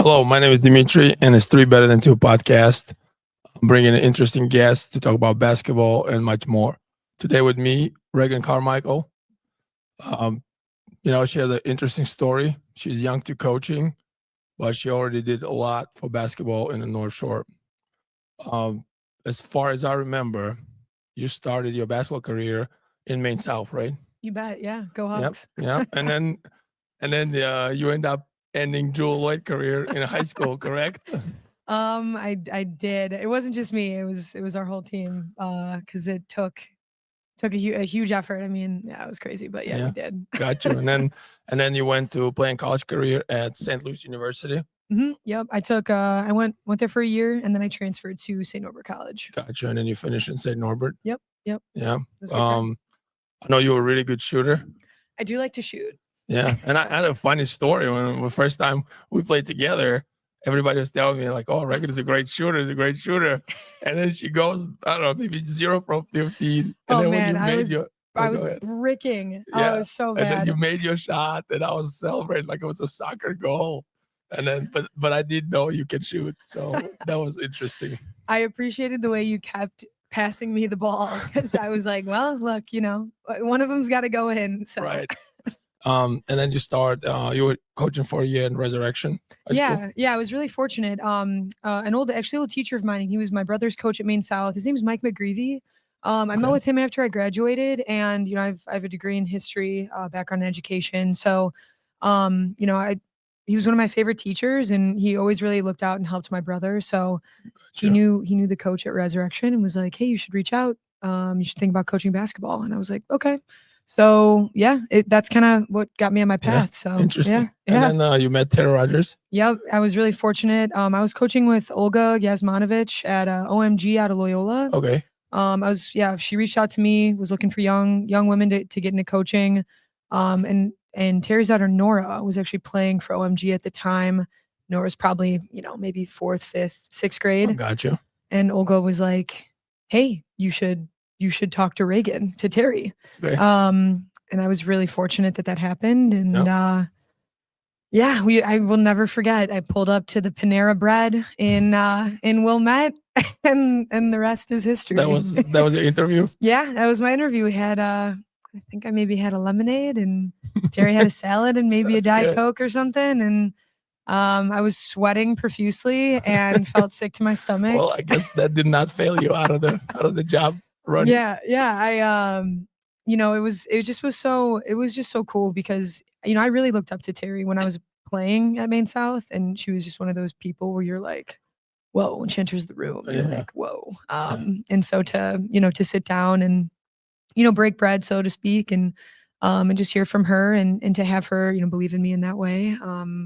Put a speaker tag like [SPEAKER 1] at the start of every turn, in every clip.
[SPEAKER 1] Hello, my name is Dimitri, and it's 3betterthan2 podcast. I'm bringing an interesting guest to talk about basketball and much more. Today with me, Regan Carmichael. Um, she has an interesting story. She's young to coaching, but she already did a lot for basketball in the North Shore. As far as I remember, you started your basketball career in Maine South, right?
[SPEAKER 2] You bet. Yeah. Go
[SPEAKER 1] Yep,
[SPEAKER 2] Hawks.
[SPEAKER 1] yeah. And then you end up ending Jewel Lloyd career in high school, correct?
[SPEAKER 2] I did. It wasn't just me. It was our whole team. Because it took a huge effort. I mean, yeah, it was crazy, but yeah, we did.
[SPEAKER 1] Got you. And then you went to playing college career at St. Louis University.
[SPEAKER 2] Yep. I went there for a year, and then I transferred to St. Norbert College.
[SPEAKER 1] Got you. And then you finished in St. Norbert.
[SPEAKER 2] Yep.
[SPEAKER 1] Yeah.
[SPEAKER 2] It was a good time.
[SPEAKER 1] I know you were a really good shooter.
[SPEAKER 2] I do like to shoot.
[SPEAKER 1] Yeah. And I had a funny story when the first time we played together. Everybody was telling me like, "Oh, Regan is a great shooter. He's a great shooter." And then she goes, I don't know, maybe 0 from 15. And then when
[SPEAKER 2] I was bricking. Yeah. Oh, it was so bad.
[SPEAKER 1] And then you made your shot, and I was celebrating like it was a soccer goal. And then, but I didn't know you can shoot, so that was interesting.
[SPEAKER 2] I appreciated the way you kept passing me the ball, because I was like, well, look, one of them's got to go in. So.
[SPEAKER 1] Right. And then you were coaching for a year in Resurrection.
[SPEAKER 2] Yeah, I was really fortunate. An old teacher of mine, and he was my brother's coach at Maine South. His name is Mike McGreevy. I met with him after I graduated, and I have a degree in history, background in education. So, he was one of my favorite teachers, and he always really looked out and helped my brother. So, he knew the coach at Resurrection and was like, "Hey, you should reach out. You should think about coaching basketball." And I was like, "Okay." So yeah, that's kind of what got me on my path. So
[SPEAKER 1] interesting.
[SPEAKER 2] Yeah.
[SPEAKER 1] And then you met Terry Rogers.
[SPEAKER 2] Yep, I was really fortunate. I was coaching with Olga Yasmanovich at OMG out of Loyola.
[SPEAKER 1] Okay.
[SPEAKER 2] She reached out to me, was looking for young women to get into coaching. And Terry's daughter Nora was actually playing for OMG at the time. Nora's probably maybe 4th, 5th, 6th grade.
[SPEAKER 1] Gotcha.
[SPEAKER 2] And Olga was like, "Hey, you should talk to Regan, to Terry."
[SPEAKER 1] Okay.
[SPEAKER 2] And I was really fortunate that happened. And I will never forget. I pulled up to the Panera Bread in Wilmette, and the rest is history.
[SPEAKER 1] That was your interview?
[SPEAKER 2] Yeah, that was my interview. We had I think I maybe had a lemonade, and Terry had a salad and maybe a Diet Coke or something. And I was sweating profusely and felt sick to my stomach.
[SPEAKER 1] Well, I guess that did not fail you out of the job running.
[SPEAKER 2] Yeah. It was just so cool, because I really looked up to Terry when I was playing at Maine South, and she was just one of those people where you're like, whoa, when she enters the room, you're like, whoa. And so to sit down and break bread, so to speak, and just hear from her, and to have her believe in me in that way.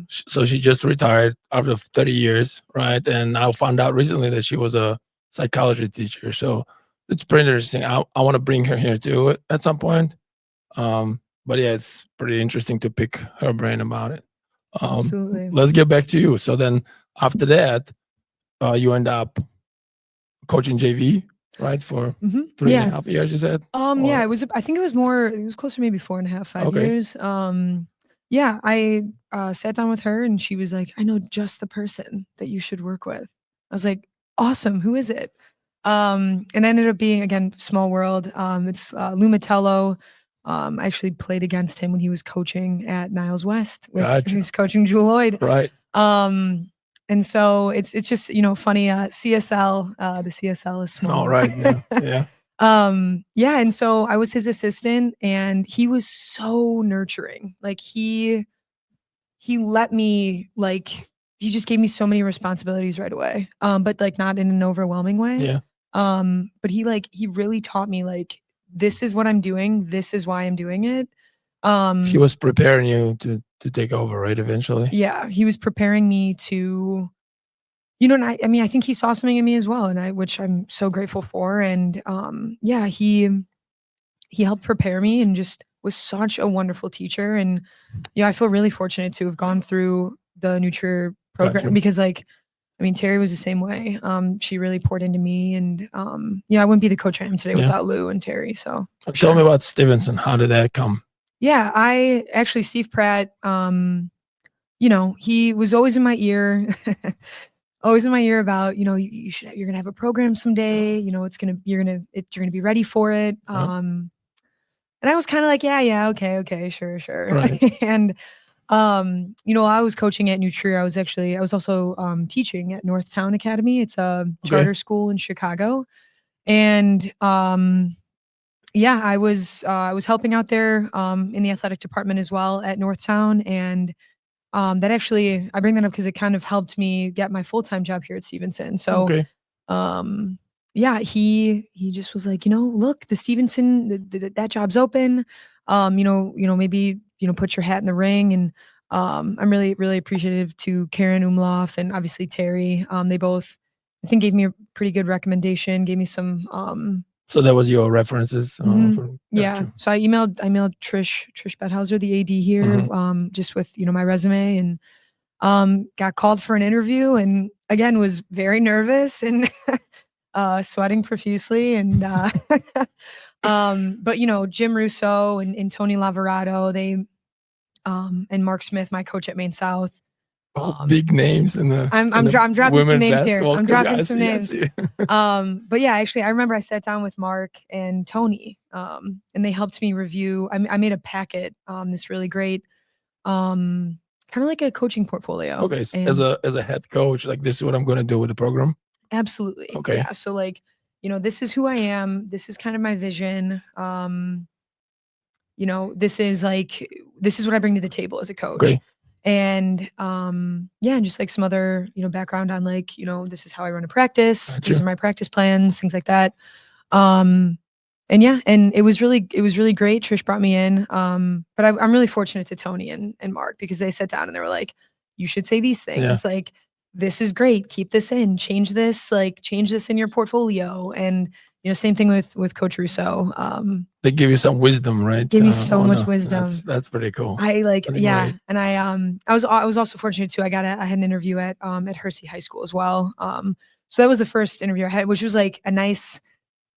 [SPEAKER 1] So she just retired after 30 years, right? And I found out recently that she was a psychology teacher. So it's pretty interesting. I want to bring her here too at some point. But yeah, it's pretty interesting to pick her brain about it.
[SPEAKER 2] Absolutely.
[SPEAKER 1] Let's get back to you. So then after that, you end up coaching JV, right? For 3.5 years, you said?
[SPEAKER 2] Yeah, I think it was closer, maybe 4.5, 5 years. I sat down with her, and she was like, "I know just the person that you should work with." I was like, "Awesome. Who is it?" And ended up being, again, small world. It's Lou Matello. I actually played against him when he was coaching at Niles West. He was coaching Jewel Lloyd.
[SPEAKER 1] Right.
[SPEAKER 2] And so it's just, funny, CSL, the CSL is small.
[SPEAKER 1] Oh, right. Yeah.
[SPEAKER 2] And so I was his assistant, and he was so nurturing. Like he let me, he just gave me so many responsibilities right away. But not in an overwhelming way.
[SPEAKER 1] Yeah.
[SPEAKER 2] But he really taught me, this is what I'm doing. This is why I'm doing it.
[SPEAKER 1] He was preparing you to take over, right? Eventually.
[SPEAKER 2] Yeah. He was preparing me to, and I think he saw something in me as well, which I'm so grateful for. And, he helped prepare me, and just was such a wonderful teacher. And, I feel really fortunate to have gone through the Nutri program, because Terry was the same way. She really poured into me, and I wouldn't be the coach I am today without Lou and Terry. So
[SPEAKER 1] tell me about Stevenson. How did that come?
[SPEAKER 2] Yeah, Steve Pratt he was always in my ear, always in my ear about, you're gonna have a program someday. You're gonna be ready for it. And I was kind of like, yeah, okay, sure.
[SPEAKER 1] Right.
[SPEAKER 2] And I was coaching at New Trier. I was also teaching at Northtown Academy. It's a charter school in Chicago. And I was helping out there in the athletic department as well at Northtown. And that actually, I bring that up because it kind of helped me get my full-time job here at Stevenson. So
[SPEAKER 1] Okay.
[SPEAKER 2] he just was like, look, the Stevenson, that job's open. Maybe, put your hat in the ring. And I'm really, really appreciative to Karen Umloff and obviously Terry. They both, I think, gave me a pretty good recommendation, gave me some.
[SPEAKER 1] So that was your references.
[SPEAKER 2] Yeah. So I emailed Trish Bethhauser, the AD here, just with, my resume, and got called for an interview, and again was very nervous and sweating profusely. And but Jim Russo and Tony Lavorado, they and Mark Smith, my coach at Maine South.
[SPEAKER 1] Big names in the
[SPEAKER 2] I'm dropping some names here. I'm dropping some names.
[SPEAKER 1] I see.
[SPEAKER 2] But yeah, actually, I remember I sat down with Mark and Tony, and they helped me review. I made a packet, this really great, kind of like a coaching portfolio.
[SPEAKER 1] Okay, so as a head coach, like, this is what I'm going to do with the program.
[SPEAKER 2] Absolutely.
[SPEAKER 1] Okay.
[SPEAKER 2] Yeah. So like, this is who I am. This is kind of my vision. This is what I bring to the table as a coach.
[SPEAKER 1] Okay.
[SPEAKER 2] And and just like some other, background on like, this is how I run a practice.
[SPEAKER 1] Gotcha.
[SPEAKER 2] These are my practice plans, things like that. And it was really great. Trish brought me in. But I'm really fortunate to Tony and Mark, because they sat down and they were like, you should say these things.
[SPEAKER 1] Yeah.
[SPEAKER 2] Like, this is great. Keep this in, change this in your portfolio. And, same thing with Coach Russo.
[SPEAKER 1] They give you some wisdom, right?
[SPEAKER 2] Give me so much wisdom.
[SPEAKER 1] That's pretty cool.
[SPEAKER 2] That's
[SPEAKER 1] great.
[SPEAKER 2] And I was also fortunate too. I had an interview at Hersey High School as well. So that was the first interview I had, which was like a nice.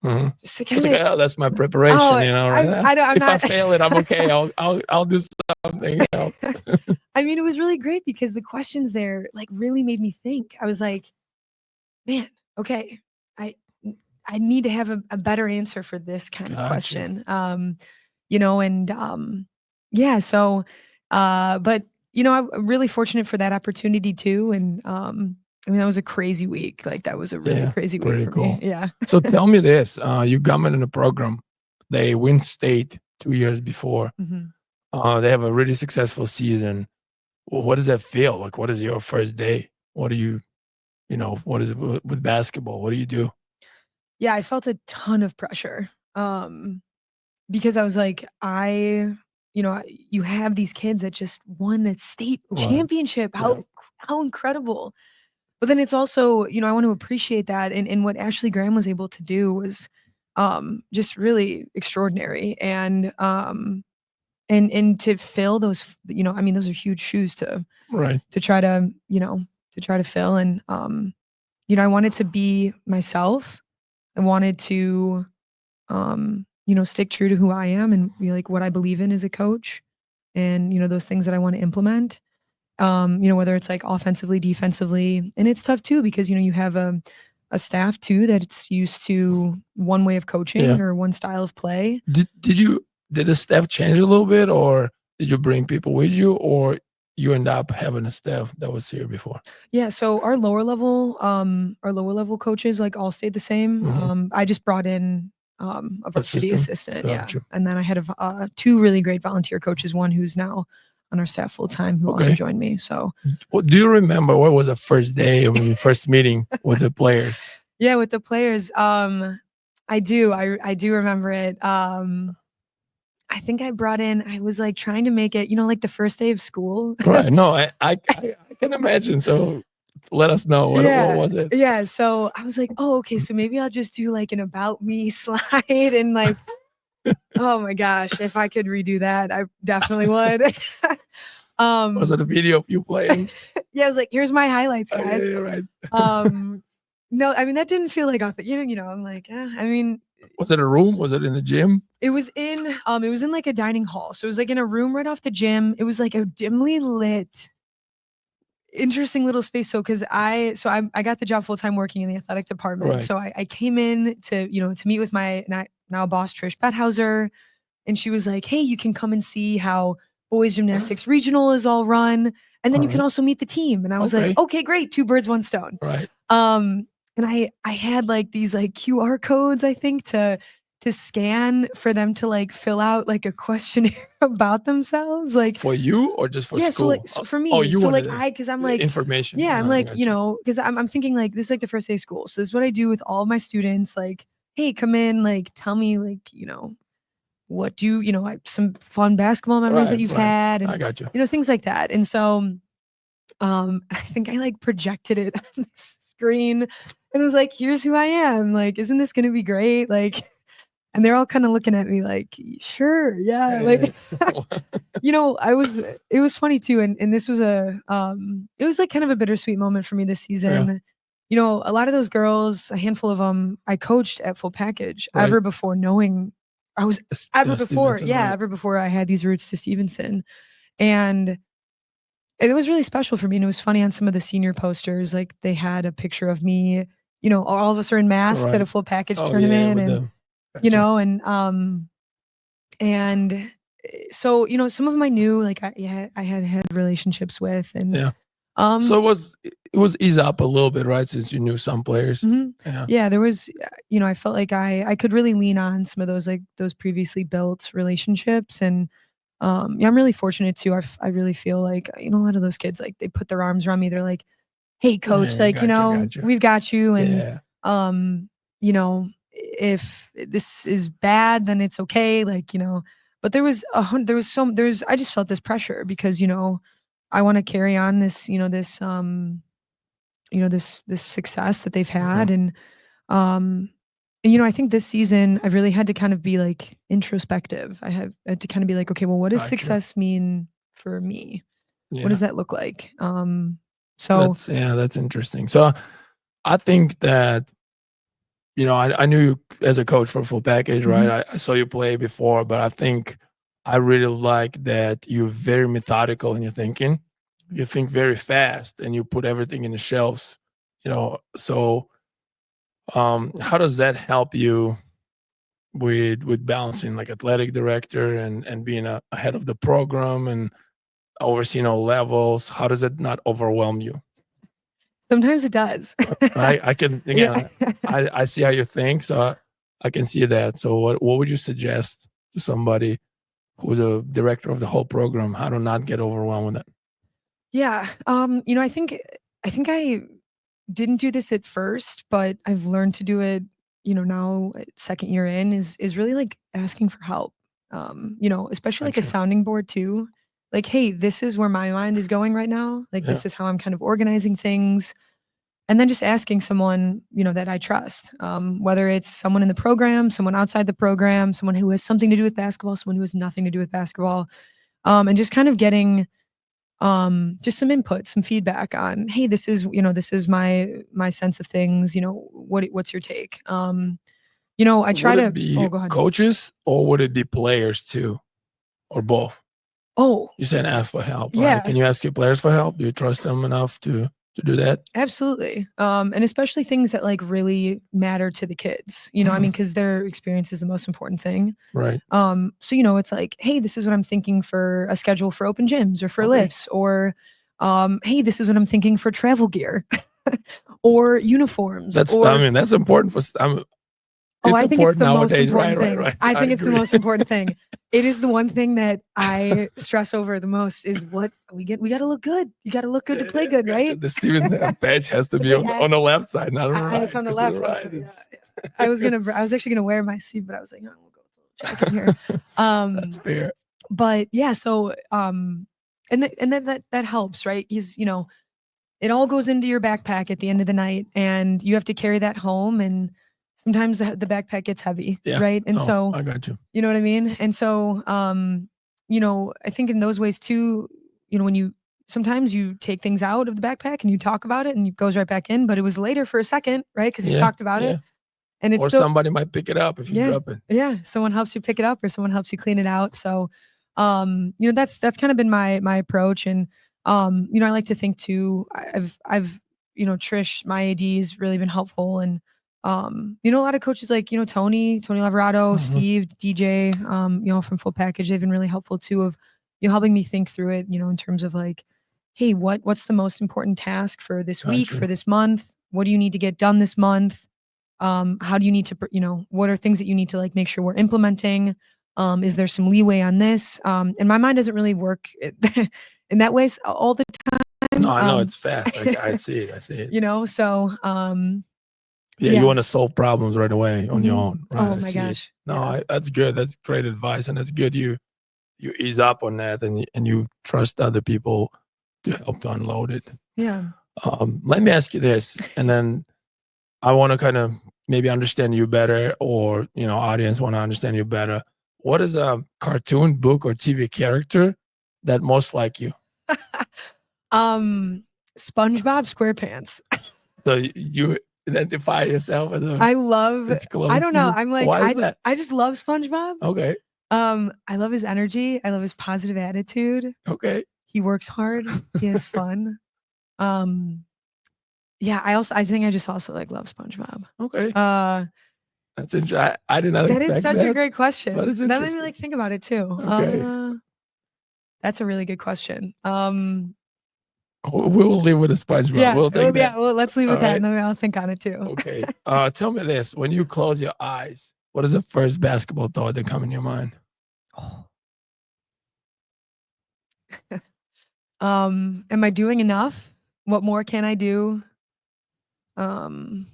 [SPEAKER 2] Just to
[SPEAKER 1] It's like, that's my preparation, right? If I fail it, I'm okay. I'll do something else.
[SPEAKER 2] I mean, it was really great because the questions there like really made me think. I was like, man, okay, I need to have a better answer for this kind of question. So but I'm really fortunate for that opportunity too. And that was a crazy week. Like, that was a really crazy week for me. Yeah.
[SPEAKER 1] So tell me this, you come in a program, they win state 2 years before. They have a really successful season. Well, what does that feel like? What is your first day? What do you, what is it with basketball? What do you do?
[SPEAKER 2] Yeah, I felt a ton of pressure. Because I was like, you have these kids that just won a state championship. How incredible. But then it's also, I want to appreciate that. And what Ashley Graham was able to do was just really extraordinary. And to fill those, those are huge shoes to try to fill. And I wanted to be myself. I wanted to stick true to who I am and be like what I believe in as a coach, and those things that I want to implement. Whether it's like offensively, defensively. And it's tough too, because you have a staff too that's used to one way of coaching or one style of play.
[SPEAKER 1] Did the staff change a little bit, or did you bring people with you, or you end up having a staff that was here before?
[SPEAKER 2] Yeah, so our lower level coaches like all stayed the same. I just brought in a varsity assistant.
[SPEAKER 1] Gotcha.
[SPEAKER 2] Yeah, and then I had two really great volunteer coaches, one who's now on our staff full time, who also joined me. So,
[SPEAKER 1] well, do you remember what was the first day or your first meeting with the players?
[SPEAKER 2] Yeah, with the players, I do. I do remember it. I think I brought in. I was like trying to make it, like the first day of school.
[SPEAKER 1] Right. No, I can imagine. So let us know what was it?
[SPEAKER 2] Yeah. So I was like, oh, okay. So maybe I'll just do like an about me slide and like. Oh my gosh, if I could redo that, I definitely would.
[SPEAKER 1] Was it a video of you playing?
[SPEAKER 2] Yeah, I was like, here's my highlights, guys.
[SPEAKER 1] Yeah, right.
[SPEAKER 2] No, I mean, that didn't feel like authentic. I'm like,
[SPEAKER 1] was it a room? Was it in the gym?
[SPEAKER 2] It was in like a dining hall. So it was like in a room right off the gym. It was like a dimly lit interesting little space. So because I got the job full time working in the athletic department.
[SPEAKER 1] Right.
[SPEAKER 2] So I came in to to meet with my now boss Trish Bethhauser, and she was like, "Hey, you can come and see how boys gymnastics regional is all run, and then you can also meet the team." And I was like, "Okay, great, two birds, one stone."
[SPEAKER 1] Right.
[SPEAKER 2] And I had like these like QR codes, I think, to scan for them to like fill out like a questionnaire about themselves, like
[SPEAKER 1] for you or just for
[SPEAKER 2] yeah.
[SPEAKER 1] school?
[SPEAKER 2] So like so for me,
[SPEAKER 1] Oh, you
[SPEAKER 2] so like
[SPEAKER 1] wanted
[SPEAKER 2] because I'm like
[SPEAKER 1] information.
[SPEAKER 2] yeah, I'm
[SPEAKER 1] I
[SPEAKER 2] like
[SPEAKER 1] got
[SPEAKER 2] because I'm thinking like this is like the first day of school, so this is what I do with all of my students. Like, hey, come in, like tell me like what do like some fun basketball memories that
[SPEAKER 1] Right,
[SPEAKER 2] you've
[SPEAKER 1] right.
[SPEAKER 2] had,
[SPEAKER 1] I
[SPEAKER 2] and
[SPEAKER 1] got you.
[SPEAKER 2] things like that. And so I think I like projected it on the screen and was like, here's who I am. Like, isn't this gonna be great? Like, and they're all kind of looking at me like, sure, yeah. Like, it was funny too. And this was it was like kind of a bittersweet moment for me this season. A lot of those girls, a handful of them, I coached at Full Package ever before knowing I was ever before, ever before I had these roots to Stevenson. And it was really special for me. And it was funny on some of the senior posters, like they had a picture of me, all of us are in masks at a Full Package tournament. And, and so, some of them I knew, like I had relationships with, and
[SPEAKER 1] so it was ease up a little bit, right? Since you knew some players.
[SPEAKER 2] Yeah, there was, I felt like I could really lean on some of those like those previously built relationships. And I'm really fortunate too. I really feel like a lot of those kids, like they put their arms around me. They're like, "Hey, coach, like we've got you." And if this is bad, then it's okay. Like but I just felt this pressure because I want to carry on this this success that they've had. And I think this season I've really had to kind of be like introspective. I had to kind of be like, okay, well, what does success mean for me? What does that look like? So
[SPEAKER 1] that's interesting. So I think that I knew you as a coach for Full Package, right? I saw you play before, but I think I really like that you're very methodical in your thinking. You think very fast and you put everything in the shelves, so how does that help you with balancing like athletic director and being ahead of the program and overseeing all levels? How does it not overwhelm you?
[SPEAKER 2] sometimes it does.
[SPEAKER 1] I can again. I see how you think, so I can see that. So what would you suggest to somebody who's a director of the whole program, how to not get overwhelmed with it?
[SPEAKER 2] Yeah. I think I didn't do this at first, but I've learned to do it, now second year in is really like asking for help. Especially like a sounding board too. Like, hey, this is where my mind is going right now. Like this is how I'm kind of organizing things. And then just asking someone, that I trust, whether it's someone in the program, someone outside the program, someone who has something to do with basketball, someone who has nothing to do with basketball, and just kind of getting just some input, some feedback on, hey, this is my sense of things. What's your take? I try
[SPEAKER 1] would
[SPEAKER 2] to
[SPEAKER 1] it be
[SPEAKER 2] go ahead.
[SPEAKER 1] coaches or would it be players too, or both?
[SPEAKER 2] Oh,
[SPEAKER 1] You said ask for help,
[SPEAKER 2] yeah.
[SPEAKER 1] right? Can you ask your players for help? Do you trust them enough to do that?
[SPEAKER 2] Absolutely. And especially things that like really matter to the kids, I mean, because their experience is the most important thing.
[SPEAKER 1] Right.
[SPEAKER 2] So, it's like, hey, this is what I'm thinking for a schedule for open gyms or for lifts, or hey, this is what I'm thinking for travel gear or uniforms.
[SPEAKER 1] That's important for
[SPEAKER 2] I think it's the most
[SPEAKER 1] nowadays,
[SPEAKER 2] important thing.
[SPEAKER 1] right.
[SPEAKER 2] I think it's the most important thing. It is the one thing that I stress over the most is what we got to look good. You got to look good to play good, right?
[SPEAKER 1] The Steven badge has to be on the left side, not on the right.
[SPEAKER 2] It's on the left. I was actually gonna wear my suit, but I was like, no, we'll go with a little jacket here.
[SPEAKER 1] That's fair.
[SPEAKER 2] But yeah, so and then that helps, right? Because it all goes into your backpack at the end of the night, and you have to carry that home, and sometimes the backpack gets heavy, right? And so
[SPEAKER 1] I got you.
[SPEAKER 2] You know what I mean? And so I think in those ways too, when sometimes you take things out of the backpack and you talk about it and it goes right back in, but it was later for a second, right? Because you talked about it. And it's
[SPEAKER 1] somebody might pick it up if you drop it.
[SPEAKER 2] Yeah. Someone helps you pick it up or someone helps you clean it out. So that's kind of been my approach. And I like to think too, I've Trish, my AD has really been helpful, and a lot of coaches like Tony Laverato, Steve, DJ, from Full Package, they've been really helpful too of helping me think through it, in terms of like, hey, what's the most important task for this week, for this month? What do you need to get done this month? How do you need to, what are things that you need to like make sure we're implementing? Is there some leeway on this? And my mind doesn't really work in that way all the time.
[SPEAKER 1] No, I know it's fast. I see it.
[SPEAKER 2] So
[SPEAKER 1] you want to solve problems right away on your own. Right?
[SPEAKER 2] Oh my gosh.
[SPEAKER 1] No, that's good. That's great advice, and that's good. You ease up on that, and you trust other people to help to unload it.
[SPEAKER 2] Yeah.
[SPEAKER 1] Let me ask you this, and then I want to kind of maybe understand you better, or audience want to understand you better. What is a cartoon, book, or TV character that most like you?
[SPEAKER 2] SpongeBob SquarePants.
[SPEAKER 1] So you identify yourself as
[SPEAKER 2] I don't know. I'm like,
[SPEAKER 1] why is that?
[SPEAKER 2] I just love SpongeBob.
[SPEAKER 1] Okay.
[SPEAKER 2] I love his energy. I love his positive attitude.
[SPEAKER 1] Okay.
[SPEAKER 2] He works hard. He has fun. Yeah, I think I just also like love SpongeBob.
[SPEAKER 1] Okay. That's interesting. I did not expect that.
[SPEAKER 2] That is such a great question.
[SPEAKER 1] But it's
[SPEAKER 2] that made me
[SPEAKER 1] interesting.
[SPEAKER 2] like think about it too.
[SPEAKER 1] Okay.
[SPEAKER 2] That's a really good question.
[SPEAKER 1] We'll leave with a SpongeBob.
[SPEAKER 2] Yeah,
[SPEAKER 1] we'll take that.
[SPEAKER 2] Yeah, well, let's leave with
[SPEAKER 1] All
[SPEAKER 2] that,
[SPEAKER 1] right.
[SPEAKER 2] and then I'll think on it too.
[SPEAKER 1] Okay. Tell me this: when you close your eyes, what is the first basketball thought that comes in your mind?
[SPEAKER 2] Am I doing enough? What more can I do? Who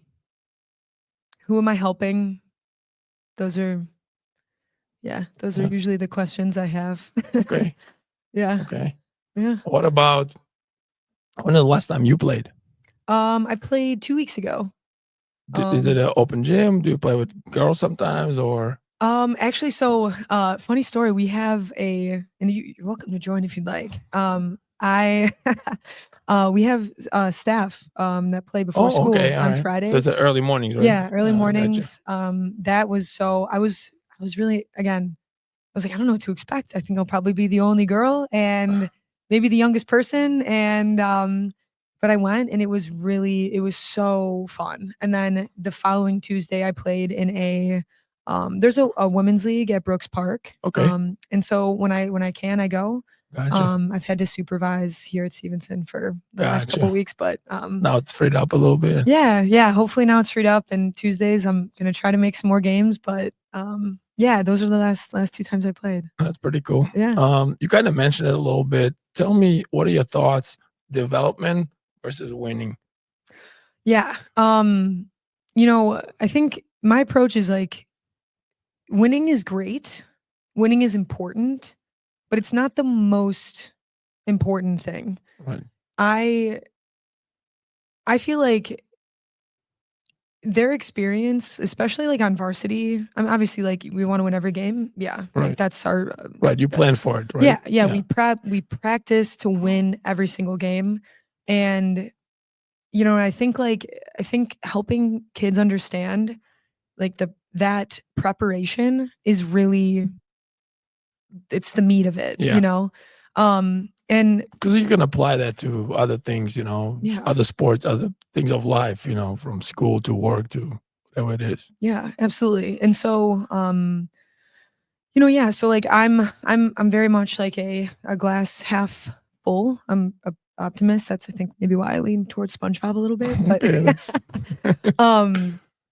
[SPEAKER 2] am I helping? Those are usually the questions I have.
[SPEAKER 1] Okay.
[SPEAKER 2] Yeah.
[SPEAKER 1] Okay.
[SPEAKER 2] Yeah.
[SPEAKER 1] What about when was the last time you played?
[SPEAKER 2] I played 2 weeks ago.
[SPEAKER 1] Is it an open gym? Do you play with girls sometimes, or?
[SPEAKER 2] Actually, so funny story. We have and you're welcome to join if you'd like. We have staff that play before school on Fridays.
[SPEAKER 1] So it's the early mornings, right?
[SPEAKER 2] Yeah, early mornings. That was so I was really, again, I was like, I don't know what to expect. I think I'll probably be the only girl and maybe the youngest person. And but I went, and it was so fun. And then the following Tuesday, I played in there's a women's league at Brooks Park.
[SPEAKER 1] Okay.
[SPEAKER 2] And so when I can, I go.
[SPEAKER 1] Gotcha.
[SPEAKER 2] I've had to supervise here at Stevenson for the last couple of weeks, but
[SPEAKER 1] now it's freed up a little bit.
[SPEAKER 2] Yeah. Hopefully now it's freed up, and Tuesdays I'm gonna try to make some more games. But yeah, those are the last 2 times I played.
[SPEAKER 1] That's pretty cool.
[SPEAKER 2] Yeah.
[SPEAKER 1] You kind of mentioned it a little bit. Tell me, what are your thoughts? Development versus winning.
[SPEAKER 2] Yeah. I think my approach is like, winning is great. Winning is important, but it's not the most important thing.
[SPEAKER 1] Right.
[SPEAKER 2] I feel like their experience, especially like on varsity, obviously like we want to win every game. Yeah.
[SPEAKER 1] Right.
[SPEAKER 2] Like that's our
[SPEAKER 1] right. You plan for it, right?
[SPEAKER 2] Yeah. We practice to win every single game. And I think helping kids understand like that preparation is really, it's the meat of it, and
[SPEAKER 1] because you can apply that to other things, other sports, other things of life, from school to work to whatever it is.
[SPEAKER 2] Yeah, absolutely. And so, so like I'm very much like a glass half full. I'm a optimist. That's, I think, maybe why I lean towards SpongeBob a little bit. But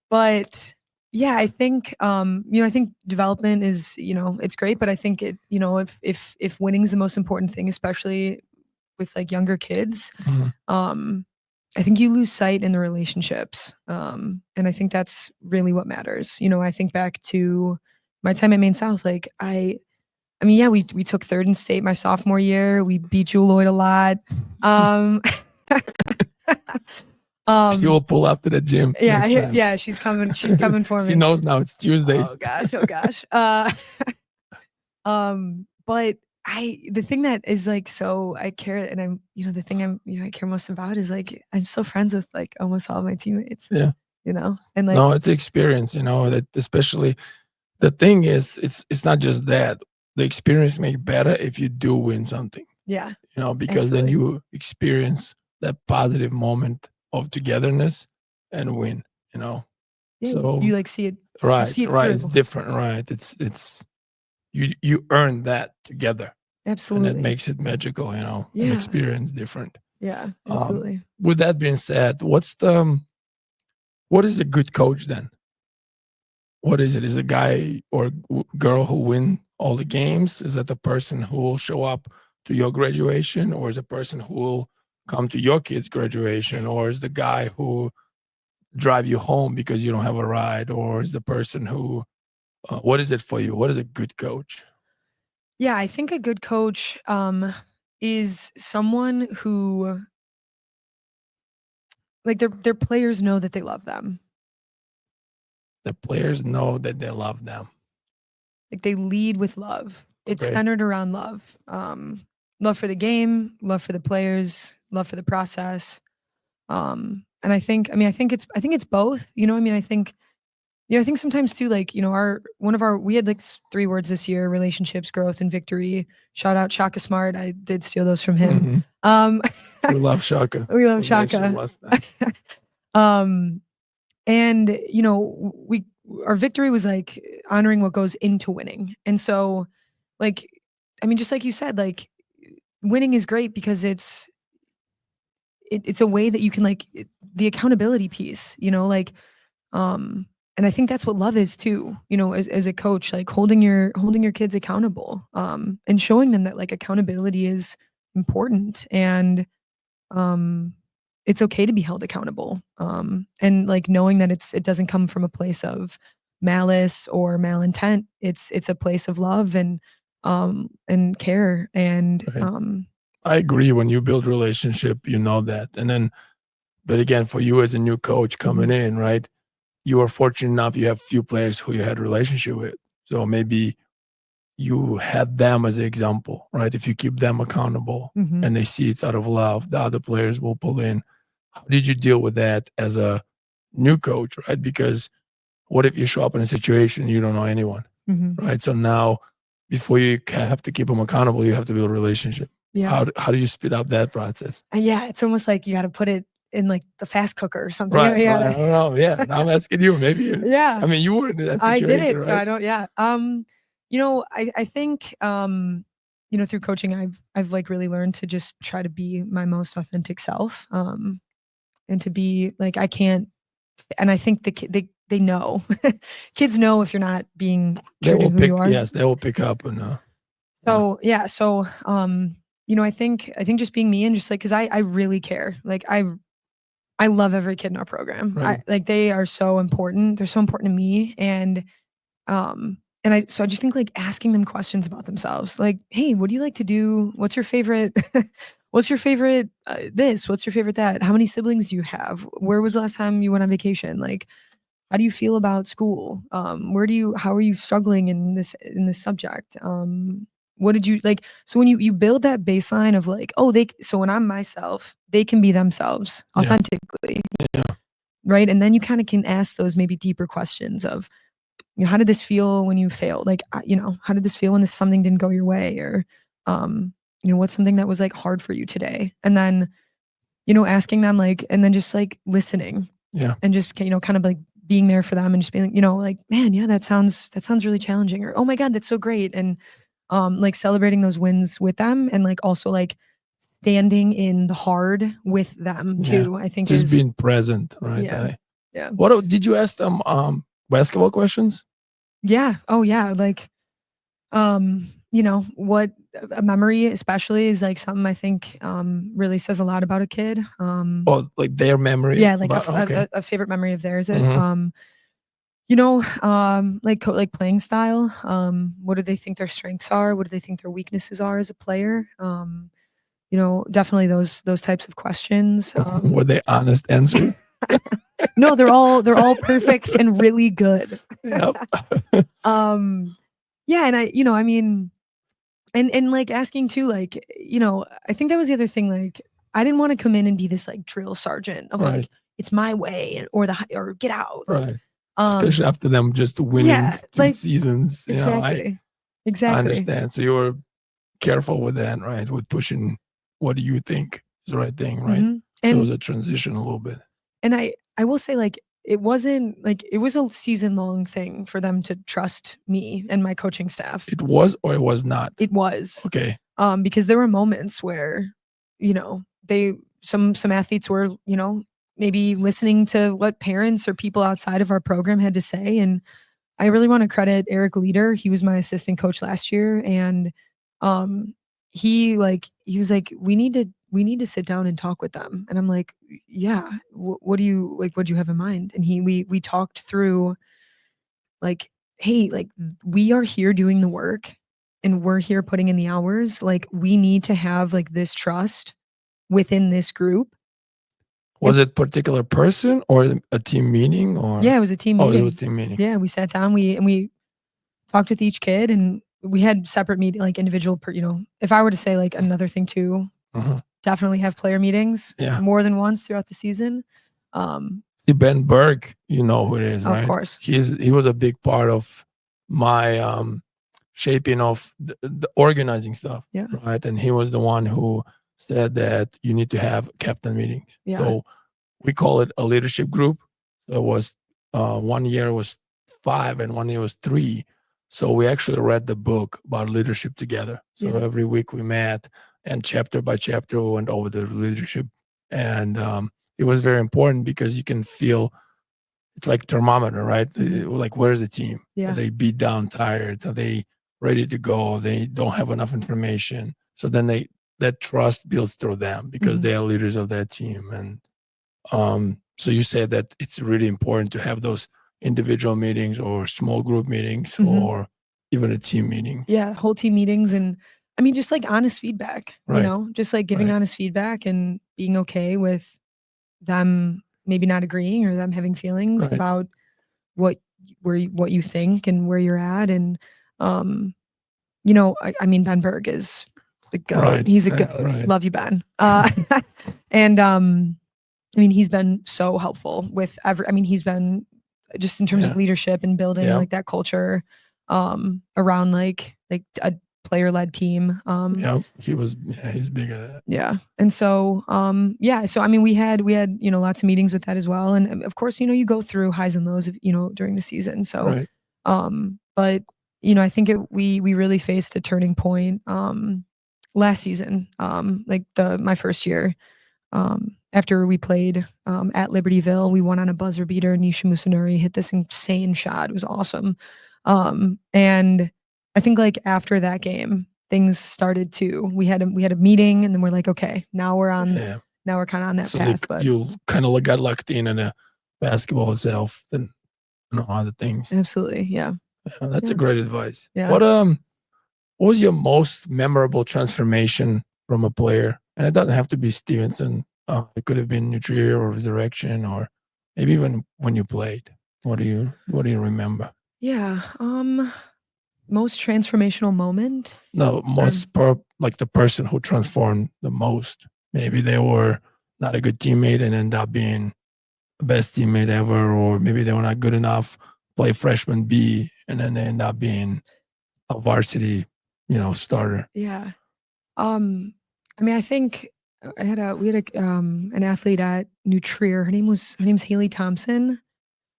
[SPEAKER 2] but yeah, I think I think development is, it's great, but I think it, if winning's the most important thing, especially with like younger kids, I think you lose sight in the relationships. And I think that's really what matters. I think back to my time at Maine South, like I mean, yeah, we took third in state my sophomore year. We beat Jewel Lloyd a lot.
[SPEAKER 1] She will pull up to the gym.
[SPEAKER 2] Yeah, she's coming for me.
[SPEAKER 1] She knows now it's Tuesdays.
[SPEAKER 2] Oh gosh. But the thing that is like, so I care, and I'm, the thing I care most about is like, I'm still friends with like almost all of my teammates.
[SPEAKER 1] Yeah.
[SPEAKER 2] And like,
[SPEAKER 1] no, it's experience, that especially the thing is, it's not just that the experience make better if you do win something.
[SPEAKER 2] Yeah.
[SPEAKER 1] because then you experience that positive moment of togetherness and win,
[SPEAKER 2] Yeah,
[SPEAKER 1] So
[SPEAKER 2] you like see it.
[SPEAKER 1] right,
[SPEAKER 2] see it
[SPEAKER 1] right. It's
[SPEAKER 2] through.
[SPEAKER 1] different, right? It's you earn that together, and
[SPEAKER 2] Absolutely.
[SPEAKER 1] that makes it magical, an
[SPEAKER 2] Yeah.
[SPEAKER 1] experience different.
[SPEAKER 2] Yeah, absolutely.
[SPEAKER 1] With that being said, what is a good coach then? What is it? Is it a guy or girl who win all the games? Is that the person who will show up to your graduation, or is the person who will come to your kid's graduation, or is the guy who drive you home because you don't have a ride, or is the person who what is it for you? What is a good coach?
[SPEAKER 2] Yeah, I think a good coach is someone who, like, their players know that they love them.
[SPEAKER 1] The players know that they love them.
[SPEAKER 2] Like, they lead with love. It's
[SPEAKER 1] Okay.
[SPEAKER 2] centered around love. Love for the game, love for the players, love for the process. And I think it's both. I think sometimes too, like, we had like 3 words this year: relationships, growth, and victory. Shout out Shaka Smart. I did steal those from him.
[SPEAKER 1] We love Shaka.
[SPEAKER 2] We love
[SPEAKER 1] We mentioned
[SPEAKER 2] Shaka.
[SPEAKER 1] last time.
[SPEAKER 2] And our victory was like honoring what goes into winning. And so, like, just like you said, like, winning is great because it's a way that you can, like, the accountability piece, like, and I think that's what love is too, as a coach, like holding your kids accountable, and showing them that, like, accountability is important, and it's okay to be held accountable, and, like, knowing that it doesn't come from a place of malice or malintent. It's a place of love and care, and
[SPEAKER 1] Right. I agree. When you build relationship, you know that. And then, but again, for you as a new coach coming in, right? You are fortunate enough, you have few players who you had a relationship with. So maybe you had them as an example, right? If you keep them accountable and they see it's out of love, the other players will pull in. How did you deal with that as a new coach, right? Because what if you show up in a situation you don't know anyone, right? So now, before you have to keep them accountable, you have to build a relationship.
[SPEAKER 2] Yeah.
[SPEAKER 1] How do you speed up that process?
[SPEAKER 2] And yeah, it's almost like you got to put it in, like, the fast cooker or something.
[SPEAKER 1] Right,
[SPEAKER 2] Yeah.
[SPEAKER 1] right. I don't know. Yeah, now I'm asking you. Maybe
[SPEAKER 2] Yeah.
[SPEAKER 1] I mean, you were in that
[SPEAKER 2] I
[SPEAKER 1] situation,
[SPEAKER 2] did it,
[SPEAKER 1] right?
[SPEAKER 2] so I don't. Yeah. I think, through coaching, I've like really learned to just try to be my most authentic self, and to be like, I can't. And I think they know, kids know if you're not being true to who you are.
[SPEAKER 1] Yes, they will pick up and.
[SPEAKER 2] So yeah, I think just being me, and just like, because I really care. Like, I love every kid in our program.
[SPEAKER 1] Right.
[SPEAKER 2] Like, they are so important. They're so important to me, and I just think, like, asking them questions about themselves, like, hey, what do you like to do? What's your favorite? What's your favorite this? What's your favorite that? How many siblings do you have? Where was the last time you went on vacation? Like, how do you feel about school? How are you struggling in this subject? What did you like? So when you build that baseline of, like, so when I'm myself, they can be themselves authentically.
[SPEAKER 1] Yeah.
[SPEAKER 2] Right. And then you kind of can ask those maybe deeper questions of, how did this feel when you failed? Like, how did this feel when something didn't go your way? Or, what's something that was, like, hard for you today? And then, asking them, like, and then just, like, listening.
[SPEAKER 1] Yeah.
[SPEAKER 2] And just, kind of, like, being there for them, and just being, like, man, yeah, that sounds really challenging. Or, oh my God, that's so great. And, like, celebrating those wins with them, and, like, also, like, standing in the hard with them too, I think,
[SPEAKER 1] just
[SPEAKER 2] is
[SPEAKER 1] being present, right?
[SPEAKER 2] yeah.
[SPEAKER 1] What did you ask them? Basketball questions?
[SPEAKER 2] Yeah. Oh yeah. Like, what a memory especially is, like, something I think really says a lot about a kid.
[SPEAKER 1] Oh, like their memory?
[SPEAKER 2] Yeah, like
[SPEAKER 1] Okay.
[SPEAKER 2] a favorite memory of theirs. That
[SPEAKER 1] Mhm.
[SPEAKER 2] like playing style. What do they think their strengths are? What do they think their weaknesses are as a player? Definitely those types of questions.
[SPEAKER 1] Were they honest answers?
[SPEAKER 2] No, they're all perfect and really good.
[SPEAKER 1] Yep.
[SPEAKER 2] Yeah, and I mean, and like, asking too, like, I think that was the other thing. Like, I didn't want to come in and be this, like, drill sergeant of,
[SPEAKER 1] Right.
[SPEAKER 2] like, it's my way, or get out.
[SPEAKER 1] Right. Especially after them just winning
[SPEAKER 2] yeah,
[SPEAKER 1] 2
[SPEAKER 2] like,
[SPEAKER 1] seasons.
[SPEAKER 2] exactly.
[SPEAKER 1] I understand. So you were careful with that, right? With pushing what do you think is the right thing, right?
[SPEAKER 2] Mhm.
[SPEAKER 1] So it
[SPEAKER 2] And
[SPEAKER 1] was a transition a little bit.
[SPEAKER 2] and I will say, like, it wasn't like it was a season-long thing for them to trust me and my coaching staff.
[SPEAKER 1] It was or it was not?
[SPEAKER 2] It was.
[SPEAKER 1] Okay.
[SPEAKER 2] Because there were moments where, you know, some athletes were, you know, maybe listening to what parents or people outside of our program had to say. And I really want to credit Eric Leader. He was my assistant coach last year, and he was like, we need to sit down and talk with them. And I'm like, yeah, what do you like? What do you have in mind? And we talked through, like, hey, like, we are here doing the work and we're here putting in the hours. Like, we need to have like this trust within this group.
[SPEAKER 1] Was it particular person or a team meeting or?
[SPEAKER 2] Yeah, it was a team
[SPEAKER 1] Oh,
[SPEAKER 2] meeting.
[SPEAKER 1] it was a team meeting.
[SPEAKER 2] Yeah, we sat down, we talked with each kid, and we had separate meeting, like individual, you know, if I were to say like another thing too, definitely have player meetings more than once throughout the season.
[SPEAKER 1] See, Ben Berg, you know who it is, right?
[SPEAKER 2] Of course.
[SPEAKER 1] He was a big part of my shaping of the organizing stuff.
[SPEAKER 2] Yeah.
[SPEAKER 1] Right. And he was the one who said that you need to have captain meetings.
[SPEAKER 2] Yeah.
[SPEAKER 1] So we call it a leadership group. It was 1 year was 5 and 1 year was 3. So we actually read the book about leadership together. So every week we met, and chapter by chapter we went over the leadership. And it was very important because you can feel it's like thermometer, right? Like, where's the team?
[SPEAKER 2] Yeah.
[SPEAKER 1] Are they beat down, tired? Are they ready to go? They don't have enough information. So then that trust builds through them because they are leaders of that team. And so you said that it's really important to have those individual meetings or small group meetings or even a team meeting.
[SPEAKER 2] Yeah, whole team meetings. And I mean, just like honest feedback, you know, just like giving honest feedback and being okay with them maybe not agreeing or them having feelings about what you think and where you're at. And you know, I mean, Ben Berg is the GOAT. He's a GOAT. Love you, Ben. And I mean, he's been so helpful with he's been just in terms of leadership and building like that culture around like a player-led team.
[SPEAKER 1] He's big at that.
[SPEAKER 2] Yeah. And so so I mean, we had, you know, lots of meetings with that as well. And of course, you know, you go through highs and lows of, you know, during the season. So but you know, I think we really faced a turning point last season, like my first year. After we played at Libertyville, we won on a buzzer beater. Nisha Musunuri hit this insane shot. It was awesome. And I think like after that game, things started to, we had a meeting, and then we're like, okay, now we're kind of on that path. But
[SPEAKER 1] you kind of got locked in the basketball itself and, you know, other things.
[SPEAKER 2] Absolutely. Yeah.
[SPEAKER 1] That's a great advice.
[SPEAKER 2] Yeah.
[SPEAKER 1] What was your most memorable transformation from a player? And it doesn't have to be Stevenson. It could have been Nutrier or Resurrection, or maybe even when you played. What do you remember?
[SPEAKER 2] Yeah. Most transformational moment?
[SPEAKER 1] No, like the person who transformed the most. Maybe they were not a good teammate and end up being the best teammate ever, or maybe they were not good enough, play freshman B, and then they end up being a varsity, you know, starter.
[SPEAKER 2] Yeah. I mean, I think we had an athlete at Nutrier. Her name's Haley Thompson.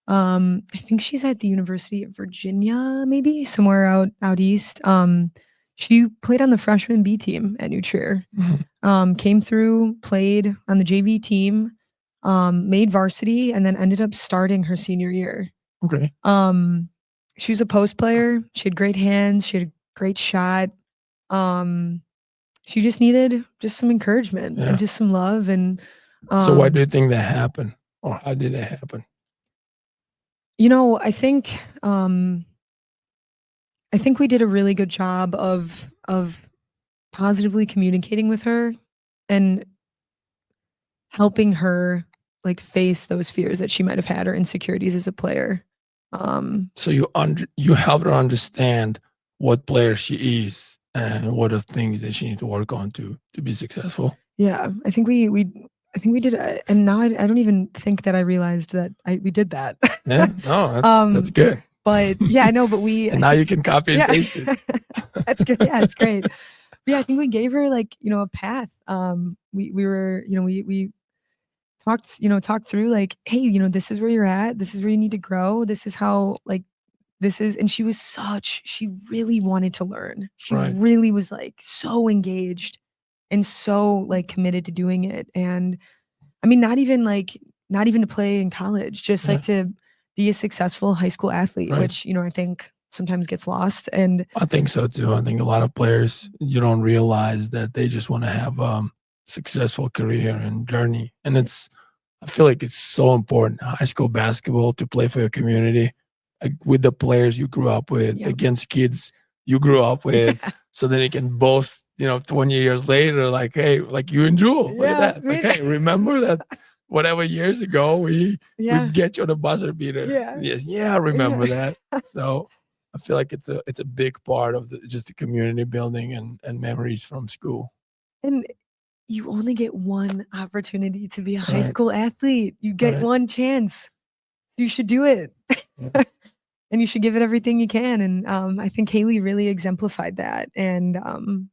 [SPEAKER 2] I think she's at the University of Virginia, maybe somewhere out east. She played on the freshman B team at Nutrier. Came through, played on the JV team, made varsity, and then ended up starting her senior year.
[SPEAKER 1] Okay.
[SPEAKER 2] She was a post player. She had great hands. She had a great shot. She just needed some encouragement and just some love. And
[SPEAKER 1] so why do you think that happened, or how did that happen?
[SPEAKER 2] You know, I think we did a really good job of positively communicating with her and helping her like face those fears that she might have had or insecurities as a player.
[SPEAKER 1] So you helped her understand what player she is and what are things that she needs to work on to be successful.
[SPEAKER 2] Yeah, I think we did, and now I don't even think that I realized that we did that.
[SPEAKER 1] Yeah, no, that's good.
[SPEAKER 2] But yeah, I know, but we
[SPEAKER 1] and now you can copy and paste it.
[SPEAKER 2] That's good. Yeah, it's great. Yeah, I think we gave her like, a path. We were, we talked through like, hey, this is where you're at. This is where you need to grow. This is how like this is. And she really wanted to learn. She
[SPEAKER 1] Right.
[SPEAKER 2] really was like so engaged and so like committed to doing it. And I mean, not even to play in college, just like to be a successful high school athlete,
[SPEAKER 1] Right.
[SPEAKER 2] which, I think sometimes gets lost. And
[SPEAKER 1] I think so too. I think a lot of players, you don't realize that they just want to have successful career and journey. And I feel like it's so important, high school basketball, to play for your community, like with the players you grew up with, against kids you grew up with, so then you can boast, 20 years later, like, hey, like you and Jewel, look at that. Like, hey, remember that whatever years ago we get you on a buzzer beater. Yes, I remember that. So I feel like it's a big part of just the community building and memories from school.
[SPEAKER 2] And you only get one opportunity to be a high school athlete. You get one chance. You should do it. And you should give it everything you can. And I think Haley really exemplified that. And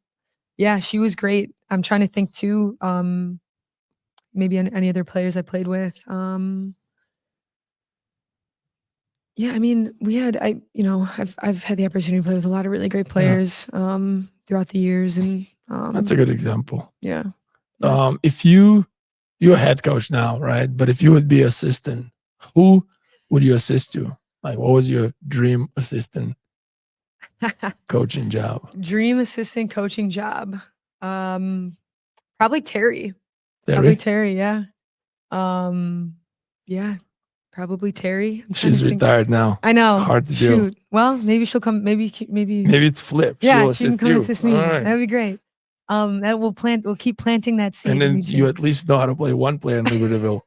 [SPEAKER 2] she was great. I'm trying to think too, maybe any other players I played with. I mean, I've had the opportunity to play with a lot of really great players throughout the years. And
[SPEAKER 1] that's a good example.
[SPEAKER 2] Yeah.
[SPEAKER 1] If you're a head coach now, right? But if you would be assistant, who would you assist to? Like, what was your dream assistant coaching job?
[SPEAKER 2] Dream assistant coaching job. Probably Terry.
[SPEAKER 1] Terry?
[SPEAKER 2] Probably Terry, yeah. Probably Terry.
[SPEAKER 1] She's retired now.
[SPEAKER 2] I know.
[SPEAKER 1] Hard to do.
[SPEAKER 2] Well, maybe she'll come. Maybe
[SPEAKER 1] it's flipped.
[SPEAKER 2] Yeah,
[SPEAKER 1] she
[SPEAKER 2] can come
[SPEAKER 1] you.
[SPEAKER 2] assist me. That'd be great. We'll keep planting that seed.
[SPEAKER 1] And then you at least know how to play one player in Libertyville.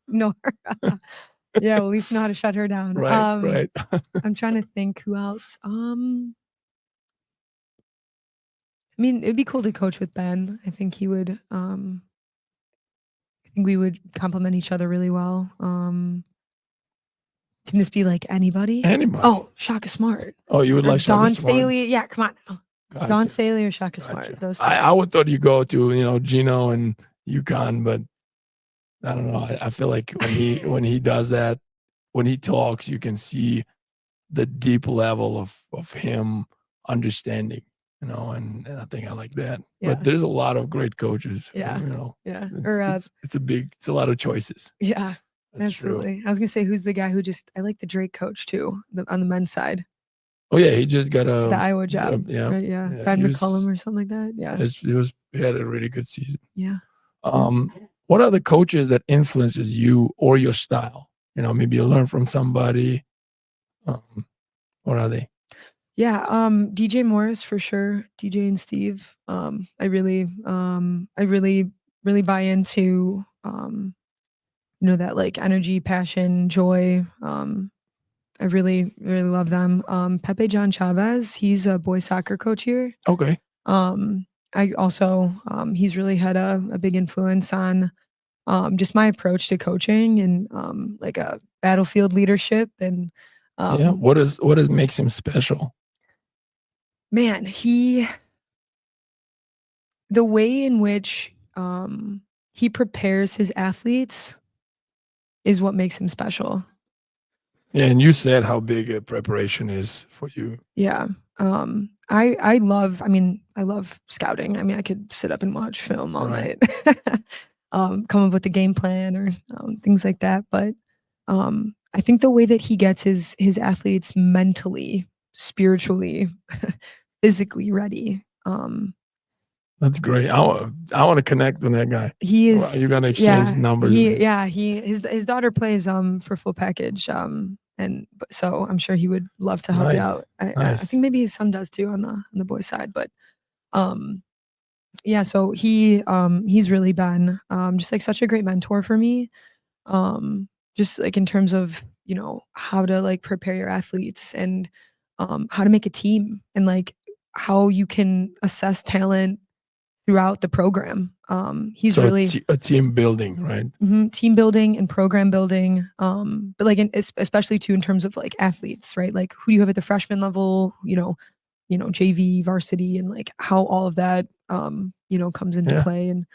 [SPEAKER 2] No. We'll at least know how to shut her down.
[SPEAKER 1] Right.
[SPEAKER 2] I'm trying to think who else. I mean, it'd be cool to coach with Ben. I think he would. I think we would complement each other really well. Can this be like anybody?
[SPEAKER 1] Anybody.
[SPEAKER 2] Oh, Shaka Smart.
[SPEAKER 1] Oh, you would like Shaka
[SPEAKER 2] Dawn
[SPEAKER 1] Smart?
[SPEAKER 2] Staley. Yeah, come on.
[SPEAKER 1] Gotcha.
[SPEAKER 2] Dawn Staley or Shaka Smart. Those.
[SPEAKER 1] I would thought you go to Gino and UConn, but I don't know. I feel like when he does that, when he talks, you can see the deep level of him understanding, and I think I like that. But there's a lot of great coaches. It's a lot of choices.
[SPEAKER 2] Yeah, that's absolutely. True. I was gonna say, who's the guy who I like the Drake coach too, on the men's side.
[SPEAKER 1] Oh yeah, he just got the
[SPEAKER 2] Iowa job. Right, Ben McCullum or something like that. Yeah,
[SPEAKER 1] he had a really good season.
[SPEAKER 2] Yeah.
[SPEAKER 1] What are the coaches that influences you or your style? Maybe you learn from somebody. What are they?
[SPEAKER 2] Yeah, DJ Morris for sure. DJ and Steve. I really buy into that like energy, passion, joy. I really love them. Pepe John Chavez, he's a boys soccer coach here.
[SPEAKER 1] Okay.
[SPEAKER 2] I also he's really had a big influence on just my approach to coaching and like a battlefield leadership. And
[SPEAKER 1] what makes him special?
[SPEAKER 2] Man, the way in which he prepares his athletes is what makes him special.
[SPEAKER 1] Yeah, and you said how big a preparation is for you.
[SPEAKER 2] Yeah. I love scouting. I mean, I could sit up and watch film all night. Come up with a game plan or things like that. But I think the way that he gets his athletes mentally, spiritually, physically ready.
[SPEAKER 1] That's great. I want to connect with that guy.
[SPEAKER 2] He is.
[SPEAKER 1] You're gonna exchange numbers.
[SPEAKER 2] His daughter plays for Full Package. So I'm sure he would love to help you out. I think maybe his son does too on the boys' side. But so he's really been just like such a great mentor for me. Just like in terms of how to like prepare your athletes and how to make a team and like how you can assess talent throughout the program. He's really
[SPEAKER 1] a team building, right?
[SPEAKER 2] Mm-hmm, team building and program building. But like especially too in terms of like athletes, right? Like who do you have at the freshman level? JV, varsity, and like how all of that comes into play. And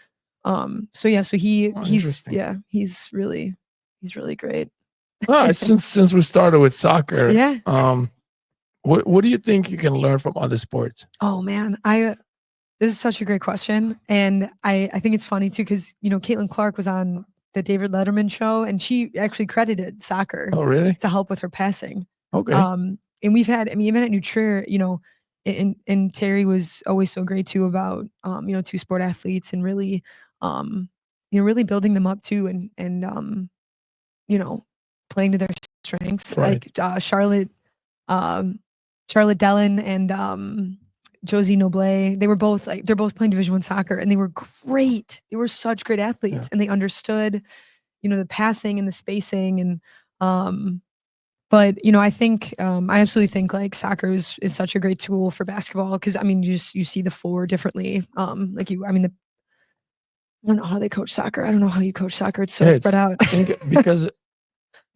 [SPEAKER 2] so he's really great.
[SPEAKER 1] All right, since we started with soccer,
[SPEAKER 2] Yeah.
[SPEAKER 1] What do you think you can learn from other sports?
[SPEAKER 2] Oh man, this is such a great question, and I think it's funny too because Caitlin Clark was on the David Letterman show, and she actually credited soccer.
[SPEAKER 1] Oh, really?
[SPEAKER 2] To help with her passing.
[SPEAKER 1] Okay.
[SPEAKER 2] And we've had, even at New Trier, and Terry was always so great too about two sport athletes and really really building them up too, and playing to their strengths.
[SPEAKER 1] Right.
[SPEAKER 2] Like Charlotte Dellin and Josie Noblet, they're both playing Division I soccer, and they were great. They were such great athletes, and they understood, the passing and the spacing, and but I think I absolutely think like soccer is such a great tool for basketball because you see the floor differently. I don't know how they coach soccer. I don't know how you coach soccer. It's so spread out.
[SPEAKER 1] Because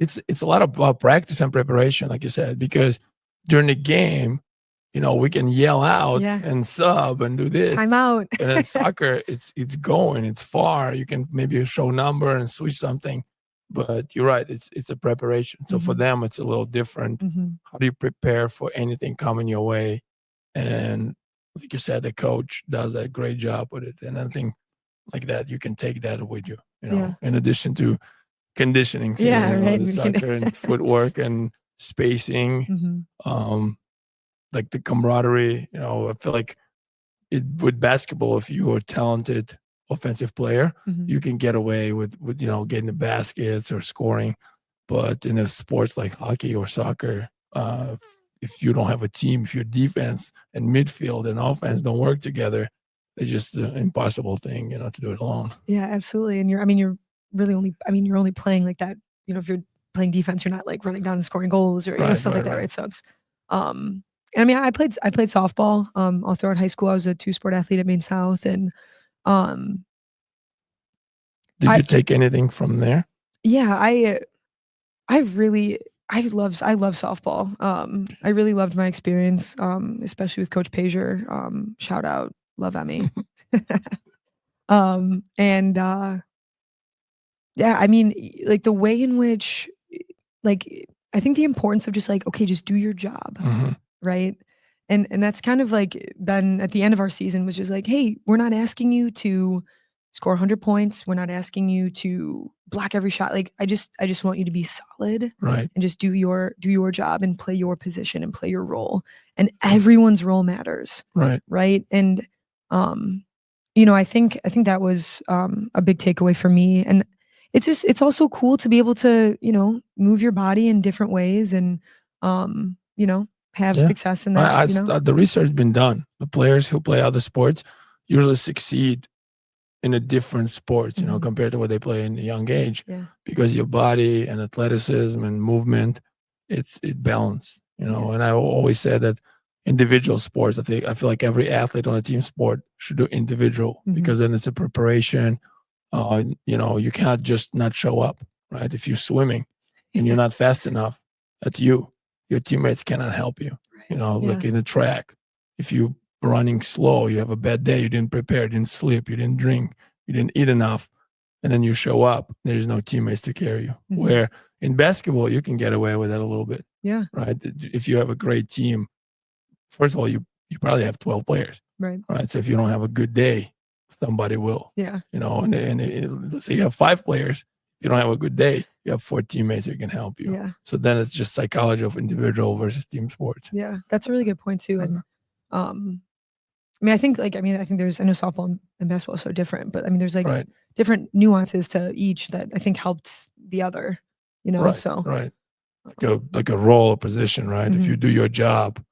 [SPEAKER 1] it's a lot about practice and preparation, like you said, because during the game, we can yell out and sub and do this.
[SPEAKER 2] Time out.
[SPEAKER 1] And then soccer, it's going, it's far. You can maybe show number and switch something, but you're right. It's a preparation. So for them, it's a little different. How do you prepare for anything coming your way? And like you said, the coach does a great job with it. And I think like that, you can take that with you, in addition to conditioning, the soccer and footwork and spacing, like the camaraderie. I feel like with basketball, if you're a talented offensive player, you can get away with getting the baskets or scoring. But in a sports like hockey or soccer, if you don't have a team, if your defense and midfield and offense don't work together, it's just an impossible thing, to do it alone.
[SPEAKER 2] Yeah, absolutely. And you're really only, you're only playing like that. If you're playing defense, you're not like running down and scoring goals or stuff like that, right? So it's, and I played softball all throughout high school. I was a 2-sport athlete at Maine South, and
[SPEAKER 1] did you take anything from there?
[SPEAKER 2] Yeah, I love softball. I really loved my experience, especially with Coach Pazier. Shout out, love Emmy. And like the way in which, like, I think the importance of just like, okay, just do your job, right? And that's kind of like been at the end of our season was just like, hey, we're not asking you to score 100 points. We're not asking you to block every shot. Like I just want you to be solid,
[SPEAKER 1] right?
[SPEAKER 2] And just do your job and play your position and play your role. And everyone's role matters,
[SPEAKER 1] right?
[SPEAKER 2] And I think that was a big takeaway for me. And it's also cool to be able to move your body in different ways and have success in that.
[SPEAKER 1] The research has been done. The players who play other sports usually succeed in a different sports, compared to what they play in a young age, because your body and athleticism and movement, it's balanced, And I always said that individual sports, I feel like every athlete on a team sport should do individual, because then it's a preparation. You cannot just not show up, right? If you're swimming and you're not fast enough, that's you. Your teammates cannot help you. Like in the track, if you running slow, you have a bad day, you didn't prepare, you didn't sleep, you didn't drink, you didn't eat enough, and then you show up, there's no teammates to carry you. Where in basketball, you can get away with that a little bit.
[SPEAKER 2] Yeah.
[SPEAKER 1] Right. If you have a great team, first of all, you probably have 12 players.
[SPEAKER 2] Right.
[SPEAKER 1] Right. So if you don't have a good day, somebody will.
[SPEAKER 2] Yeah.
[SPEAKER 1] And let's say you have 5 players, you don't have a good day, you have 4 teammates who can help you.
[SPEAKER 2] Yeah.
[SPEAKER 1] So then it's just psychology of individual versus team sports.
[SPEAKER 2] Yeah. That's a really good point too. And I think I know softball and basketball are so different, but there's like different nuances to each that I think helped the other,
[SPEAKER 1] Right,
[SPEAKER 2] so.
[SPEAKER 1] Right. Like a role or position, right? If you do your job,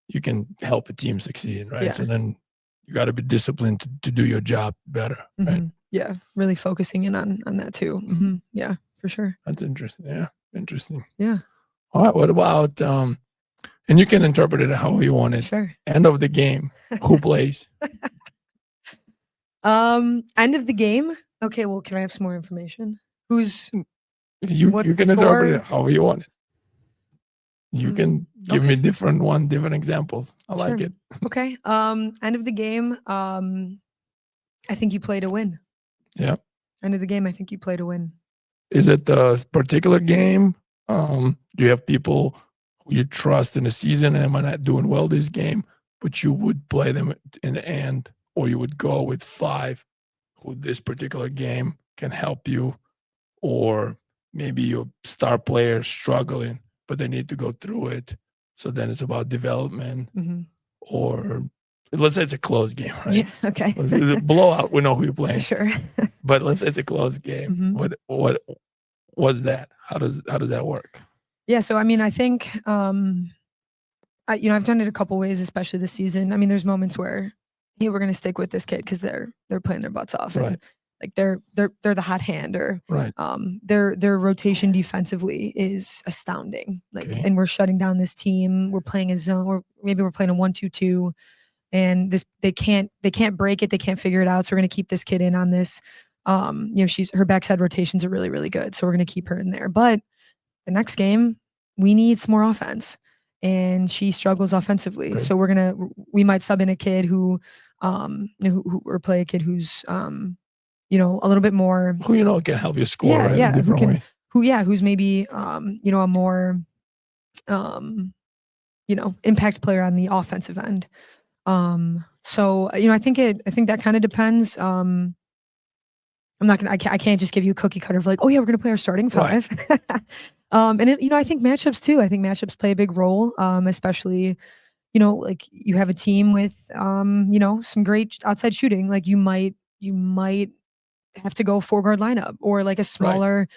[SPEAKER 1] you can help a team succeed, right?
[SPEAKER 2] Yeah.
[SPEAKER 1] So then you got to be disciplined to do your job better, right?
[SPEAKER 2] Yeah. Really focusing in on that too. Yeah, for sure.
[SPEAKER 1] That's interesting. Yeah. Interesting.
[SPEAKER 2] Yeah.
[SPEAKER 1] All right. What about, and you can interpret it how you want it.
[SPEAKER 2] Sure.
[SPEAKER 1] End of the game. Who plays?
[SPEAKER 2] End of the game. Okay. Well, can I have some more information?
[SPEAKER 1] You can interpret it how you want it. You can give me different examples. I like
[SPEAKER 2] Sure.
[SPEAKER 1] it.
[SPEAKER 2] Okay. End of the game. I think you play to win.
[SPEAKER 1] Yeah.
[SPEAKER 2] End of the game. I think you play to win.
[SPEAKER 1] Is it a particular game? Do you have people who you trust in the season and am I not doing well this game, but you would play them in the end, or you would go with 5 who this particular game can help you, or maybe your star player struggling, but they need to go through it. So then it's about development, or let's say it's a close game, right?
[SPEAKER 2] Yeah. Okay.
[SPEAKER 1] It's a blowout. We know who you're playing.
[SPEAKER 2] Sure.
[SPEAKER 1] But let's say it's a close game. What was that? How does that work?
[SPEAKER 2] Yeah. So I mean, I think I've done it a couple ways, especially this season. I mean, there's moments where, hey, we're gonna stick with this kid because they're playing their butts off,
[SPEAKER 1] Right.
[SPEAKER 2] and like they're the hot hand, or
[SPEAKER 1] Right.
[SPEAKER 2] their rotation defensively is astounding. Like,
[SPEAKER 1] Okay.
[SPEAKER 2] and we're shutting down this team. We're playing a zone, or maybe we're playing a 1-2-2, and they can't break it. They can't figure it out. So we're gonna keep this kid in on this. Her backside rotations are really, really good, so we're gonna keep her in there. But the next game, we need some more offense, and she struggles offensively.
[SPEAKER 1] Okay.
[SPEAKER 2] So we might sub in a kid who or play a kid who's a little bit more,
[SPEAKER 1] who can help you score, right?
[SPEAKER 2] yeah,
[SPEAKER 1] In a different way.
[SPEAKER 2] who's maybe a more impact player on the offensive end. So I think that kind of depends. I can't just give you a cookie cutter of like, oh yeah, we're gonna play our starting 5. Right. I think matchups too. I think matchups play a big role, especially, like you have a team with, some great outside shooting. Like you might have to go 4-guard lineup, or like a smaller,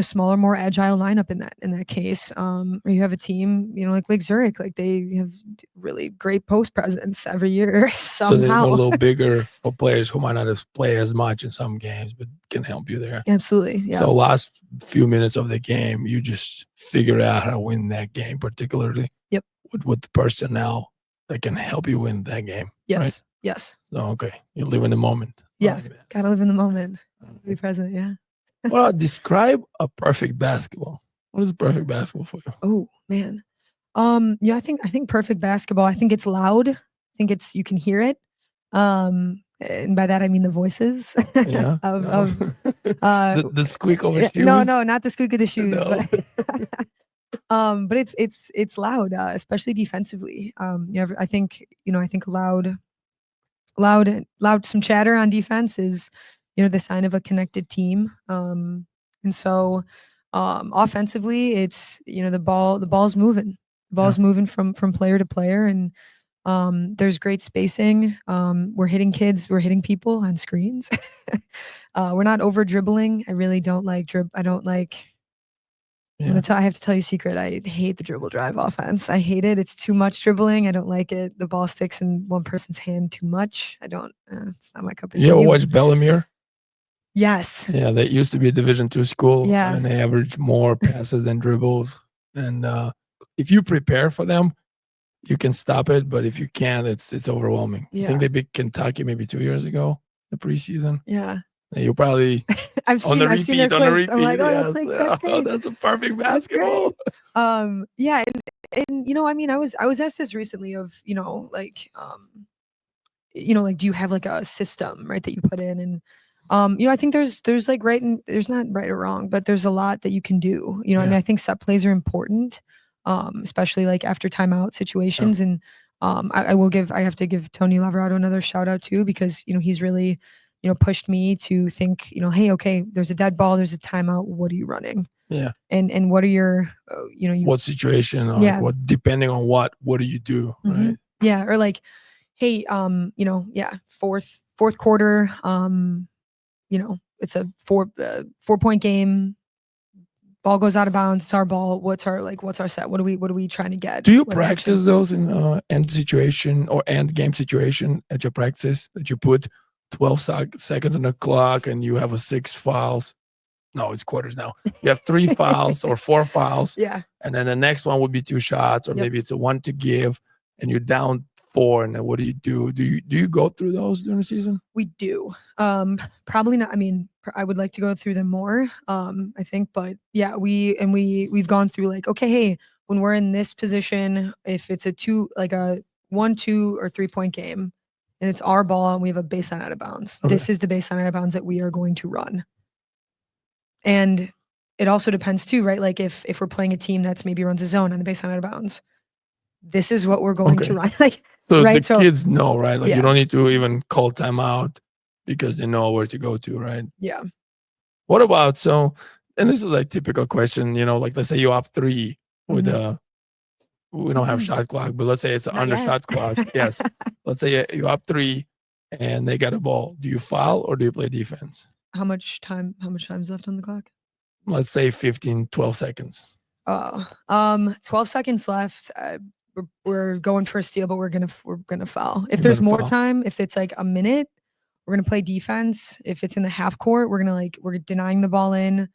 [SPEAKER 2] smaller, more agile lineup in that case. Or you have a team, like Lake Zurich, like they have really great post presence every year somehow.
[SPEAKER 1] So they're a little bigger for players who might not have played as much in some games, but can help you there.
[SPEAKER 2] Absolutely. Yeah.
[SPEAKER 1] So last few minutes of the game, you just figure out how to win that game, particularly with the personnel that can help you win that game.
[SPEAKER 2] Yes.
[SPEAKER 1] Right?
[SPEAKER 2] Yes.
[SPEAKER 1] So, okay. You live in the moment.
[SPEAKER 2] Yeah.
[SPEAKER 1] Like
[SPEAKER 2] gotta live in the moment. Be present. Yeah.
[SPEAKER 1] Well, describe a perfect basketball. What is perfect basketball for you?
[SPEAKER 2] Oh man. I think perfect basketball. I think it's loud. I think you can hear it. And by that I mean the voices.
[SPEAKER 1] Yeah.
[SPEAKER 2] of
[SPEAKER 1] the squeak over shoes.
[SPEAKER 2] No, not the squeak of the shoes.
[SPEAKER 1] No.
[SPEAKER 2] But it's loud, especially defensively. I think loud some chatter on defense is the sign of a connected team. And so offensively, it's the ball's moving. The ball's moving from player to player, and there's great spacing. We're hitting kids, we're hitting people on screens. We're not over dribbling. I really don't like I don't like. I have to tell you a secret. I hate the dribble drive offense. I hate it. It's too much dribbling. I don't like it. The ball sticks in one person's hand too much. I don't. It's not my cup of tea.
[SPEAKER 1] You ever watch Bellemere?
[SPEAKER 2] Yes.
[SPEAKER 1] Yeah, they used to be a Division II school.
[SPEAKER 2] Yeah.
[SPEAKER 1] And they average more passes than dribbles. And if you prepare for them, you can stop it. But if you can't, it's overwhelming.
[SPEAKER 2] Yeah.
[SPEAKER 1] I think they beat Kentucky maybe 2 years ago, the preseason.
[SPEAKER 2] Yeah.
[SPEAKER 1] You probably
[SPEAKER 2] I've seen their clips. I'm like,
[SPEAKER 1] that's
[SPEAKER 2] great.
[SPEAKER 1] That's a perfect basketball.
[SPEAKER 2] Yeah, and I was asked this recently of like do you have like a system, right, that you put in? And I think there's like there's not right or wrong, but there's a lot that you can do. I mean, I think set plays are important, especially like after timeout situations. And I have to give Tony Lavorado another shout out too, because he's really pushed me to think, hey, okay, there's a dead ball, there's a timeout, what are you running? Yeah. And what are your,
[SPEAKER 1] what situation, or like what, depending on what do you do? Right.
[SPEAKER 2] Yeah. Or like, hey, fourth quarter, it's a 4-point game, ball goes out of bounds, it's our ball. What's our set? What are we trying to get?
[SPEAKER 1] Do you practice those in end situation or end game situation at your practice, that you put 12 seconds on the clock and you have 6 fouls? No, it's quarters now. You have 3 fouls or 4 fouls.
[SPEAKER 2] Yeah.
[SPEAKER 1] And then the next one would be 2 shots, or maybe it's a 1 to give and you're down 4. And then what do you do? Do you go through those during the season?
[SPEAKER 2] We do. Probably not. I mean, I would like to go through them more. I think, but yeah, we've gone through like, okay, hey, when we're in this position, if it's a 1, 2, or 3-point game, and it's our ball and we have a baseline out of bounds,
[SPEAKER 1] Okay.
[SPEAKER 2] this is the baseline out of bounds that we are going to run. And it also depends too, right? Like if we're playing a team that's maybe runs a zone on the baseline out of bounds, this is what we're going to run. Like,
[SPEAKER 1] so
[SPEAKER 2] right?
[SPEAKER 1] the kids know, right? Like you
[SPEAKER 2] Yeah.
[SPEAKER 1] don't need to even call timeout because they know where to go to, right?
[SPEAKER 2] Yeah.
[SPEAKER 1] What about and this is like typical question, like let's say you up 3 with we don't have shot clock, but let's say it's an
[SPEAKER 2] Not
[SPEAKER 1] under
[SPEAKER 2] yet.
[SPEAKER 1] shot clock. Yes. Let's say you up 3 and they got a ball. Do you foul or do you play defense?
[SPEAKER 2] How much time's left on the clock?
[SPEAKER 1] Let's say 15, 12 seconds.
[SPEAKER 2] 12 seconds left. We're going for a steal, but we're gonna foul. If there's more time, if it's like a minute, we're gonna play defense. If it's in the half court, we're denying the ball in.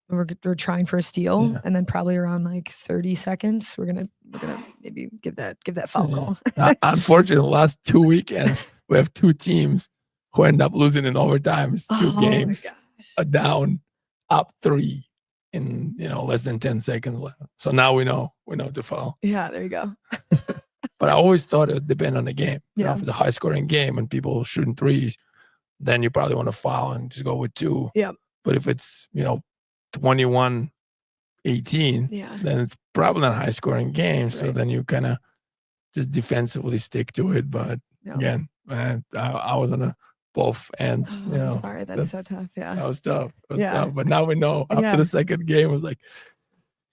[SPEAKER 2] We're trying for a steal, and then probably around like 30 seconds, we're gonna maybe give that foul call.
[SPEAKER 1] Unfortunately, the last 2 weekends we have 2 teams who end up losing in overtime. It's 2 games, a down, up 3 in less than 10 seconds left. So now we know to foul.
[SPEAKER 2] Yeah, there you go.
[SPEAKER 1] But I always thought it would depend on the game.
[SPEAKER 2] Yeah.
[SPEAKER 1] If it's a high scoring game and people shooting threes, then you probably want to foul and just go with 2.
[SPEAKER 2] Yeah.
[SPEAKER 1] But if it's 21-18, then it's probably not a high scoring game. So then you kind of just defensively stick to it. But again, I was on both ends.
[SPEAKER 2] Sorry, that is so tough. Yeah.
[SPEAKER 1] That was tough. Tough. But now we know after the second game, it was like,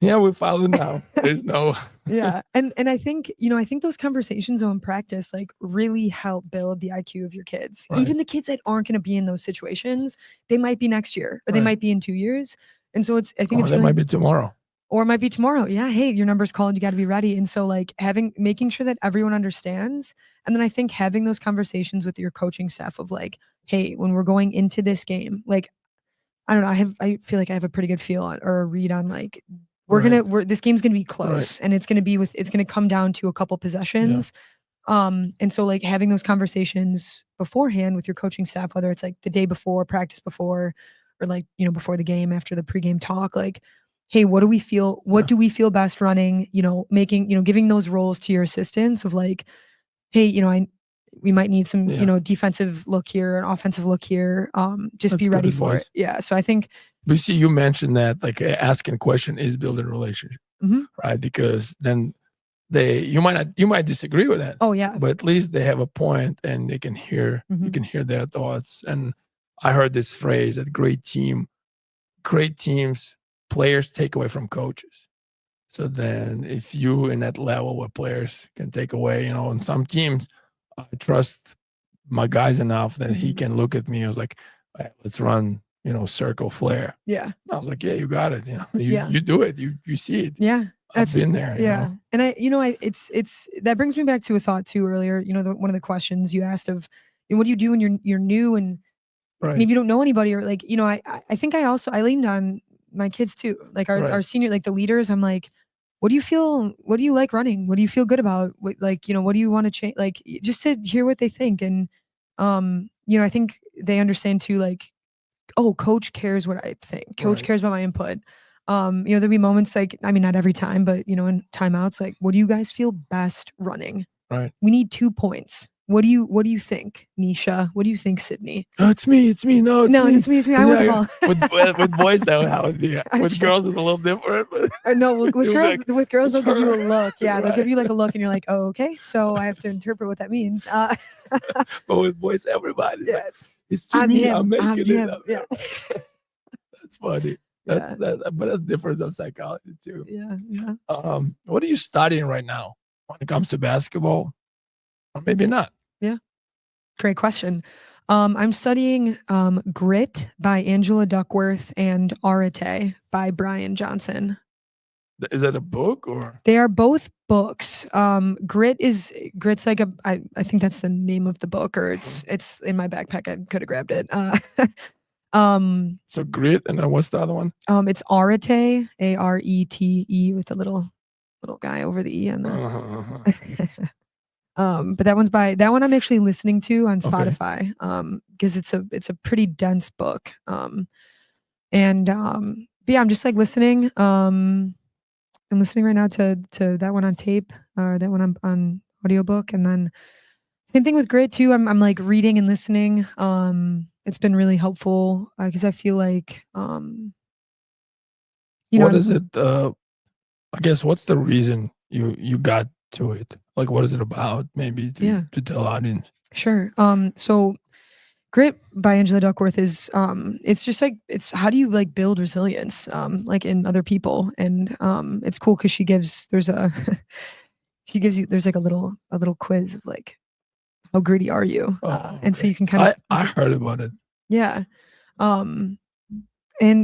[SPEAKER 1] we're fouling now. There's no.
[SPEAKER 2] Yeah. And I think, I think those conversations in practice like really help build the IQ of your kids. Right. Even the kids that aren't going to be in those situations, they might be next year or they might be in 2 years. And so I think
[SPEAKER 1] that might be tomorrow.
[SPEAKER 2] Or it might be tomorrow. Yeah. Hey, your number's called. You got to be ready. And so like making sure that everyone understands. And then I think having those conversations with your coaching staff of like, hey, when we're going into this game, like, I don't know, I feel like I have a pretty good feel on, or a read on like, this game's going to be close and it's going to come down to a couple possessions. Yeah. And so like having those conversations beforehand with your coaching staff, whether it's like the day before, practice before, or like, before the game, after the pregame talk, like, hey, what do we feel? What do we feel best running? Giving those roles to your assistants of like, hey, we might need some, defensive look here, an offensive look here. Just be ready for it. Yeah. So I think.
[SPEAKER 1] But see, you mentioned that like asking a question is building a relationship, right? Because then you might disagree with that.
[SPEAKER 2] Oh yeah.
[SPEAKER 1] But at least they have a point and they can hear, you can hear their thoughts. And I heard this phrase that great teams, players take away from coaches. So then if you in that level where players can take away, in some teams, I trust my guys enough that he can look at me and was like, right, let's run, circle flare.
[SPEAKER 2] Yeah.
[SPEAKER 1] I was like, yeah, you got it. You do it. You see it.
[SPEAKER 2] Yeah.
[SPEAKER 1] I've been there.
[SPEAKER 2] Yeah. And it's that brings me back to a thought too earlier, one of the questions you asked of, what do you do when you're new and maybe you don't know anybody, or like, I think I leaned on my kids too, like our senior, like the leaders. I'm like, what do you like running? What do you feel good about? What do you want to change? Like just to hear what they think. And, I think they understand too, like, oh, coach cares what I think. Coach cares about my input. There'll be moments like, I mean, not every time, but in timeouts, like, what do you guys feel best running?
[SPEAKER 1] Right.
[SPEAKER 2] We need 2 points. What do you think, Nisha? What do you think, Sydney?
[SPEAKER 1] Oh, it's me. No,
[SPEAKER 2] it's me. I want the
[SPEAKER 1] ball. With boys, that would how it be. With girls, it's a little different.
[SPEAKER 2] No, with girls, they'll give you a look. Yeah, they'll give you like a look, and you're like, oh, okay. So I have to interpret what that means.
[SPEAKER 1] But with boys, everybody, like, it's to me. I'm making it up.
[SPEAKER 2] Yeah.
[SPEAKER 1] That's funny. But that's difference of psychology too.
[SPEAKER 2] Yeah.
[SPEAKER 1] What are you studying right now when it comes to basketball? Or maybe not.
[SPEAKER 2] Yeah. Great question. I'm studying Grit by Angela Duckworth and Arate by Brian Johnson.
[SPEAKER 1] Is that a book or?
[SPEAKER 2] They are both books. Grit's like I think that's the name of the book, or it's in my backpack. I could have grabbed it.
[SPEAKER 1] So Grit, and then what's the other one?
[SPEAKER 2] It's Arete, Arete, with a little guy over the E on that. But that one I'm actually listening to on Spotify, because it's a pretty dense book. But yeah, I'm just like listening. I'm listening right now to that one on tape, or that one on audiobook, and then same thing with Grit too. I'm like reading and listening. It's been really helpful because I feel like
[SPEAKER 1] What is it? I guess what's the reason you got to it? Like, what is it about? Maybe to tell audience.
[SPEAKER 2] Sure. So Grit by Angela Duckworth is it's just like it's how do you like build resilience like in other people, and it's cool because she gives there's like a little quiz of like how gritty are you, and so you can kind of
[SPEAKER 1] I heard about it.
[SPEAKER 2] Yeah. And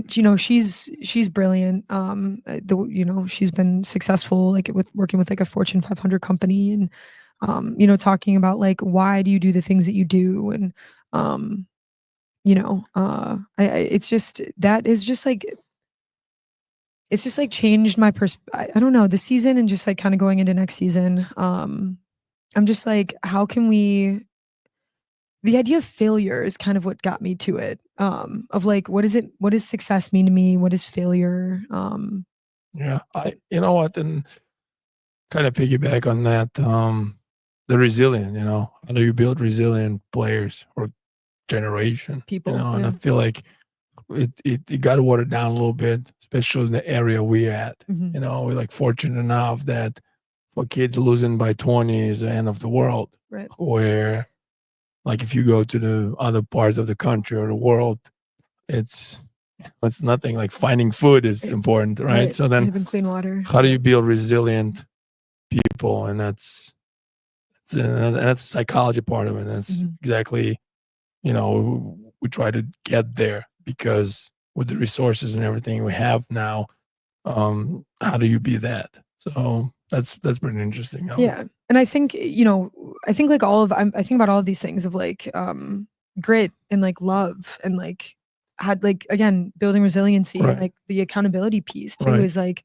[SPEAKER 2] she's brilliant. She's been successful like with working with like a Fortune 500 company, and talking about like why do you do the things that you do, and it's just that is just like it's just like changed my I don't know, the season, and just like kind of going into next season. I'm just like, how can we the idea of failure is kind of what got me to it. Of like, what does success mean to me? What is failure?
[SPEAKER 1] Yeah, you know what, and kind of piggyback on that, the resilient, how do you build resilient players or generation?
[SPEAKER 2] People,
[SPEAKER 1] and I feel like it got watered down a little bit, especially in the area we're at.
[SPEAKER 2] Mhm.
[SPEAKER 1] We're like fortunate enough that for kids losing by 20 is the end of the world.
[SPEAKER 2] Right.
[SPEAKER 1] Where, like, if you go to the other parts of the country or the world, it's nothing. Like finding food is important, right? So then,
[SPEAKER 2] having clean water.
[SPEAKER 1] how do you build resilient people? And that's the psychology part of it. And that's exactly, we try to get there, because with the resources and everything we have now, how do you be that? So that's pretty interesting.
[SPEAKER 2] Yeah. And I think, I think like I think about all of these things of like grit and like love and like had like again building resiliency,
[SPEAKER 1] Right.
[SPEAKER 2] and like the accountability piece too,
[SPEAKER 1] Right.
[SPEAKER 2] is like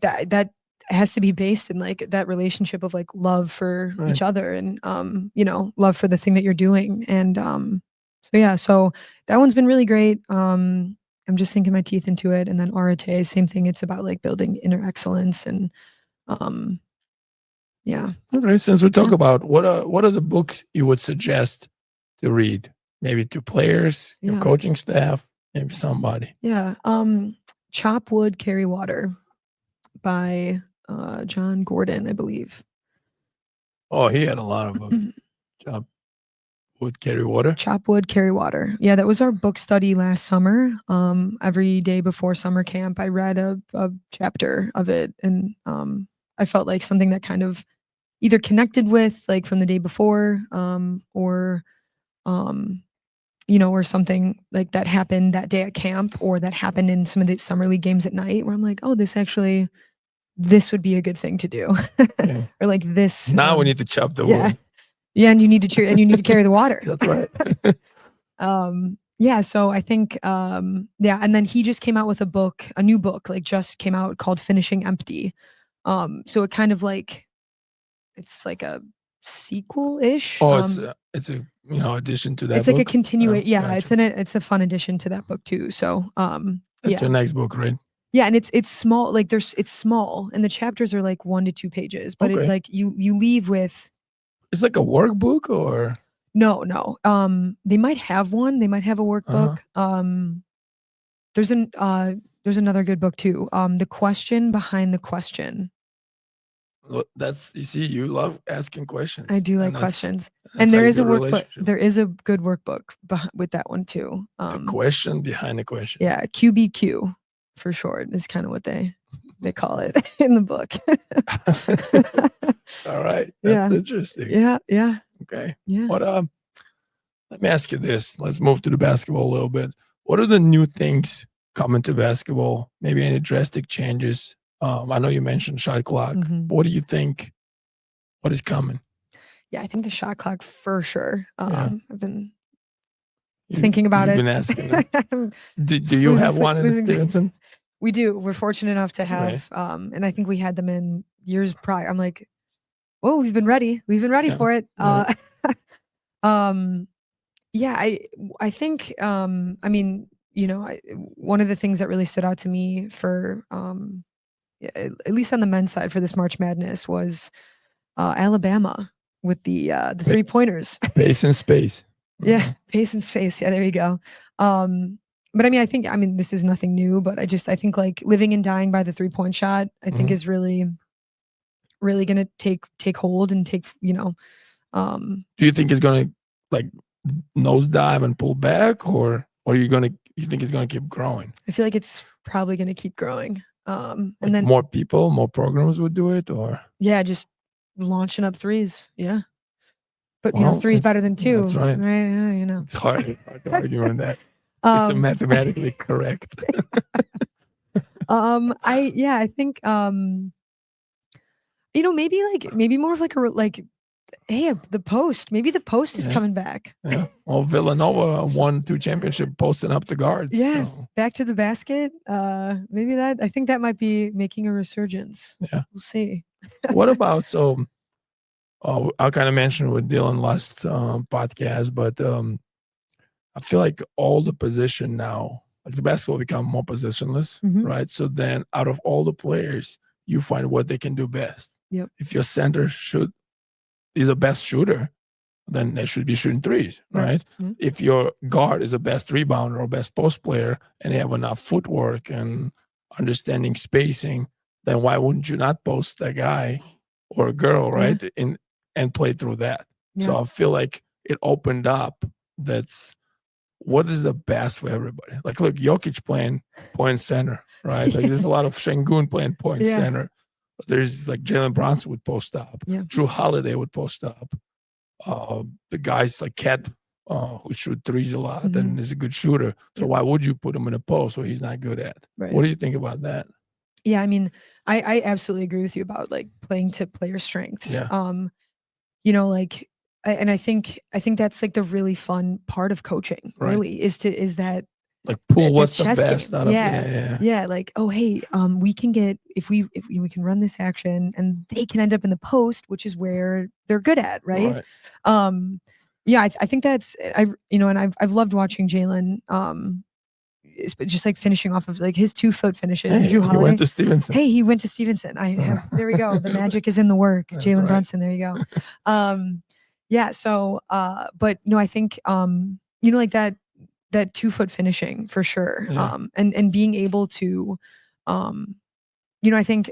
[SPEAKER 2] that has to be based in like that relationship of like love for
[SPEAKER 1] Right.
[SPEAKER 2] each other, and love for the thing that you're doing. And so that one's been really great. I'm just sinking my teeth into it. And then Arate, same thing. It's about like building inner excellence, and yeah.
[SPEAKER 1] Okay, since we talk about what are the books you would suggest to read, maybe to players, your coaching staff, maybe somebody.
[SPEAKER 2] Yeah. Chop Wood, Carry Water by John Gordon, I believe.
[SPEAKER 1] Oh, he had a lot of books. Chop Wood, Carry Water.
[SPEAKER 2] Chop Wood, Carry Water. Yeah, that was our book study last summer. Every day before summer camp, I read a chapter of it, and I felt like something that kind of either connected with like from the day before, or or something like that happened that day at camp, or that happened in some of the summer league games at night, where I'm like, oh, this would be a good thing to do.
[SPEAKER 1] Yeah.
[SPEAKER 2] Or like this.
[SPEAKER 1] Now we need to chop the wood.
[SPEAKER 2] Yeah, and you need to carry the water.
[SPEAKER 1] That's right.
[SPEAKER 2] Yeah, so I think and then he just came out with a new book, like just came out, called Finishing Empty. So it kind of like it's like a sequel-ish.
[SPEAKER 1] Oh, it's a addition to that.
[SPEAKER 2] It's
[SPEAKER 1] book?
[SPEAKER 2] like a continuation. Yeah,
[SPEAKER 1] gotcha.
[SPEAKER 2] it's a fun addition to that book too. So
[SPEAKER 1] That's your next book, right?
[SPEAKER 2] Yeah, and it's small, like it's small, and the chapters are like 1 to 2 pages, but it like you leave with.
[SPEAKER 1] It's like a workbook, or
[SPEAKER 2] no. They might have one. They might have a workbook. There's another good book too. The Question Behind the Question.
[SPEAKER 1] Look, you see, you love asking questions.
[SPEAKER 2] I do like questions. And there is a workbook. There is a good workbook with that one too.
[SPEAKER 1] The Question Behind the Question.
[SPEAKER 2] Yeah, QBQ for short is kind of what they call it in the book.
[SPEAKER 1] All right. That's interesting.
[SPEAKER 2] Yeah.
[SPEAKER 1] Okay.
[SPEAKER 2] Yeah.
[SPEAKER 1] What let me ask you this. Let's move to the basketball a little bit. What are the new things coming to basketball? Maybe any drastic changes? I know you mentioned shot clock. But what do you think? What is coming?
[SPEAKER 2] Yeah, I think the shot clock for sure. I've been
[SPEAKER 1] thinking
[SPEAKER 2] about it.
[SPEAKER 1] You've been asking. Do you have one in Stevenson?
[SPEAKER 2] We do. We're fortunate enough to have, and I think we had them in years prior. I'm like, oh, we've been ready. We've been ready for it. Yeah, I think, I mean, one of the things that really stood out to me for, at least on the men's side for this March Madness, was Alabama with the 3-pointers.
[SPEAKER 1] Pace and space.
[SPEAKER 2] Yeah, pace and space. Yeah, there you go. But I mean, this is nothing new, but I think like living and dying by the 3-point shot, I think is really, really going to take hold and take,
[SPEAKER 1] Do you think it's going to like nosedive and pull back, or you think it's going to keep growing?
[SPEAKER 2] I feel like it's probably going to keep growing. And
[SPEAKER 1] like
[SPEAKER 2] then
[SPEAKER 1] more people, more programs would do it, or
[SPEAKER 2] just launching up threes. Yeah. But
[SPEAKER 1] well,
[SPEAKER 2] 3 is better than 2.
[SPEAKER 1] That's right.
[SPEAKER 2] It's
[SPEAKER 1] hard to argue on that. It's mathematically correct.
[SPEAKER 2] I think maybe more of like hey, the post. Maybe the post is coming back.
[SPEAKER 1] Yeah. Well, Villanova won 2 championships posting up the guards.
[SPEAKER 2] Yeah.
[SPEAKER 1] So.
[SPEAKER 2] Back to the basket. Maybe I think that might be making a resurgence.
[SPEAKER 1] Yeah.
[SPEAKER 2] We'll see.
[SPEAKER 1] What about I kind of mentioned with Dylan last podcast, but I feel like all the position now, like the basketball become more positionless, right? So then out of all the players, you find what they can do best.
[SPEAKER 2] Yep.
[SPEAKER 1] If your center is a best shooter, then they should be shooting threes, right? Mm-hmm. If your guard is a best rebounder or best post player and they have enough footwork and understanding spacing, then why wouldn't you not post that guy or a girl, right? And play through that. Yeah. So I feel like it opened up. That's what is the best for everybody. Like, look, Jokic playing point center, right? Like there's a lot of Şengün playing point center. There's like Jalen Brunson would post up. Yeah. Drew Holiday would post up. The guys like Cat who shoot threes a lot and is a good shooter. So why would you put him in a post where he's not good at? Right. What do you think about that?
[SPEAKER 2] Yeah, I mean, I absolutely agree with you about like playing to player strengths. Yeah. I think that's like the really fun part of coaching. Right. Really is that
[SPEAKER 1] like pull what's the best game. Out of
[SPEAKER 2] yeah. Like, oh hey, we can get if we can run this action and they can end up in the post, which is where they're good at, right? I think that's and I've loved watching Jalen. Just like finishing off of like his 2-foot finishes.
[SPEAKER 1] Hey,
[SPEAKER 2] Drew Holiday.
[SPEAKER 1] He went to Stevenson.
[SPEAKER 2] Hey, he went to Stevenson. There we go. The magic is in the work. Jalen Brunson. There you go. So, but no, I think, like that 2-foot finishing for sure. Yeah. And being able to, I think,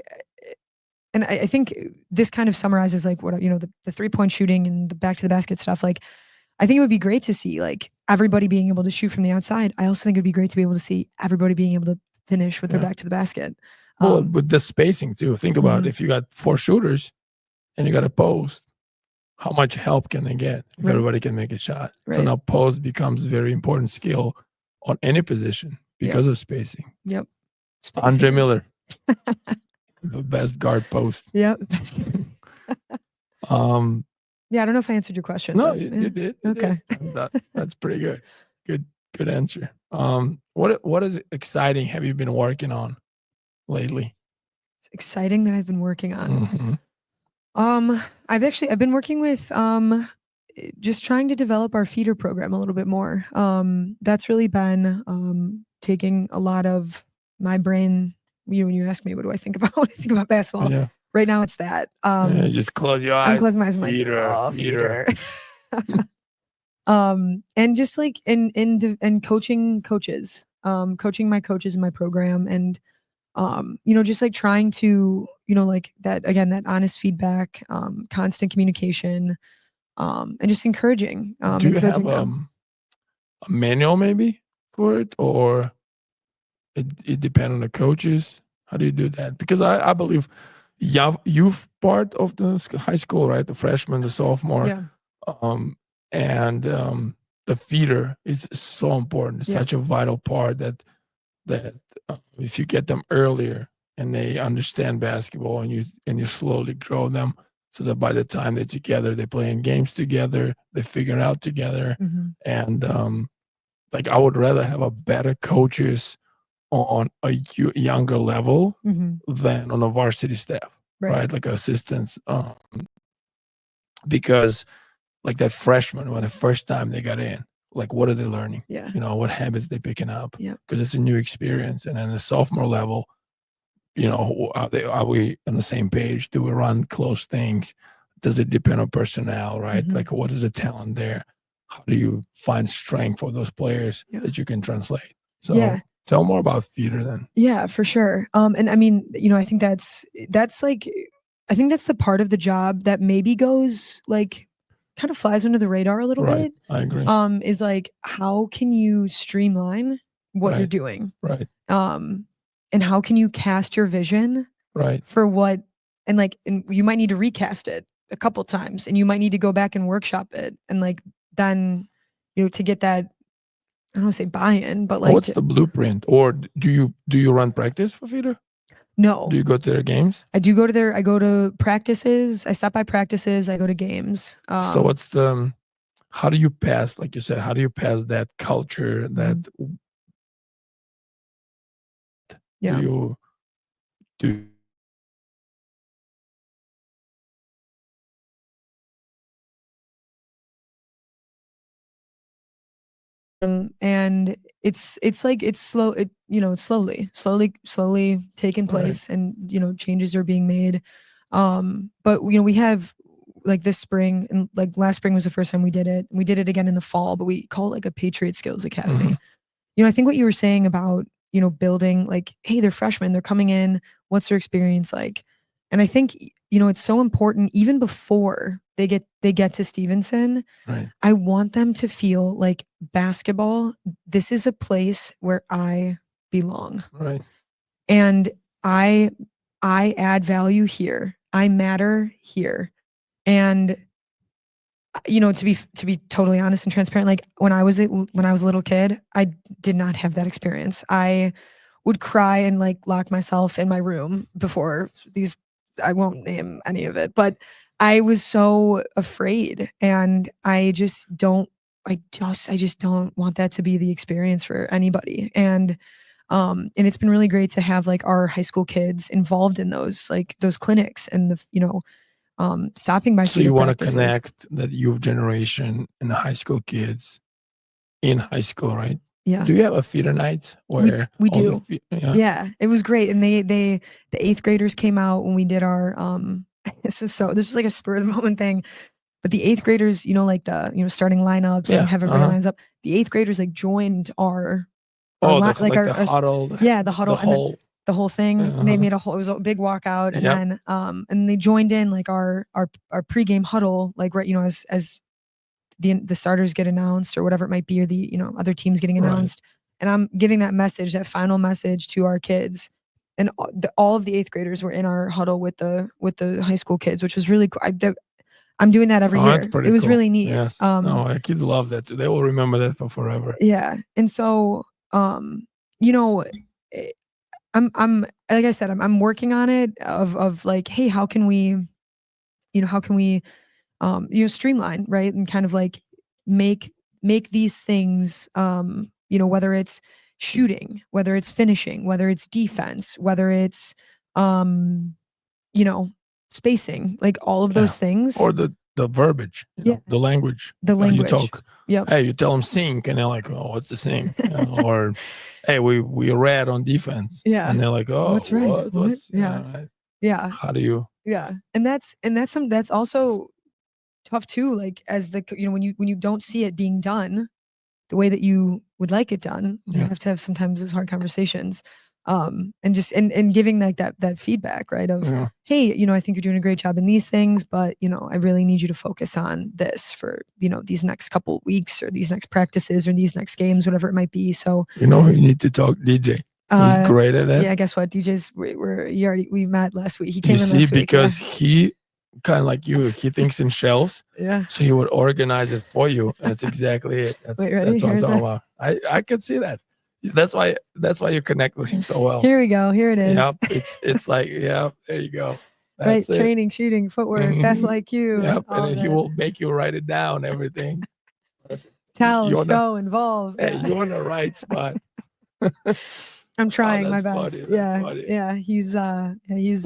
[SPEAKER 2] and I think this kind of summarizes like what, the 3-point shooting and the back to the basket stuff. Like, I think it would be great to see like everybody being able to shoot from the outside. I also think it'd be great to be able to see everybody being able to finish with their back to the basket.
[SPEAKER 1] Well, with the spacing too. Think about if you got 4 shooters and you got a post, how much help can they get if everybody can make a shot? Right. So now post becomes a very important skill on any position because of spacing.
[SPEAKER 2] Yep.
[SPEAKER 1] Andre Miller, the best guard post.
[SPEAKER 2] Yep. Yeah, I don't know if I answered your question.
[SPEAKER 1] No, you did.
[SPEAKER 2] Okay.
[SPEAKER 1] That's pretty good. Good answer. What is exciting have you been working on lately?
[SPEAKER 2] It's exciting that I've been working on. I've been working with just trying to develop our feeder program a little bit more. That's really been taking a lot of my brain. When you ask me, what do I think about when I think about basketball? Yeah. Right now, it's that.
[SPEAKER 1] Just close your eyes.
[SPEAKER 2] I'm closing my eyes. Feeder. And just like and coaching coaches, coaching my coaches in my program, and just like trying to, like that again, that honest feedback, constant communication, and just encouraging.
[SPEAKER 1] Do you have a manual maybe for it, or it depends on the coaches? How do you do that? Because I believe youth part of the high school, right? The freshman, the sophomore, and the feeder is so important. It's such a vital part that if you get them earlier and they understand basketball and you slowly grow them so that by the time they're together, they're playing games together, they figure it out together. And like I would rather have a better coaches on a younger level than on a varsity staff, right? Like assistants, because like that freshman, when the first time they got in, like what are they learning? Yeah, what habits they picking up? Yeah, because it's a new experience. And then the sophomore level, are we on the same page? Do we run close things? Does it depend on personnel, right?
[SPEAKER 2] Mhm.
[SPEAKER 1] Like, what is the talent there? How do you find strength for those players
[SPEAKER 2] Yeah.
[SPEAKER 1] that you can translate? So
[SPEAKER 2] Yeah.
[SPEAKER 1] tell more about theater then.
[SPEAKER 2] Yeah, for sure. And I mean, I think that's like, I think that's the part of the job that maybe goes like kind of flies under the radar a little
[SPEAKER 1] Right.
[SPEAKER 2] bit.
[SPEAKER 1] I agree.
[SPEAKER 2] Is like, how can you streamline what you're
[SPEAKER 1] Right.
[SPEAKER 2] doing?
[SPEAKER 1] Right.
[SPEAKER 2] And how can you cast your vision
[SPEAKER 1] Right.
[SPEAKER 2] for what, and you might need to recast it a couple times, and you might need to go back and workshop it, and like then, to get that, I don't want to say buy-in, but like,
[SPEAKER 1] What's the blueprint? Or do you run practice for theater?
[SPEAKER 2] no,
[SPEAKER 1] Do you go to their games?
[SPEAKER 2] I do go to I go to practices. I stop by practices. I go to games.
[SPEAKER 1] So what's the, how do you pass, like you said, how do you pass that culture, that
[SPEAKER 2] yeah.
[SPEAKER 1] do you do?
[SPEAKER 2] And it's like it's slow. It's slowly taking place, and changes are being made. But we have like this spring, and like last spring was the first time we did it. We did it again in the fall, but we call it like a Patriot Skills Academy. I think what you were saying about building, like, hey, they're freshmen, they're coming in, what's their experience like? And I think it's so important even before they get to Stevenson.
[SPEAKER 1] Right.
[SPEAKER 2] I want them to feel like basketball, this is a place where I belong.
[SPEAKER 1] Right.
[SPEAKER 2] And I add value here. I matter here. And to be totally honest and transparent, like when I was a little kid, I did not have that experience. I would cry and like lock myself in my room before these, I won't name any of it, but I was so afraid, and I just don't want that to be the experience for anybody. And it's been really great to have like our high school kids involved in those clinics, and stopping by.
[SPEAKER 1] So you want to
[SPEAKER 2] practices.
[SPEAKER 1] connect that youth generation and the high school kids in high school, right?
[SPEAKER 2] Yeah.
[SPEAKER 1] Do you have a feeder night where
[SPEAKER 2] we
[SPEAKER 1] all
[SPEAKER 2] do?
[SPEAKER 1] Yeah.
[SPEAKER 2] Yeah, it was great, and the 8th graders came out when we did our this was like a spur of the moment thing, but the 8th graders, like the starting lineups
[SPEAKER 1] Yeah,
[SPEAKER 2] and have everybody lines up. The 8th graders like joined our
[SPEAKER 1] the huddle.
[SPEAKER 2] Yeah, the huddle, and the whole thing. And they made it was a big walkout, and
[SPEAKER 1] Yep.
[SPEAKER 2] then and they joined in like our pregame huddle, like right, as the starters get announced or whatever it might be, or the other teams getting announced. And I'm giving that message, that final message, to our kids. And all of the 8th graders were in our huddle with the high school kids, which was really cool. I'm doing that every year. It was
[SPEAKER 1] cool.
[SPEAKER 2] really neat.
[SPEAKER 1] Yes. No, kids love that too. They will remember that for forever.
[SPEAKER 2] Yeah. And so, I'm like I said, I'm working on it of like, hey, how can we streamline, right? And kind of like make these things, whether it's shooting, whether it's finishing, whether it's defense, whether it's, spacing, like all of those things.
[SPEAKER 1] Or the verbiage, the language.
[SPEAKER 2] The language.
[SPEAKER 1] You talk.
[SPEAKER 2] Yep.
[SPEAKER 1] Hey, you tell them sink, and they're like, "Oh, what's the sink?" Or, "Hey, we read on defense."
[SPEAKER 2] Yeah.
[SPEAKER 1] And they're like, "Oh,
[SPEAKER 2] what's right?
[SPEAKER 1] What's
[SPEAKER 2] Yeah.
[SPEAKER 1] right.
[SPEAKER 2] Yeah.
[SPEAKER 1] How do you?
[SPEAKER 2] Yeah. And that's also tough too. Like as when you don't see it being done the way that you would like it done, you have to have sometimes those hard conversations. And just and giving like that feedback, right? Of, hey, I think you're doing a great job in these things, but I really need you to focus on this for these next couple weeks, or these next practices, or these next games, whatever it might be. So
[SPEAKER 1] You need to talk DJ. He's great at that.
[SPEAKER 2] Yeah, guess what? DJ's we met last week. He
[SPEAKER 1] You
[SPEAKER 2] came in
[SPEAKER 1] see,
[SPEAKER 2] last week.
[SPEAKER 1] because he kind of like you, he thinks in shells.
[SPEAKER 2] Yeah.
[SPEAKER 1] So he would organize it for you. That's exactly it.
[SPEAKER 2] Wait, ready?
[SPEAKER 1] That's what I'm
[SPEAKER 2] Here's
[SPEAKER 1] talking about. I could see that. That's why you connect with him so well.
[SPEAKER 2] Here we go. Here it is.
[SPEAKER 1] Yep. It's like, yeah, there you go.
[SPEAKER 2] Right.
[SPEAKER 1] That's it.
[SPEAKER 2] Training, shooting, footwork, basketball IQ.
[SPEAKER 1] Yep. And then he will make you write it down, everything.
[SPEAKER 2] Talent, show, involve.
[SPEAKER 1] Hey, you're in the right spot.
[SPEAKER 2] I'm trying my
[SPEAKER 1] that's
[SPEAKER 2] best.
[SPEAKER 1] funny, that's funny.
[SPEAKER 2] Yeah. He's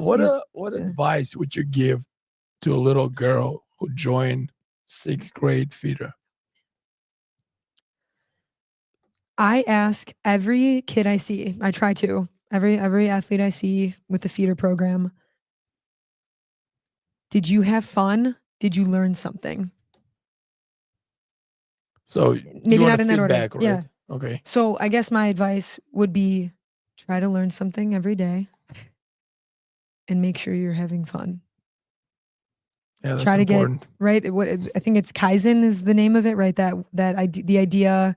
[SPEAKER 1] what advice would you give to a little girl who joined 6th grade feeder?
[SPEAKER 2] I ask every kid I see, I try to, Every athlete I see with the feeder program. Did you have fun? Did you learn something?
[SPEAKER 1] So you
[SPEAKER 2] Maybe
[SPEAKER 1] want
[SPEAKER 2] not
[SPEAKER 1] to
[SPEAKER 2] in that order.
[SPEAKER 1] feedback, right?
[SPEAKER 2] Yeah.
[SPEAKER 1] Okay.
[SPEAKER 2] So I guess my advice would be try to learn something every day and make sure you're having fun.
[SPEAKER 1] Yeah, that's
[SPEAKER 2] Try to
[SPEAKER 1] important.
[SPEAKER 2] get right. What I think it's Kaizen is the name of it, right? The idea,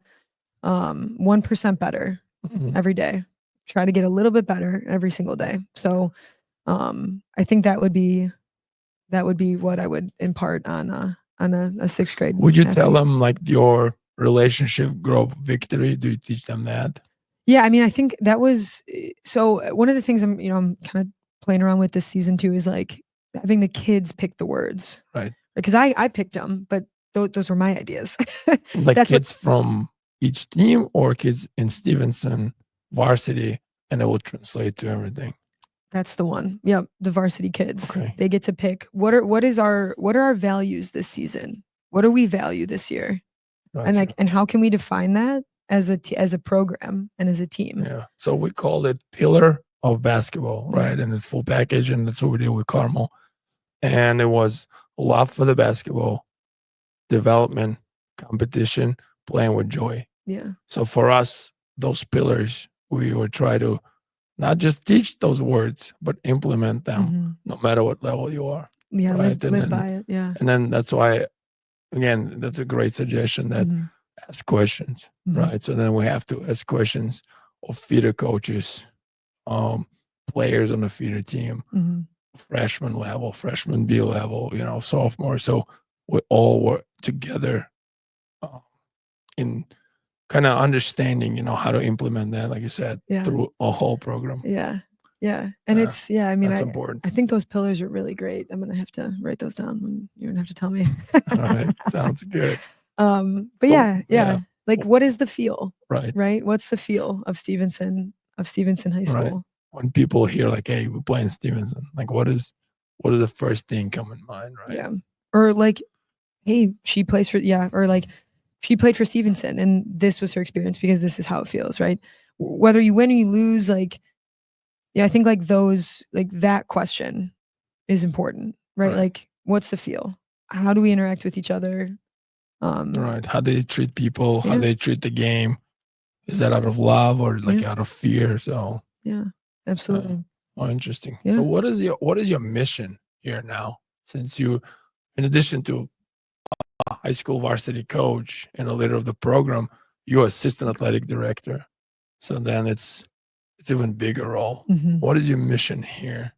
[SPEAKER 2] 1% better
[SPEAKER 1] Mhm.
[SPEAKER 2] every day. Try to get a little bit better every single day. So, I think that would be what I would impart on a sixth grade.
[SPEAKER 1] Would you tell
[SPEAKER 2] athlete.
[SPEAKER 1] them like your relationship growth victory? Do you teach them that?
[SPEAKER 2] Yeah, I mean, I think that was so. One of the things I'm kind of playing around with this season too is like having the kids pick the words,
[SPEAKER 1] Right.
[SPEAKER 2] because I picked them, but those were my ideas.
[SPEAKER 1] Like
[SPEAKER 2] That's
[SPEAKER 1] kids from each team or kids in Stevenson varsity, and it will translate to everything.
[SPEAKER 2] That's the one. Yep, the varsity kids.
[SPEAKER 1] Okay.
[SPEAKER 2] They get to pick what are our values this season? What do we value this year? And
[SPEAKER 1] Gotcha.
[SPEAKER 2] and how can we define that as a program and as a team?
[SPEAKER 1] Yeah. So we called it Pillar of Basketball,
[SPEAKER 2] Yeah.
[SPEAKER 1] right? And it's full package, and that's what we did with Carmel. And it was love for the basketball, development, competition, playing with joy.
[SPEAKER 2] Yeah.
[SPEAKER 1] So for us, those pillars, we would try to not just teach those words, but implement them
[SPEAKER 2] Mhm.
[SPEAKER 1] no matter what level you are.
[SPEAKER 2] Yeah,
[SPEAKER 1] Right.
[SPEAKER 2] live by it. Yeah.
[SPEAKER 1] And then that's why, again, that's a great suggestion that
[SPEAKER 2] Mhm.
[SPEAKER 1] ask questions,
[SPEAKER 2] Mhm.
[SPEAKER 1] right? So then we have to ask questions of feeder coaches, players on the feeder team,
[SPEAKER 2] Mhm.
[SPEAKER 1] freshman level, freshman B level, sophomore. So we all work together in kind of understanding, how to implement that, like you said,
[SPEAKER 2] Yeah.
[SPEAKER 1] through a whole program.
[SPEAKER 2] Yeah. Yeah. And I mean,
[SPEAKER 1] That's important.
[SPEAKER 2] I think those pillars are really great. I'm gonna have to write those down when you're gonna have to tell me.
[SPEAKER 1] All right. Sounds good.
[SPEAKER 2] But
[SPEAKER 1] So,
[SPEAKER 2] yeah.
[SPEAKER 1] yeah.
[SPEAKER 2] Like, what is the feel?
[SPEAKER 1] Right.
[SPEAKER 2] Right? What's the feel of Stevenson High
[SPEAKER 1] Right.
[SPEAKER 2] School?
[SPEAKER 1] When people hear like, hey, we're playing Stevenson, like what is the first thing come in mind, right?
[SPEAKER 2] Yeah. Or like, hey, she plays for or like she played for Stevenson and this was her experience because this is how it feels, right? Whether you win or you lose, like, yeah, I think like that question is important, right?
[SPEAKER 1] Right.
[SPEAKER 2] Like, what's the feel? How do we interact with each other?
[SPEAKER 1] Right. How they treat people, how
[SPEAKER 2] Yeah.
[SPEAKER 1] they treat the game. Is that out of love or like
[SPEAKER 2] Yeah.
[SPEAKER 1] out of fear? So
[SPEAKER 2] Yeah, absolutely.
[SPEAKER 1] interesting.
[SPEAKER 2] Yeah.
[SPEAKER 1] So what is your mission here now? Since you, in addition to a high school varsity coach and a leader of the program, you're assistant athletic director. So then it's even bigger role.
[SPEAKER 2] Mhm.
[SPEAKER 1] What is your mission here?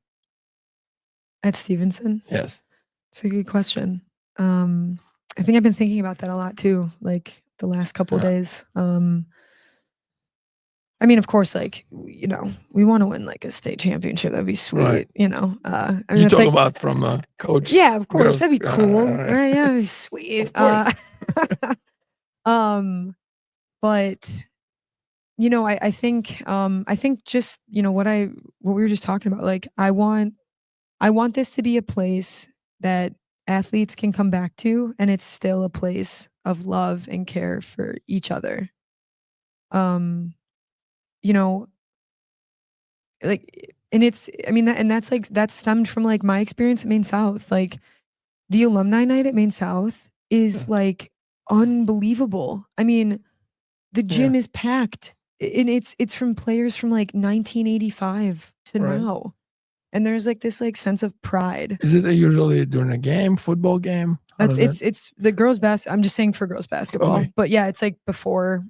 [SPEAKER 2] At Stevenson?
[SPEAKER 1] Yes.
[SPEAKER 2] It's a good question. I think I've been thinking about that a lot too, like the last couple
[SPEAKER 1] Yeah.
[SPEAKER 2] days. I mean, of course, like, we want to win like a state championship. That'd be sweet.
[SPEAKER 1] Right.
[SPEAKER 2] I mean,
[SPEAKER 1] You
[SPEAKER 2] if
[SPEAKER 1] talk
[SPEAKER 2] like,
[SPEAKER 1] about from a coach.
[SPEAKER 2] yeah, of course,
[SPEAKER 1] girls-
[SPEAKER 2] that'd be cool,
[SPEAKER 1] right.
[SPEAKER 2] right? Yeah, that'd be sweet.
[SPEAKER 1] Of course.
[SPEAKER 2] But I think just what we were just talking about. Like, I want this to be a place that athletes can come back to, and it's still a place of love and care for each other. You know, like, and that's stemmed from like my experience at Maine South. Like, the alumni night at Maine South is like unbelievable. I mean, the gym is packed, and it's from players from like 1985 to
[SPEAKER 1] Right.
[SPEAKER 2] now. And there's like this like sense of pride.
[SPEAKER 1] Is it usually during a game, football game?
[SPEAKER 2] It's the girls I'm just saying for girls basketball.
[SPEAKER 1] Okay.
[SPEAKER 2] But yeah, it's like before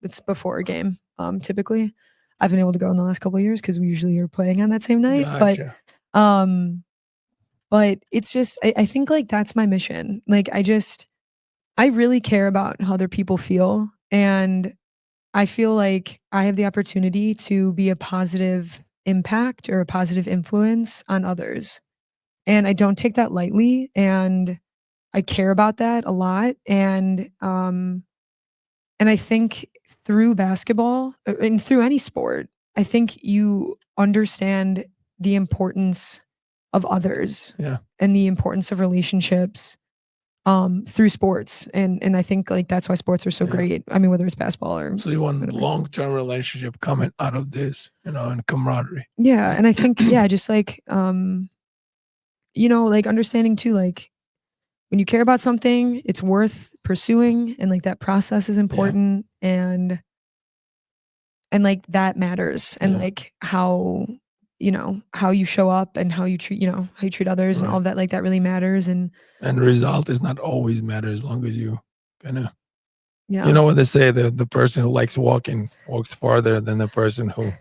[SPEAKER 2] it's before a game. Typically. I've been able to go in the last couple of years because we usually are playing on that same night.
[SPEAKER 1] Gotcha.
[SPEAKER 2] But it's just I think like that's my mission. Like, I really care about how other people feel, and I feel like I have the opportunity to be a positive impact or a positive influence on others. And I don't take that lightly, and I care about that a lot. And I think through basketball and through any sport, I think you understand the importance of others.
[SPEAKER 1] Yeah.
[SPEAKER 2] And the importance of relationships. through sports. And I think like that's why sports are so great. I mean, whether it's basketball or
[SPEAKER 1] So you want
[SPEAKER 2] whatever.
[SPEAKER 1] long-term relationship coming out of this, and camaraderie.
[SPEAKER 2] Yeah. And I think, just like, like understanding too, like when you care about something, it's worth pursuing, and like that process is important, and like that matters, and like how how you show up and how you treat others and all of that, like that really matters. And
[SPEAKER 1] the result is not always matter as long as you kind of
[SPEAKER 2] yeah,
[SPEAKER 1] you know what they say, the person who likes walking walks farther than the person who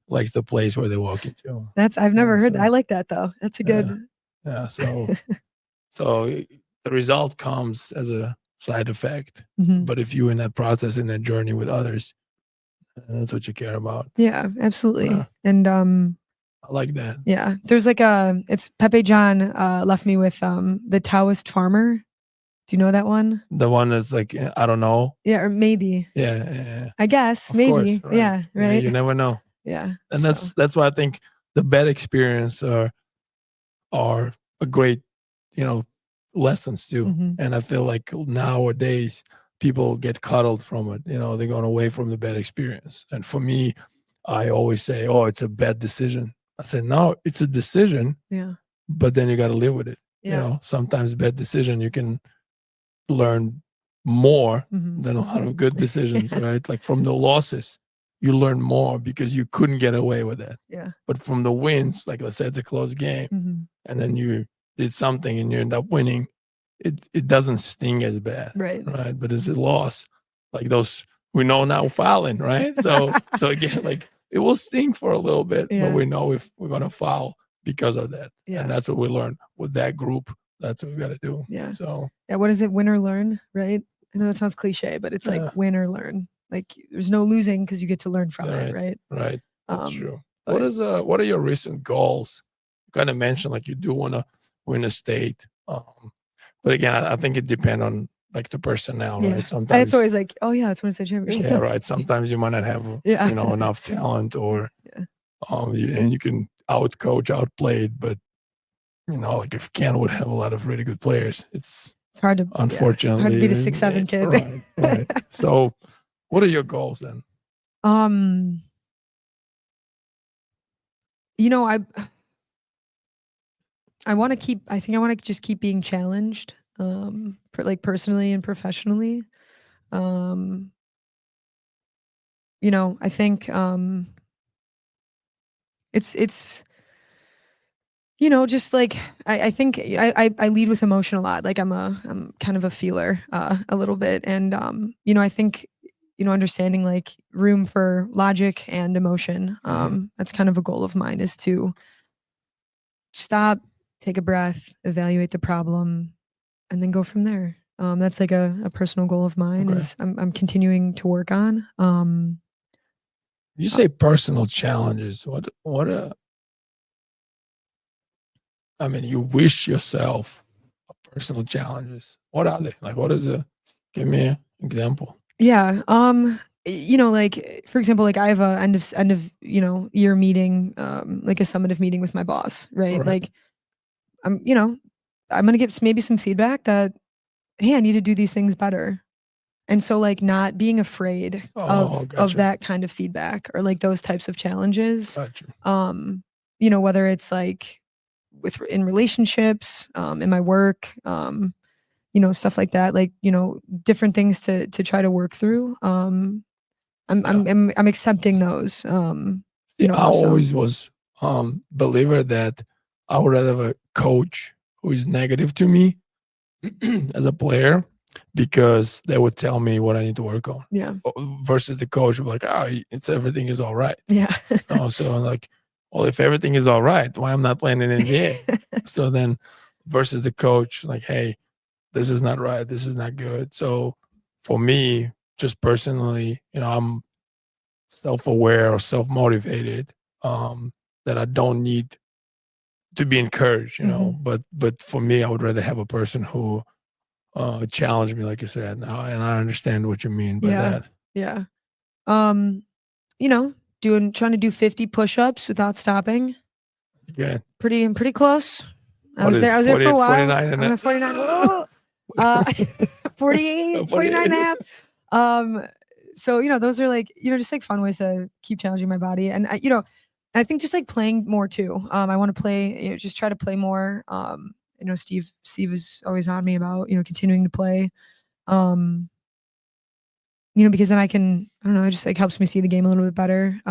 [SPEAKER 1] likes the place where they're walking to.
[SPEAKER 2] I've never heard that. I like that though. That's a good.
[SPEAKER 1] So the result comes as a side effect,
[SPEAKER 2] Mhm.
[SPEAKER 1] but if you in that process, in that journey with others, that's what you care about.
[SPEAKER 2] Yeah, absolutely.
[SPEAKER 1] Yeah.
[SPEAKER 2] And
[SPEAKER 1] I like that.
[SPEAKER 2] yeah, there's like it's Pepe John left me with the Taoist farmer. Do you know that one?
[SPEAKER 1] The one that's like, I don't know.
[SPEAKER 2] Yeah, or maybe.
[SPEAKER 1] Yeah.
[SPEAKER 2] I guess
[SPEAKER 1] Of
[SPEAKER 2] maybe.
[SPEAKER 1] course, right.
[SPEAKER 2] Yeah, right.
[SPEAKER 1] You never know.
[SPEAKER 2] Yeah.
[SPEAKER 1] And that's why I think the bad experience are a great, lessons too.
[SPEAKER 2] Mhm.
[SPEAKER 1] And I feel like nowadays people get cuddled from it. They're going away from the bad experience. And for me, I always say, "Oh, it's a bad decision." I said, "No, it's a decision."
[SPEAKER 2] Yeah.
[SPEAKER 1] But then you got to live with it.
[SPEAKER 2] Yeah.
[SPEAKER 1] Sometimes bad decision you can learn more
[SPEAKER 2] Mhm.
[SPEAKER 1] than a lot of good decisions, right? Like from the losses, you learn more because you couldn't get away with that.
[SPEAKER 2] Yeah.
[SPEAKER 1] But from the wins, like let's say it's a close game,
[SPEAKER 2] Mhm.
[SPEAKER 1] and then you did something and you end up winning, it doesn't sting as bad,
[SPEAKER 2] Right.
[SPEAKER 1] But it's a loss, like those we know now fouling, right? So again, like it will sting for a little bit, but we know if we're gonna foul because of that, and that's what we learned with that group. That's what we got to do.
[SPEAKER 2] Yeah.
[SPEAKER 1] So
[SPEAKER 2] yeah, what is it? Win or learn, right? I know that sounds cliche, but it's like win or learn. Like there's no losing because you get to learn from it, right?
[SPEAKER 1] Right. That's true. What are your recent goals? You kind of mentioned like you do want to win a state, but again, I think it depends on like the personnel, right? Sometimes
[SPEAKER 2] it's always like, oh yeah, it's win a state championship.
[SPEAKER 1] Yeah, right. Sometimes you might not have enough talent, or and you can out coach, outplay it, but like if Ken would have a lot of really good players, it's
[SPEAKER 2] hard to
[SPEAKER 1] unfortunately
[SPEAKER 2] hard to beat a 6'7" kid.
[SPEAKER 1] Right. So, what are your goals then?
[SPEAKER 2] I want to keep. I think I want to just keep being challenged, like personally and professionally. I think it's just like I think I lead with emotion a lot. Like I'm kind of a feeler a little bit, and I think understanding like room for logic and emotion. That's kind of a goal of mine, is to stop, take a breath, evaluate the problem, and then go from there. That's like a personal goal of mine. Is I'm continuing to work on.
[SPEAKER 1] You say personal challenges. What I mean, you wish yourself personal challenges. What are they? Like, what is it? Give me an example.
[SPEAKER 2] Yeah. Like for example, like I have a end of year meeting, like a summative meeting with my boss, right? Like I'm gonna get maybe some feedback that, hey, I need to do these things better. And so like not being afraid of that kind of feedback, or like those types of challenges. Whether it's like in relationships, in my work, stuff like that, like, different things to try to work through. I'm accepting those.
[SPEAKER 1] I always was believer that I would rather have a coach who is negative to me as a player, because they would tell me what I need to work on.
[SPEAKER 2] Yeah.
[SPEAKER 1] Versus the coach would be like, everything is all right.
[SPEAKER 2] Yeah.
[SPEAKER 1] So I'm like, well, if everything is all right, why I'm not playing in the NBA? So then versus the coach, like, hey, this is not right. This is not good. So for me, just personally, I'm self-aware or self-motivated, that I don't need to be encouraged, but for me, I would rather have a person who challenge me, like you said now, and I understand what you mean by that.
[SPEAKER 2] Yeah. Trying to do 50 push-ups without stopping.
[SPEAKER 1] Yeah.
[SPEAKER 2] I'm pretty close. I was there for a while.
[SPEAKER 1] 49 and
[SPEAKER 2] I'm at 49. 48, 49 and a half. So, you know, those are like, you know, just like fun ways to keep challenging my body. And, you know, I think just like playing more too. I want to play, you know, just try to play more. You know, Steve is always on me about, you know, continuing to play. You know, because then I don't know, it just like helps me see the game a little bit better.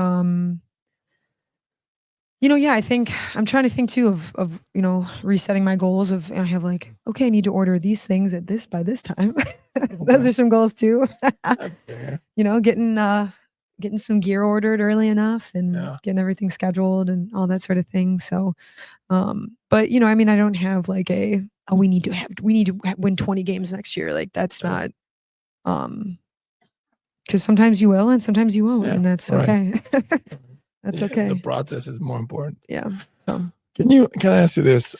[SPEAKER 2] You know, yeah, I think I'm trying to think too of, you know, resetting my goals of, I have like, okay, I need to order these things by this time. Those are some goals too. You know, getting some gear ordered early enough and getting everything scheduled and all that sort of thing. So, but you know, I mean, I don't have like we need to win 20 games next year. Like that's not, because sometimes you will and sometimes you won't, and that's okay. That's okay.
[SPEAKER 1] The process is more important.
[SPEAKER 2] Yeah. So
[SPEAKER 1] can I ask you this?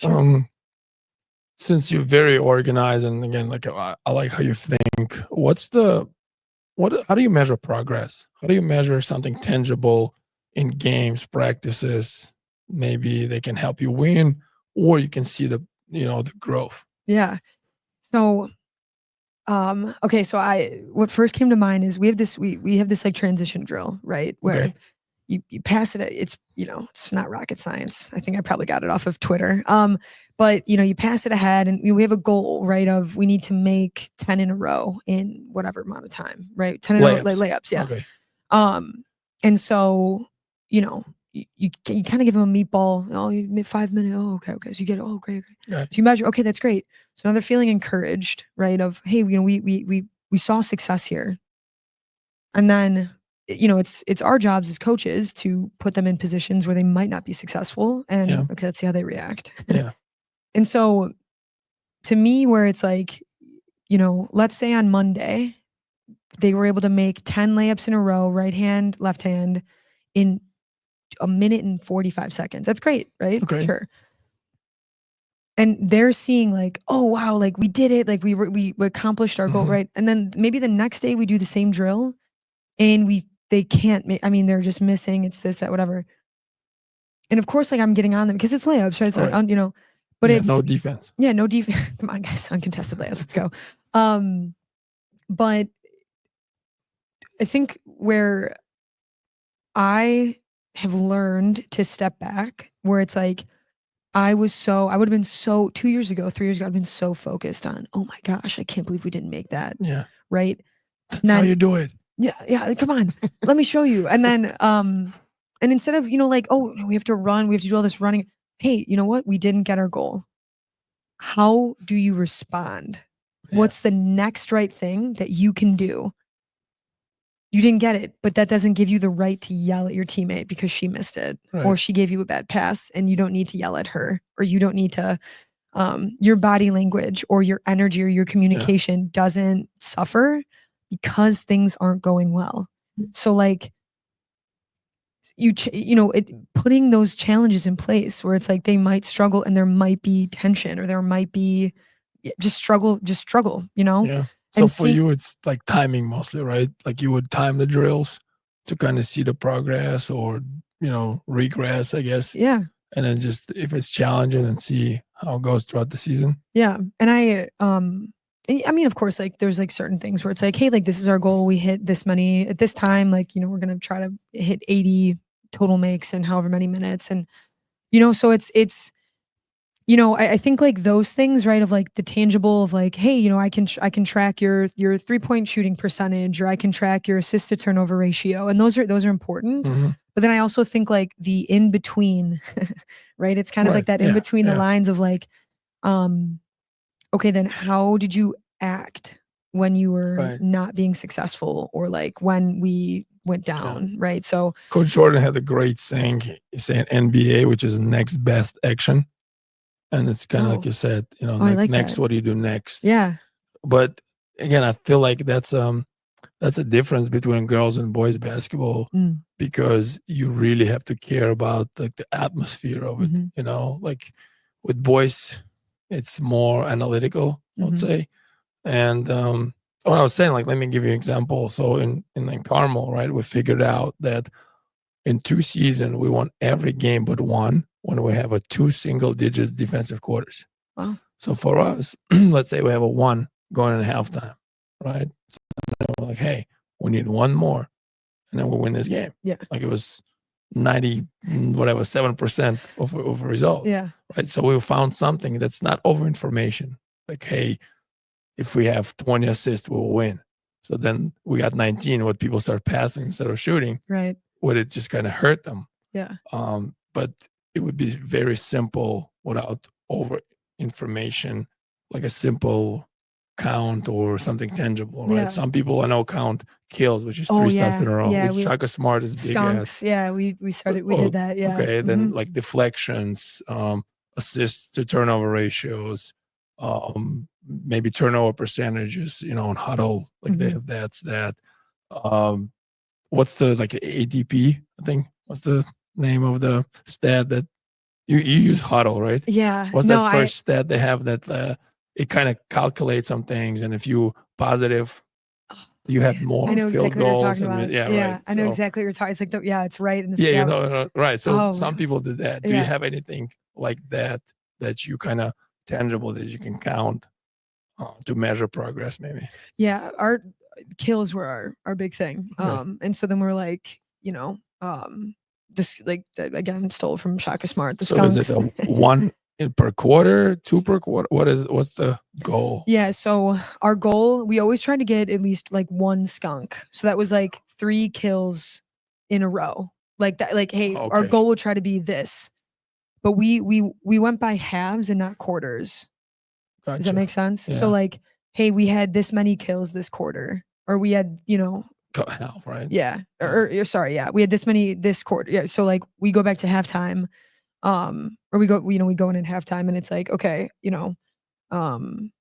[SPEAKER 1] Since you're very organized, and again, like I like how you think. How do you measure progress? How do you measure something tangible in games, practices? Maybe they can help you win, or you can see the growth.
[SPEAKER 2] Yeah. So okay, so what first came to mind is we have this like transition drill, right? Where you pass it, it's, you know, it's not rocket science. I think I probably got it off of Twitter. But you know, you pass it ahead and we have a goal, right? Of we need to make 10 in a row in whatever amount of time, right? 10 in a row, like layups, yeah. Okay. And so, you know, you kind of give them a meatball. Oh, you made 5 minutes. Oh, okay. So you get it. Oh, great. So you measure. Okay, that's great. So now they're feeling encouraged, right? Of, hey, you know, we saw success here. And then, you know, it's our jobs as coaches to put them in positions where they might not be successful, and okay, let's see how they react.
[SPEAKER 1] Yeah.
[SPEAKER 2] And so, to me, where it's like, you know, let's say on Monday they were able to make 10 layups in a row, right hand, left hand, in a minute and 45 seconds. That's great, right?
[SPEAKER 1] Okay.
[SPEAKER 2] Sure. And they're seeing like, oh wow, like we did it, like we accomplished our goal, right? And then maybe the next day we do the same drill, and they can't make, I mean, they're just missing, it's this, that, whatever. And of course, like I'm getting on them because it's layups, right? It's not, you know, but it's
[SPEAKER 1] no defense.
[SPEAKER 2] Yeah, no defense. Come on, guys, uncontested layups. Let's go. But I think where I have learned to step back, where it's like, I would have been 2 years ago, 3 years ago, I've been so focused on, oh my gosh, I can't believe we didn't make that.
[SPEAKER 1] Yeah.
[SPEAKER 2] Right.
[SPEAKER 1] That's how you do it.
[SPEAKER 2] Yeah. Come on, let me show you. And then, and instead of, you know, like, oh, we have to run, we have to do all this running. Hey, you know what? We didn't get our goal. How do you respond? Yeah. What's the next right thing that you can do? You didn't get it, but that doesn't give you the right to yell at your teammate because she missed it, or she gave you a bad pass, and you don't need to yell at her, or you don't need to, your body language or your energy or your communication doesn't suffer because things aren't going well. So like, you know, putting those challenges in place where it's like they might struggle and there might be tension, or there might be just struggle, you know?
[SPEAKER 1] Yeah. So for you, it's like timing mostly, right? Like you would time the drills to kind of see the progress, or, you know, regress, I guess.
[SPEAKER 2] Yeah.
[SPEAKER 1] And then just if it's challenging, and see how it goes throughout the season.
[SPEAKER 2] Yeah. And I mean, of course, like there's like certain things where it's like, hey, like this is our goal. We hit this many at this time. Like, you know, we're going to try to hit 80 total makes in however many minutes. And, you know, so it's, you know, I think like those things, right, of like the tangible of like, hey, you know, I can track your 3-point shooting percentage, or I can track your assist to turnover ratio. And those are important. Mm-hmm. But then I also think like the in between, right? It's kind of like that in between the lines of like, okay, then how did you act when you were not being successful, or like when we went down, right? So
[SPEAKER 1] Coach Jordan had a great saying, saying NBA, which is next best action. And it's kind of like you said, you know, like next, what do you do next?
[SPEAKER 2] Yeah.
[SPEAKER 1] But again, I feel like that's a difference between girls and boys basketball, because you really have to care about like the atmosphere of it. You know, like with boys, it's more analytical, I would say. And what I was saying, like, let me give you an example. So in Carmel, right, we figured out that in 2 seasons, we won every game but one when we have a 2 single-digit defensive quarters.
[SPEAKER 2] Wow.
[SPEAKER 1] So for us, let's say we have a 1 going in halftime, right? So then we're like, hey, we need 1 more, and then we'll win this game.
[SPEAKER 2] Yeah.
[SPEAKER 1] Like it was 90, whatever, 7% of a result.
[SPEAKER 2] Yeah.
[SPEAKER 1] Right. So we found something that's not over information. Like, hey, if we have 20 assists, we'll win. So then we got 19. What people start passing instead of shooting,
[SPEAKER 2] Right.
[SPEAKER 1] would it just kind of hurt them?
[SPEAKER 2] Yeah.
[SPEAKER 1] But it would be very simple without over information, like a simple count or something tangible, right?
[SPEAKER 2] Yeah.
[SPEAKER 1] Some people I know count kills, which is 3
[SPEAKER 2] Oh
[SPEAKER 1] stops in
[SPEAKER 2] yeah.
[SPEAKER 1] a row.
[SPEAKER 2] Yeah.
[SPEAKER 1] Which Shaka Smart is big as.
[SPEAKER 2] Skunks. Yeah. We started. We
[SPEAKER 1] Oh,
[SPEAKER 2] did that. Yeah.
[SPEAKER 1] okay. Then like deflections, assists to turnover ratios, maybe turnover percentages, on huddle, like they have that stat. What's the like ADP? I think what's the name of the stat that you use huddle, right?
[SPEAKER 2] Yeah.
[SPEAKER 1] What's
[SPEAKER 2] No,
[SPEAKER 1] that first stat they have that it kind of calculates some things, and if you positive, you have more
[SPEAKER 2] I know
[SPEAKER 1] field
[SPEAKER 2] exactly what you're
[SPEAKER 1] goals.
[SPEAKER 2] talking about.
[SPEAKER 1] Yeah,
[SPEAKER 2] Yeah.
[SPEAKER 1] right.
[SPEAKER 2] I know
[SPEAKER 1] So,
[SPEAKER 2] exactly what you're talking. It's like it's right in the
[SPEAKER 1] yeah, right. So
[SPEAKER 2] Oh,
[SPEAKER 1] some
[SPEAKER 2] man,
[SPEAKER 1] people do that. Do you
[SPEAKER 2] yeah.
[SPEAKER 1] have anything like that you kind of tangible that you can count to measure progress, maybe?
[SPEAKER 2] Yeah, our kills were our big thing.
[SPEAKER 1] Okay.
[SPEAKER 2] And so then we're like, just like again stole from Shaka Smart, the
[SPEAKER 1] So is
[SPEAKER 2] Skunks.
[SPEAKER 1] it a 1 per quarter, 2 per quarter? What's the goal?
[SPEAKER 2] Yeah, so our goal, we always tried to get at least like 1 skunk. So that was like 3 kills in a row. Like that, like, hey, our
[SPEAKER 1] Okay.
[SPEAKER 2] goal would try to be this. But we went by halves and not quarters. Does that
[SPEAKER 1] Gotcha.
[SPEAKER 2] make sense?
[SPEAKER 1] Yeah.
[SPEAKER 2] So like, hey, we had this many kills this quarter, or we had,
[SPEAKER 1] Cut half, right?
[SPEAKER 2] yeah, or sorry, yeah, we had this many this quarter. Yeah, so like we go back to halftime, or we go, we go in at halftime, and it's like, okay, um,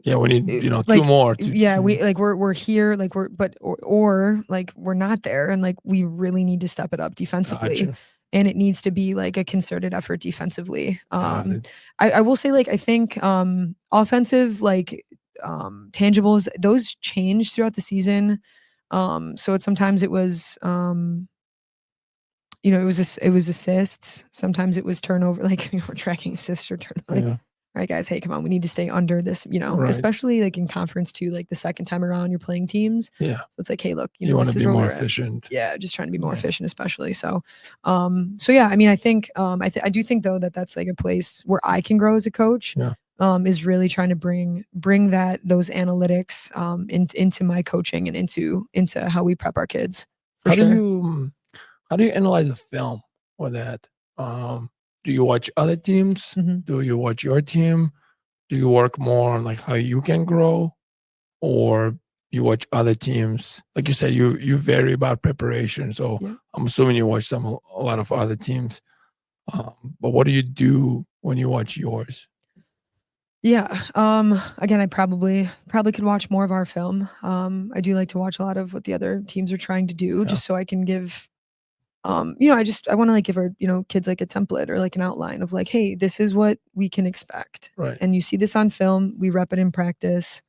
[SPEAKER 1] Yeah, we need, 2
[SPEAKER 2] like,
[SPEAKER 1] more.
[SPEAKER 2] yeah, we like we're here, like or like we're not there, and like we really need to step it up defensively.
[SPEAKER 1] Gotcha.
[SPEAKER 2] And it needs to be like a concerted effort defensively.
[SPEAKER 1] Got it.
[SPEAKER 2] I will say, like, I think offensive, like, tangibles, those change throughout the season. So sometimes it was it was assists. Sometimes it was turnover. Like, we're tracking assists or turnover. Like,
[SPEAKER 1] Yeah.
[SPEAKER 2] all right, guys, hey, come on, we need to stay under this.
[SPEAKER 1] Right.
[SPEAKER 2] Especially like in conference too. Like the second time around, you're playing teams.
[SPEAKER 1] Yeah.
[SPEAKER 2] So it's like, hey, look,
[SPEAKER 1] You want
[SPEAKER 2] this
[SPEAKER 1] to
[SPEAKER 2] is
[SPEAKER 1] be
[SPEAKER 2] where
[SPEAKER 1] more
[SPEAKER 2] we're at.
[SPEAKER 1] efficient.
[SPEAKER 2] Yeah, just trying to be more
[SPEAKER 1] Yeah.
[SPEAKER 2] efficient, especially. So, so yeah, I mean, I think, I do think though that that's like a place where I can grow as a coach.
[SPEAKER 1] Yeah.
[SPEAKER 2] Is really trying to bring those analytics into my coaching and into how we prep our kids.
[SPEAKER 1] How do you analyze a film with that? Do you watch other teams?
[SPEAKER 2] Mhm.
[SPEAKER 1] Do you watch your team? Do you work more on like how you can grow, or you watch other teams? Like you said, you vary about preparation. So
[SPEAKER 2] Yeah.
[SPEAKER 1] I'm assuming you watch a lot of other teams. But what do you do when you watch yours?
[SPEAKER 2] Yeah. Again, I probably could watch more of our film. I do like to watch a lot of what the other teams are trying to do, just so I can give, I want to like give our, kids like a template or like an outline of like, hey, this is what we can expect.
[SPEAKER 1] Right.
[SPEAKER 2] And you see this on film, we rep it in practice,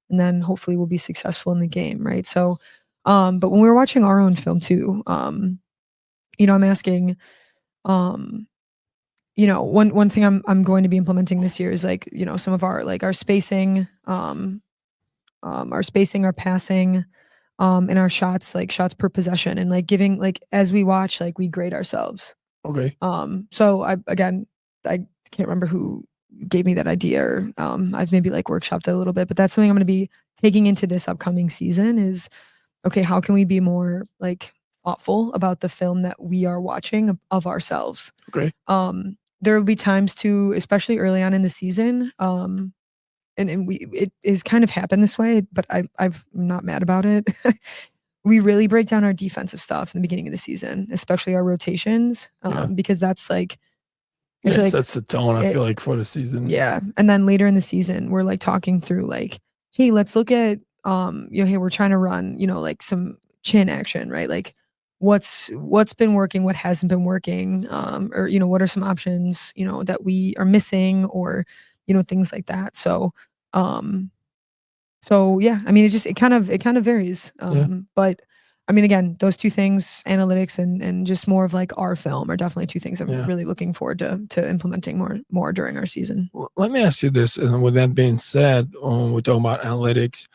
[SPEAKER 2] and then hopefully we'll be successful in the game. Right. So, but when we were watching our own film too, I'm asking, one thing I'm going to be implementing this year is like, some of our like our spacing, our passing, and our shots, like shots per possession, and like giving, like, as we watch, like we grade ourselves.
[SPEAKER 1] Okay.
[SPEAKER 2] So I can't remember who gave me that idea, or I've maybe like workshopped it a little bit, but that's something I'm going to be taking into this upcoming season is, okay, how can we be more like thoughtful about the film that we are watching of ourselves?
[SPEAKER 1] Okay.
[SPEAKER 2] There will be times too, especially early on in the season, and it is kind of happened this way, but I'm not mad about it. We really break down our defensive stuff in the beginning of the season, especially our rotations, because that's like, I feel like
[SPEAKER 1] that's the tone, I feel like, for the season.
[SPEAKER 2] yeah. And then later in the season, we're like talking through like, hey, let's look at, hey, we're trying to run, like some chin action, right? Like what's been working, what hasn't been working, or, what are some options, that we are missing, or, things like that. So, yeah, I mean, it kind of varies. But I mean, again, those two things, analytics and just more of like our film, are definitely two things I'm really looking forward to implementing more during our season.
[SPEAKER 1] Well, let me ask you this, and with that being said, we're talking about analytics.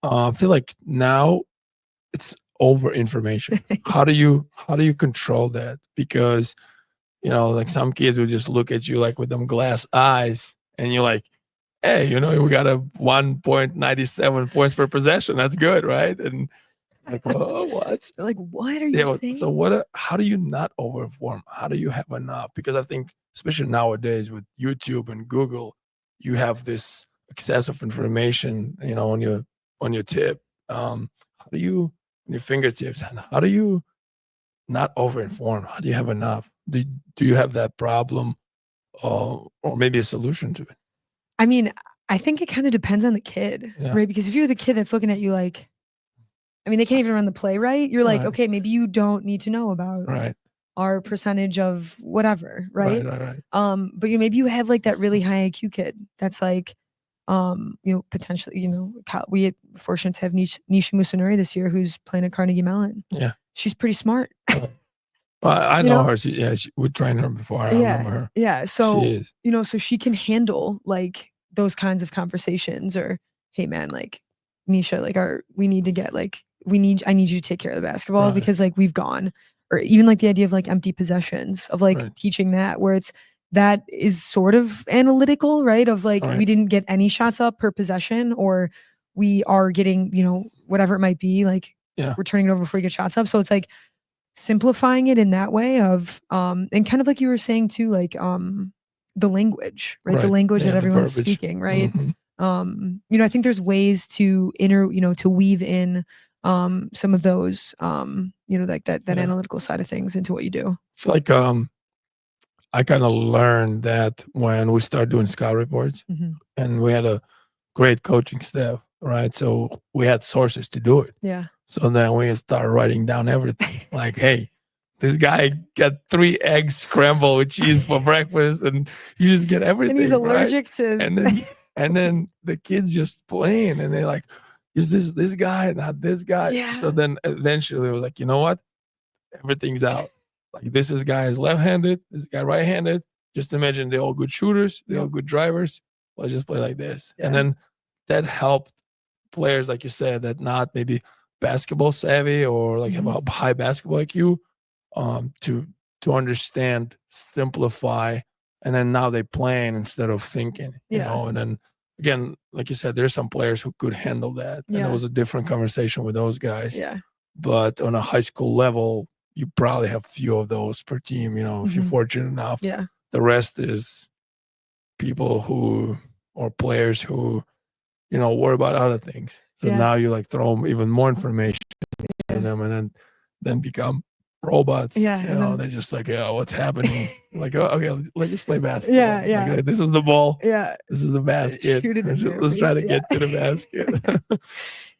[SPEAKER 1] I feel like now it's over information. How do you control that? Because like some kids will just look at you like with them glass eyes, and you're like, hey, we got a 1.97 points per possession. That's good, right? And like, oh, what?
[SPEAKER 2] Like, what are you saying?
[SPEAKER 1] So how do you not overperform? How do you have enough? Because I think, especially nowadays with YouTube and Google, you have this excessive information, on your tip. How do you, on your fingertips, and how do you not overinform? How do you have enough? Do you have that problem, or maybe a solution to it?
[SPEAKER 2] I mean, I think it kind of depends on the kid, right? Because if you're the kid that's looking at you like, I mean, they can't even run the play right. You're like, okay, maybe you don't need to know about our percentage of whatever, right?
[SPEAKER 1] Right.
[SPEAKER 2] But maybe you have like that really high IQ kid that's like, potentially, we had fortunate to have Nisha Musunuri this year, who's playing at Carnegie Mellon.
[SPEAKER 1] Yeah,
[SPEAKER 2] she's pretty smart.
[SPEAKER 1] I know her. We trained her before. I remember her.
[SPEAKER 2] Yeah. So
[SPEAKER 1] she is.
[SPEAKER 2] So she can handle like those kinds of conversations, or, hey man, like Nisha, like we need to get like I need you to take care of the basketball because like we've gone, or even like the idea of like empty possessions, of like teaching that, where that is sort of analytical, right? Of like we didn't get any shots up per possession, or we are getting, whatever it might be, like we're turning it over before we get shots up. So it's like simplifying it in that way of, and kind of like you were saying too, like the language, right? The language that everyone's speaking, right? I think there's ways to to weave in some of those, like that analytical side of things into what you do.
[SPEAKER 1] I feel like I kind of learned that when we started doing scout reports, and we had a great coaching staff, right? So we had sources to do it.
[SPEAKER 2] Yeah.
[SPEAKER 1] So then we started writing down everything. Like, hey, this guy got 3 eggs scrambled with cheese for breakfast, and you just get everything.
[SPEAKER 2] And he's allergic to.
[SPEAKER 1] And then the kids just playing, and they're like, is this guy, not this guy?
[SPEAKER 2] Yeah.
[SPEAKER 1] So then eventually it was like, you know what? Everything's out. Like, this guy is left-handed, this guy right-handed. Just imagine they're all good shooters, they're all good drivers. Let's just play like this. Yeah. And then that helped players, like you said, that not maybe basketball savvy or like have a high basketball IQ, to understand, simplify, and then now they playing instead of thinking, you know. And then again, like you said, there's some players who could handle that, and it was a different conversation with those guys.
[SPEAKER 2] Yeah.
[SPEAKER 1] But on a high school level, you probably have few of those per team, if you're fortunate enough.
[SPEAKER 2] Yeah.
[SPEAKER 1] The rest is people who, or players who, worry about other things. So now you like throw them even more information to them, and then become robots. Yeah. They're just like, what's happening? Like, okay, let's just play basketball.
[SPEAKER 2] Yeah.
[SPEAKER 1] Like, this is the ball.
[SPEAKER 2] Yeah.
[SPEAKER 1] This is the basket.
[SPEAKER 2] Shoot it in
[SPEAKER 1] Let's try to get to the basket.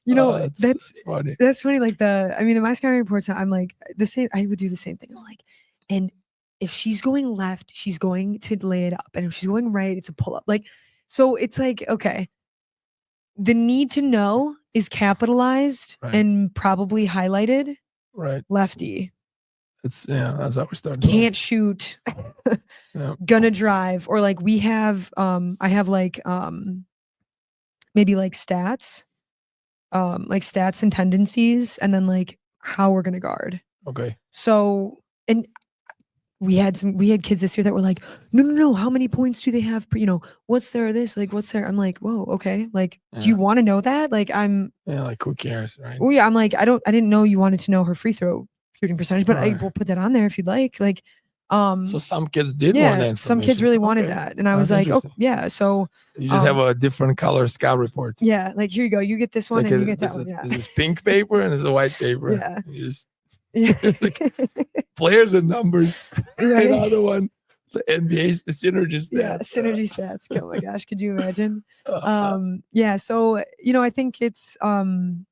[SPEAKER 2] That's
[SPEAKER 1] funny.
[SPEAKER 2] That's funny. Like in my scouting reports, I'm like the same. I would do the same thing. I'm like, and if she's going left, she's going to lay it up, and if she's going right, it's a pull up. Like, so it's like, okay, the need to know is capitalized and probably highlighted.
[SPEAKER 1] Right.
[SPEAKER 2] Lefty.
[SPEAKER 1] That's how we started.
[SPEAKER 2] Can't shoot. Gonna drive, or like we have. I have like maybe like stats. Like stats and tendencies, and then like how we're gonna guard.
[SPEAKER 1] Okay.
[SPEAKER 2] So, and we had kids this year that were like, no, how many points do they have? What's their this? Like, what's their? I'm like, whoa, okay. Like, do you want to know that? Like,
[SPEAKER 1] like, who cares, right?
[SPEAKER 2] Well, yeah, I'm like, I didn't know you wanted to know her free throw shooting percentage, but I will put that on there if you'd like. Like,
[SPEAKER 1] so some kids did want that information.
[SPEAKER 2] Some kids really wanted that, and I was like, oh yeah. So
[SPEAKER 1] you just have a different color scout report.
[SPEAKER 2] Yeah, like, here you go. You get this one, and you get that one. Yeah,
[SPEAKER 1] this is pink paper and this is a white paper.
[SPEAKER 2] Yeah,
[SPEAKER 1] it's like players and numbers. Right. Another one, the NBA's the synergy stats.
[SPEAKER 2] Yeah, synergy stats. Oh my gosh, could you imagine? Yeah. So I think it's and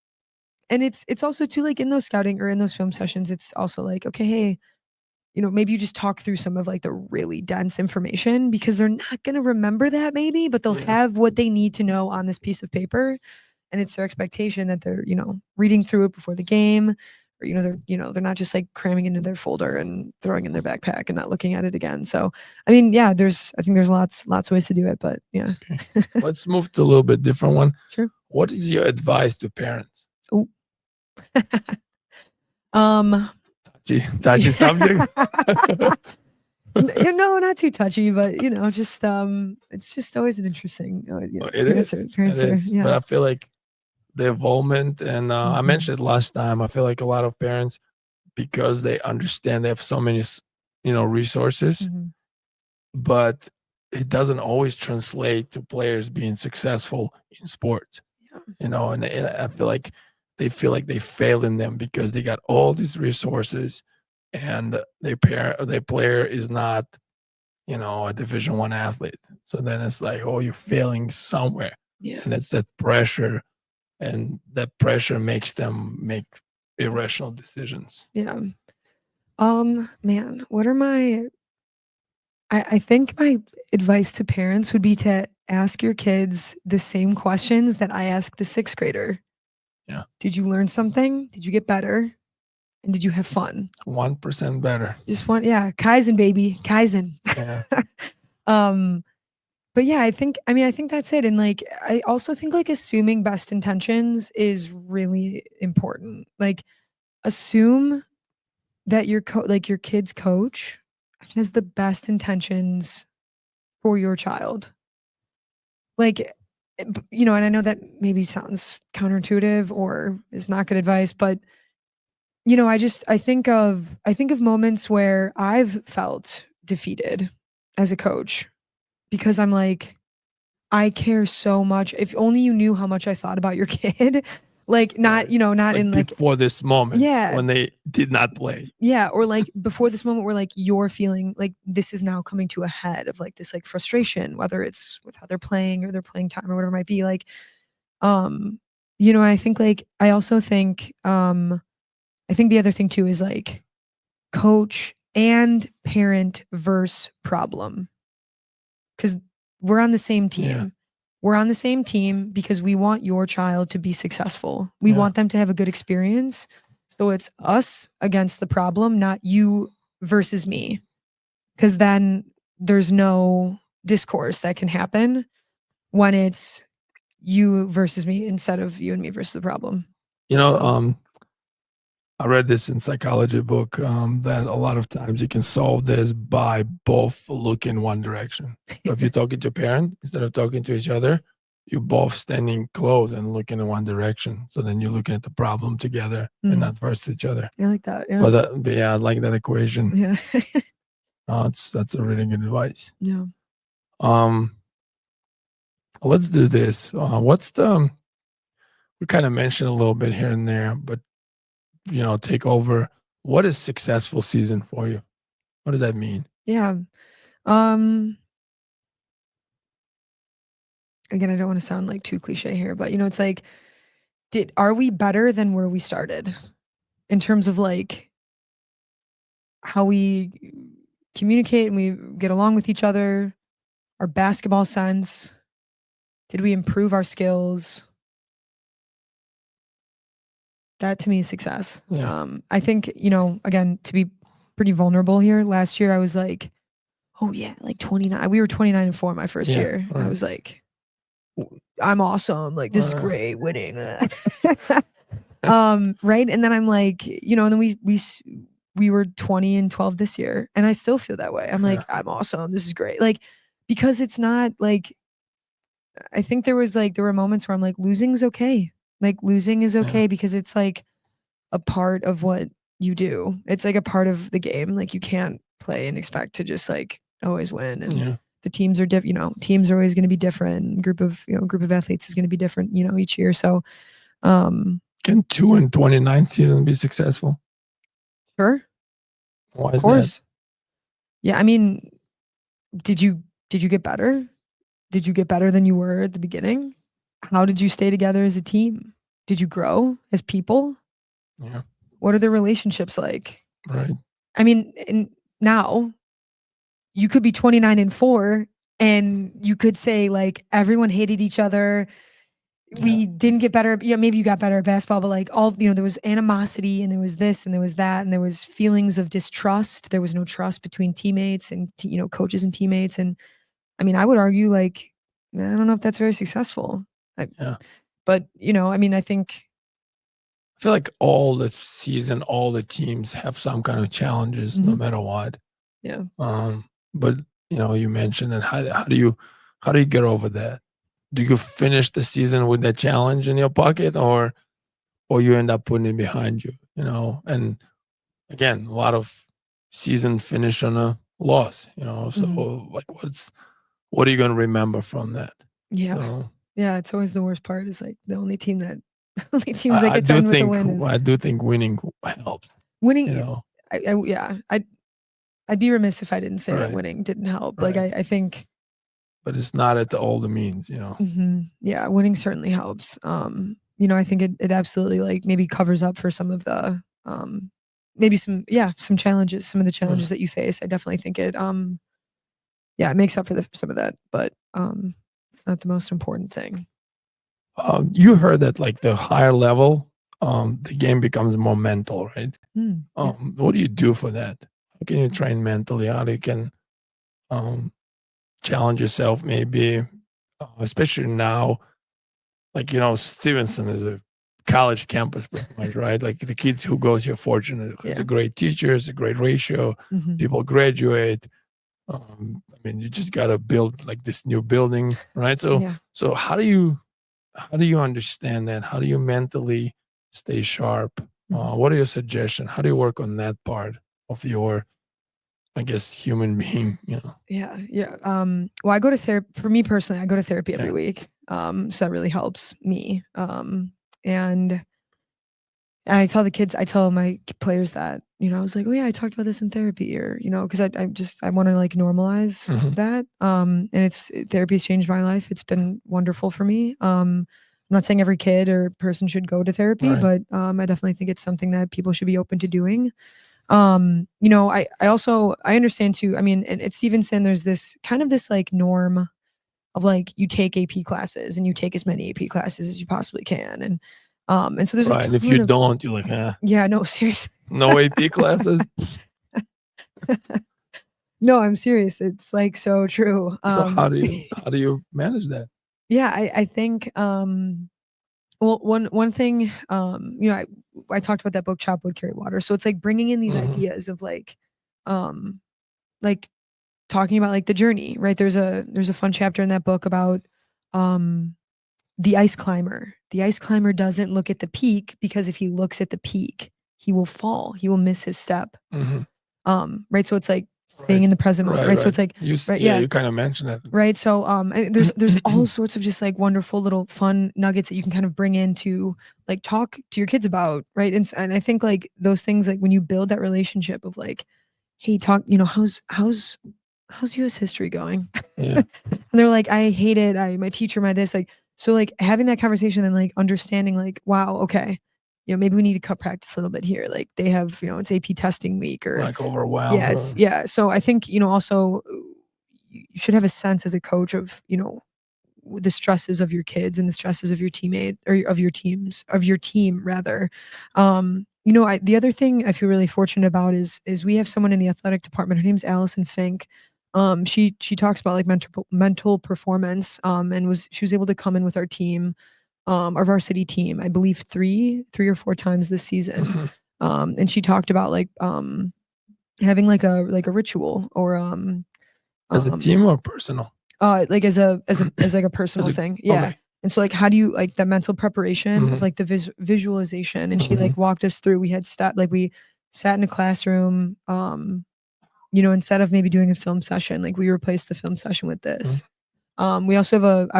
[SPEAKER 2] it's also too, like, in those scouting or in those film sessions, it's also like, okay, hey, maybe you just talk through some of like the really dense information, because they're not going to remember that maybe, but they'll have what they need to know on this piece of paper. And it's their expectation that they're, reading through it before the game, or they're not just like cramming into their folder and throwing in their backpack and not looking at it again. So I mean, yeah, I think there's lots of ways to do it, but yeah.
[SPEAKER 1] Okay. Let's move to a little bit different one.
[SPEAKER 2] Sure.
[SPEAKER 1] What is your advice to parents?
[SPEAKER 2] Oh.
[SPEAKER 1] Touchy subject.
[SPEAKER 2] Not too touchy, but just it's just always an interesting.
[SPEAKER 1] It is.
[SPEAKER 2] Yeah.
[SPEAKER 1] But I feel like the involvement, and I mentioned it last time. I feel like a lot of parents, because they understand they have so many, resources, but it doesn't always translate to players being successful in sports.
[SPEAKER 2] Yeah.
[SPEAKER 1] And I feel like they failed in them because they got all these resources, and their player is not, a Division I athlete. So then it's like, oh, you're failing somewhere.
[SPEAKER 2] Yeah.
[SPEAKER 1] And it's that pressure, and that pressure makes them make irrational decisions.
[SPEAKER 2] Yeah. Man, what are I think my advice to parents would be to ask your kids the same questions that I ask the 6th grader.
[SPEAKER 1] Yeah.
[SPEAKER 2] Did you learn something? Did you get better? And did you have fun?
[SPEAKER 1] 1% better.
[SPEAKER 2] Just one, yeah. Kaizen, baby. Kaizen.
[SPEAKER 1] Yeah.
[SPEAKER 2] But yeah, I think that's it. And like, I also think like assuming best intentions is really important. Like, assume that your kid's coach has the best intentions for your child. Like, and I know that maybe sounds counterintuitive or is not good advice, but I think of moments where I've felt defeated as a coach because I'm like, I care so much. If only you knew how much I thought about your kid. Like, not, not
[SPEAKER 1] like
[SPEAKER 2] in like
[SPEAKER 1] before this moment,
[SPEAKER 2] yeah,
[SPEAKER 1] when they did not play.
[SPEAKER 2] Yeah, or like before this moment where like you're feeling like this is now coming to a head of like this like frustration, whether it's with how they're playing or their playing time or whatever it might be. Like, I think like I also think I think the other thing too is like coach and parent versus problem. Because we're on the same team.
[SPEAKER 1] Yeah.
[SPEAKER 2] We're on the same team because we want your child to be successful. We want them to have a good experience. So it's us against the problem, not you versus me. Because then there's no discourse that can happen when it's you versus me instead of you and me versus the problem.
[SPEAKER 1] I read this in psychology book that a lot of times you can solve this by both looking one direction. So if you're talking to a parent, instead of talking to each other, you're both standing close and looking in one direction. So then you're looking at the problem together and not versus each other.
[SPEAKER 2] I like that. Yeah.
[SPEAKER 1] But yeah, I like that equation.
[SPEAKER 2] Yeah.
[SPEAKER 1] That's a really good advice.
[SPEAKER 2] Yeah.
[SPEAKER 1] Let's do this. We kind of mentioned a little bit here and there, but take over. What is successful season for you? What does that mean?
[SPEAKER 2] Yeah. Again, I don't want to sound like too cliche here, but it's like, are we better than where we started in terms of like how we communicate and we get along with each other, our basketball sense? Did we improve our skills? That to me is success.
[SPEAKER 1] Yeah.
[SPEAKER 2] I think, again, to be pretty vulnerable here, last year I was like, oh yeah, like 29. We were 29-4 my first year.
[SPEAKER 1] Right.
[SPEAKER 2] I was like, I'm awesome. Like, this is great, winning. Right. And then I'm like, and then we were 20-12 this year, and I still feel that way. I'm like, I'm awesome. This is great. Like, because it's not like, I think there were moments where I'm like, losing's okay. Like, losing is okay because it's like a part of what you do. It's like a part of the game. Like, you can't play and expect to just like always win. And the teams are different. Teams are always going to be different. Group of athletes is going to be different. Each year. So,
[SPEAKER 1] can 2 and 29 season be successful?
[SPEAKER 2] Sure.
[SPEAKER 1] Why is
[SPEAKER 2] of course.
[SPEAKER 1] that?
[SPEAKER 2] Yeah, I mean, did you get better? Did you get better than you were at the beginning? How did you stay together as a team? Did you grow as people?
[SPEAKER 1] Yeah.
[SPEAKER 2] What are the relationships like?
[SPEAKER 1] Right.
[SPEAKER 2] I mean, now you could be 29-4 and you could say like everyone hated each other. we didn't get better. Maybe you got better at basketball, but like there was animosity and there was this and there was that and there was feelings of distrust. There was no trust between teammates and coaches and teammates. And I mean, I would argue like I don't know if that's very successful. But I think
[SPEAKER 1] I feel like all the season, all the teams have some kind of challenges, no matter what.
[SPEAKER 2] Yeah.
[SPEAKER 1] But you mentioned that how do you get over that? Do you finish the season with that challenge in your pocket, or you end up putting it behind you? And again, a lot of season finish on a loss. So like, what are you going to remember from that?
[SPEAKER 2] Yeah, yeah. It's always the worst part. Is like the only teams that get done with a win.
[SPEAKER 1] I do think winning helps.
[SPEAKER 2] Winning, I'd be remiss if I didn't say that winning didn't help. Like I think.
[SPEAKER 1] But it's not at all the means,
[SPEAKER 2] Yeah, winning certainly helps. I think it absolutely like maybe covers up for some of the maybe some challenges, some of the challenges that you face. I definitely think it it makes up for some of that, but it's not the most important thing.
[SPEAKER 1] You heard that like the higher level, the game becomes more mental, right? What do you do for that? How can you train mentally? How you can challenge yourself, maybe, especially now, like, Stevenson is a college campus pretty much, right? Like the kids who goes here fortunate. It's a great teacher, it's a great ratio. People graduate. I mean, you just got to build like this new building, right? So how do you understand that? How do you mentally stay sharp? What are your suggestions? How do you work on that part of your, I guess, human being,
[SPEAKER 2] Yeah. Well, I go to therapy. For me personally, I go to therapy every week. So that really helps me. And I tell my players that, I was like, oh yeah, I talked about this in therapy, or, because I want to like normalize that. And therapy's changed my life. It's been wonderful for me. I'm not saying every kid or person should go to therapy, but I definitely think it's something that people should be open to doing. I understand too. I mean, at Stevenson, there's this kind of this like norm of like you take AP classes and you take as many AP classes as you possibly can, and so there's a ton
[SPEAKER 1] if you don't, you're like,
[SPEAKER 2] yeah, no, seriously,
[SPEAKER 1] no AP classes.
[SPEAKER 2] No, I'm serious. It's like so true.
[SPEAKER 1] So how do you manage that?
[SPEAKER 2] Yeah, I think well, one thing, I talked about that book, Chop Wood, Carry Water. So it's like bringing in these ideas of like talking about like the journey, right? There's a fun chapter in that book about the ice climber. The ice climber doesn't look at the peak because if he looks at the peak, he will fall. He will miss his step. Right. So it's like staying in the present moment. Right. So it's like
[SPEAKER 1] you kind of mentioned it.
[SPEAKER 2] Right. So there's all sorts of just like wonderful little fun nuggets that you can kind of bring into like talk to your kids about, right? And I think like those things, like when you build that relationship of like, hey, talk, how's US history going?
[SPEAKER 1] Yeah.
[SPEAKER 2] And they're like, I hate it. My teacher, my this, like, so like having that conversation and like understanding like, wow, okay, maybe we need to cut practice a little bit here. Like they have, it's AP testing week or
[SPEAKER 1] like overwhelmed.
[SPEAKER 2] So I think, also you should have a sense as a coach of, the stresses of your kids and the stresses of your teammate or of your team rather. The other thing I feel really fortunate about is we have someone in the athletic department. Her name's Allison Fink. She talks about like mental performance. And she was able to come in with our team, our varsity team, I believe three or four times this season. And she talked about like having like a ritual or
[SPEAKER 1] as a team or personal.
[SPEAKER 2] Like as like a personal thing. Yeah. Okay. And so like how do you like the mental preparation of like the visualization, and she like walked us through. We sat in a classroom, instead of maybe doing a film session, like we replaced the film session with this. We also have